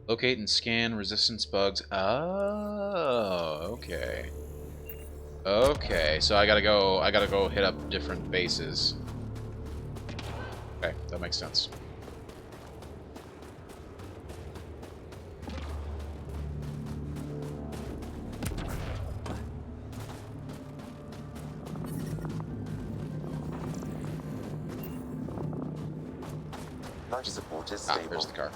Locate and scan resistance bugs. Oh, okay. Okay, so I gotta go hit up different bases. Okay, that makes sense. Life support is stable. There's the car.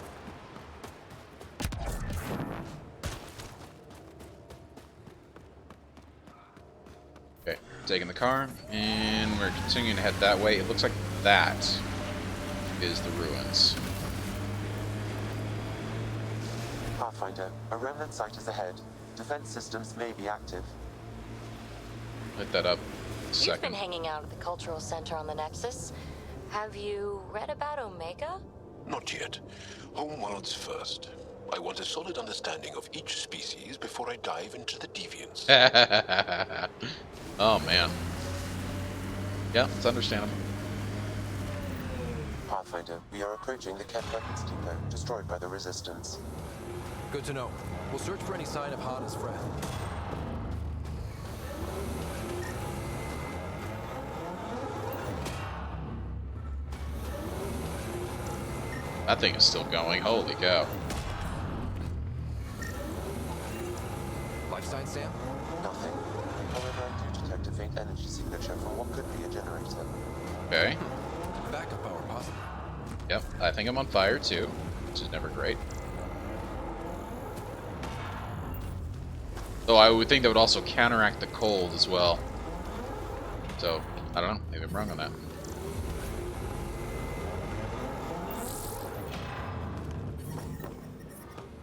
Okay, taking the car, and we're continuing to head that way. It looks like that is the ruins. Pathfinder, a remnant site is ahead. Defense systems may be active. Hit that up. You've been hanging out at the cultural center on the Nexus. Have you read about Omega? Not yet. Homeworlds first. I want a solid understanding of each species before I dive into the deviants. Oh, man. Yeah, it's understandable. Pathfinder, we are approaching the Ket weapons depot, destroyed by the Resistance. Good to know. We'll search for any sign of Hana's friend. That thing is still going. Holy cow. Life sign, Sam? Nothing. However, I do detect a faint energy signature from what could be a generator. Okay. Backup power, possibly. Yep, I think I'm on fire too, which is never great. Though I would think that would also counteract the cold as well. So, I don't know. Maybe I'm wrong on that.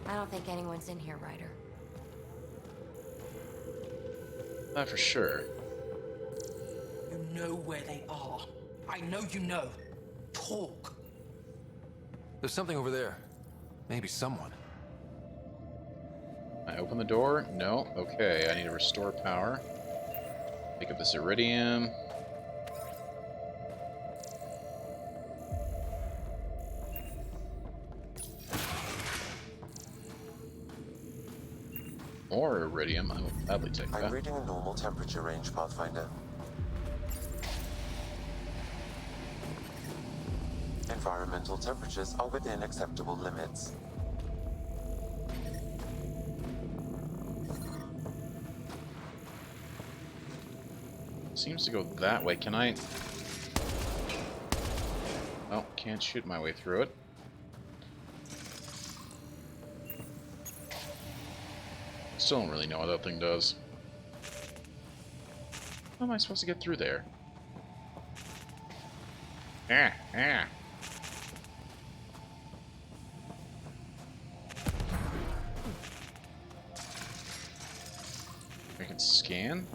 I don't think anyone's in here, Ryder. Not for sure. You know where they are. I know you know. Talk. There's something over there. Maybe someone. I open the door? No. Okay, I need to restore power. Pick up this iridium. More iridium. I will gladly take that. I'm reading a normal temperature range, Pathfinder. Environmental temperatures are within acceptable limits. Seems to go that way. Can I? Oh, can't shoot my way through it. Still don't really know what that thing does. How am I supposed to get through there? Ah. I can scan?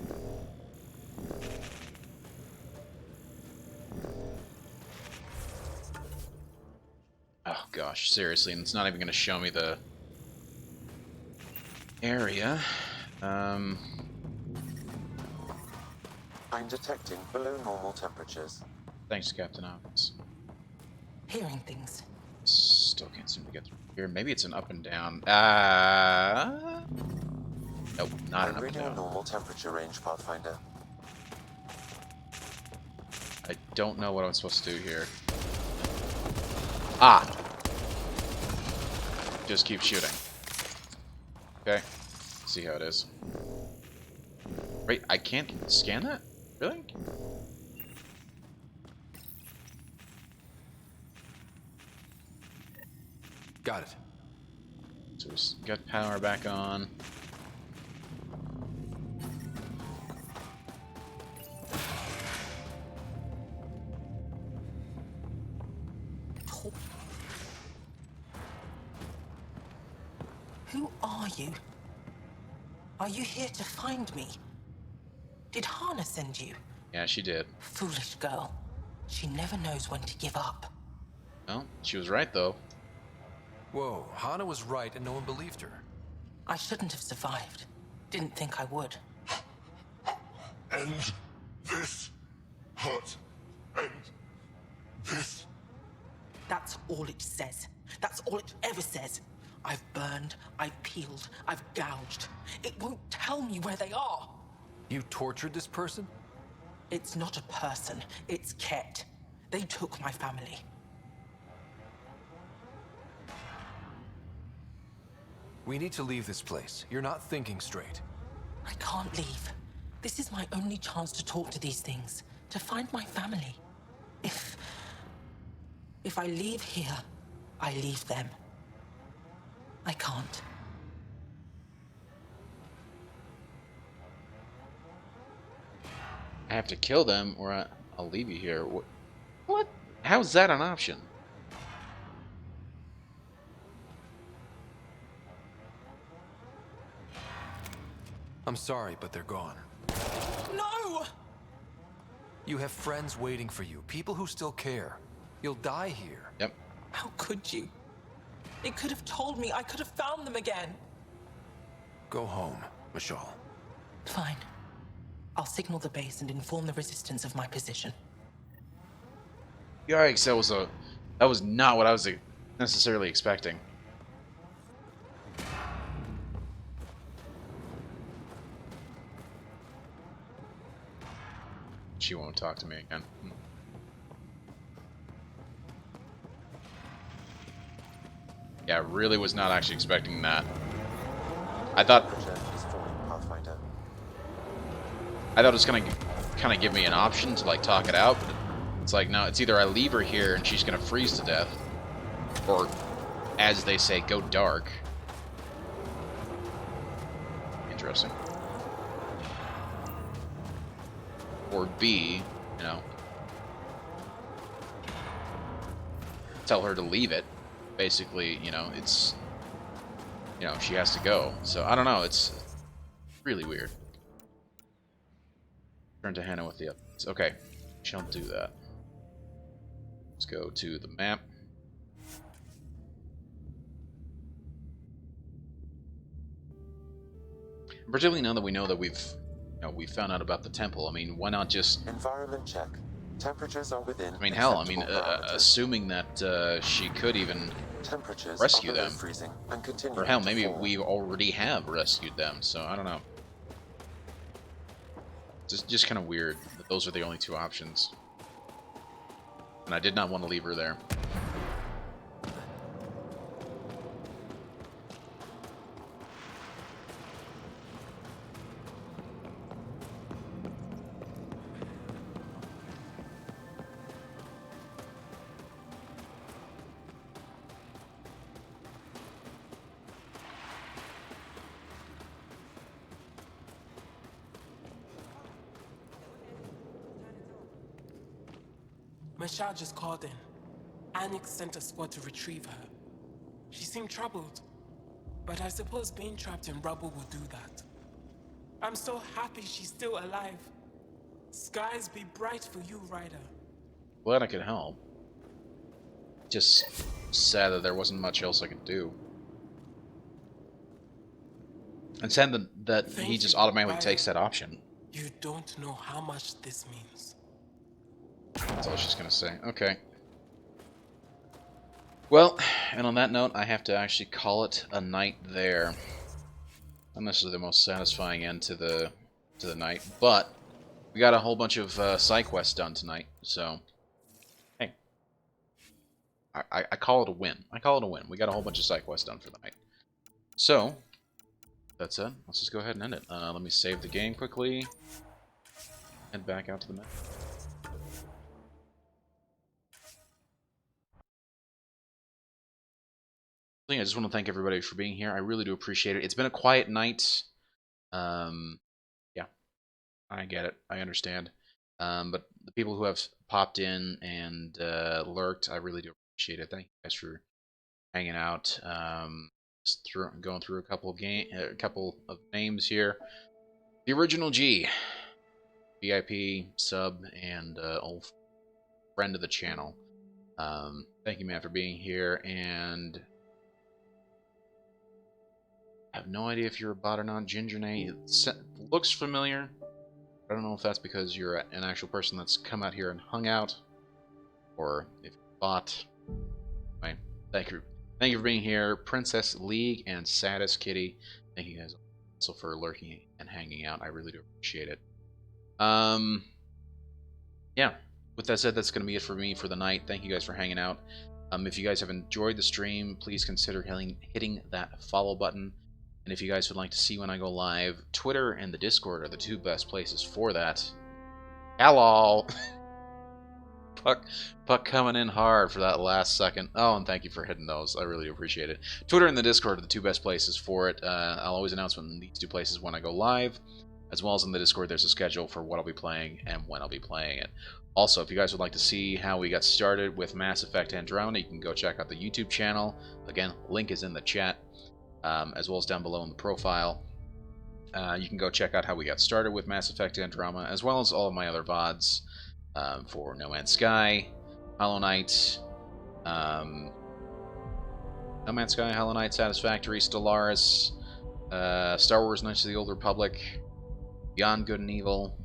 Oh gosh, seriously, and it's not even going to show me the area. I'm detecting below normal temperatures. Thanks, Captain Hawkins. Hearing things. Still can't seem to get through here. Maybe it's an up and down. Nope, not an I'm up and reading a down. normal temperature range, Pathfinder. I don't know what I'm supposed to do here. Ah! Just keep shooting. Okay. See how it is. Wait, I can't scan that? Really? Got it. So we got power back on. you? Are you here to find me? Did Hana send you? Yeah, she did. Foolish girl. She never knows when to give up. Well, she was right, though. Whoa, Hana was right and no one believed her. I shouldn't have survived. Didn't think I would. And this hurt. And this. That's all it says. That's all it ever says. I've burned, I've peeled, I've gouged. It won't tell me where they are. You tortured this person? It's not a person, it's Ket. They took my family. We need to leave this place. You're not thinking straight. I can't leave. This is my only chance to talk to these things, to find my family. If I leave here, I leave them. I can't. I have to kill them, or I'll leave you here. What? How is that an option? I'm sorry, but they're gone. No! You have friends waiting for you, people who still care. You'll die here. Yep. How could you? It could have told me I could have found them again. Go home, Michal. Fine. I'll signal the base and inform the resistance of my position. Yikes, that was not what I was necessarily expecting. She won't talk to me again. Yeah, really was not actually expecting that. I thought it was gonna kind of give me an option to like talk it out, but it's like no, it's either I leave her here and she's gonna freeze to death, or as they say, go dark. Interesting. Or B, you know, tell her to leave it. Basically, you know, it's, you know, she has to go. So I don't know. It's really weird. Turn to Hannah with the updates. Okay, she'll do that. Let's go to the map. Particularly now that we know that we found out about the temple. I mean, why not just environment check? Temperatures are within. I mean, hell, I mean, assuming that she could even rescue them, or hell, maybe we already have rescued them. So I don't know. Just kind of weird that those are the only two options. And I did not want to leave her there. Michal just called in. Anix sent a squad to retrieve her. She seemed troubled, but I suppose being trapped in rubble will do that. I'm so happy she's still alive. Skies be bright for you, Ryder. Glad I could help. Just sad that there wasn't much else I could do. And sad that he just automatically takes that option. You don't know how much this means. That's all she's gonna say. Okay. Well, and on that note, I have to actually call it a night there. Not necessarily the most satisfying end to the night, but we got a whole bunch of side quests done tonight. So, hey, I call it a win. I call it a win. We got a whole bunch of side quests done for the night. So, that said, let's just go ahead and end it. Let me save the game quickly. Head back out to the map. I just want to thank everybody for being here. I really do appreciate it. It's been a quiet night. Yeah, I get it. I understand. But the people who have popped in and lurked, I really do appreciate it. Thank you guys for hanging out. Just going through a couple of names here. The original G, VIP sub, and old friend of the channel. Thank you, man, for being here. And I have no idea if you're a bot or not. Ginger Nate, it looks familiar. I don't know if that's because you're an actual person that's come out here and hung out, or if you're a bot. Anyway, thank you for being here, Princess League and Saddest Kitty. Thank you guys also for lurking and hanging out. I really do appreciate it. Yeah. With that said, that's going to be it for me for the night. Thank you guys for hanging out. If you guys have enjoyed the stream, please consider hitting that follow button. And if you guys would like to see when I go live, Twitter and the Discord are the two best places for that. Hello! Puck coming in hard for that last second. Oh, and thank you for hitting those. I really appreciate it. Twitter and the Discord are the two best places for it. I'll always announce when these two places when I go live. As well as in the Discord, there's a schedule for what I'll be playing and when I'll be playing it. Also, if you guys would like to see how we got started with Mass Effect Andromeda, you can go check out the YouTube channel. Again, link is in the chat, as well as down below in the profile. You can go check out how we got started with Mass Effect Andromeda, as well as all of my other VODs for No Man's Sky, Hollow Knight, No Man's Sky, Hollow Knight, Satisfactory, Stellaris, Star Wars Knights of the Old Republic, Beyond Good and Evil,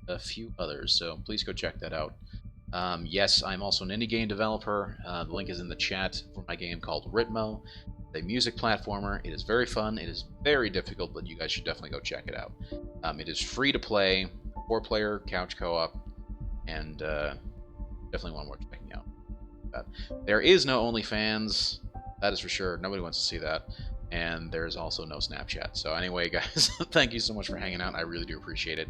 a few others, so please go check that out. Yes, I'm also an indie game developer. The link is in the chat for my game called Ritmo, a music platformer. It is very fun. It is very difficult, but you guys should definitely go check it out. It is free to play, 4-player couch co-op, and definitely one worth checking out. There is no OnlyFans, that is for sure. Nobody wants to see that. And there's also no Snapchat. So anyway, guys, thank you so much for hanging out. I really do appreciate it.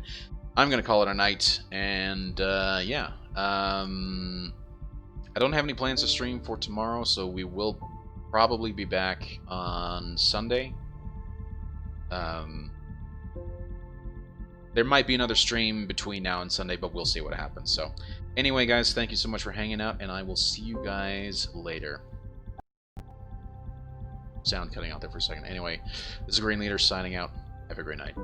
I'm going to call it a night. And, yeah. I don't have any plans to stream for tomorrow, so we will probably be back on Sunday. There might be another stream between now and Sunday, but we'll see what happens. So anyway, guys, thank you so much for hanging out, and I will see you guys later. Sound cutting out there for a second. Anyway, this is Green Leader signing out. Have a great night.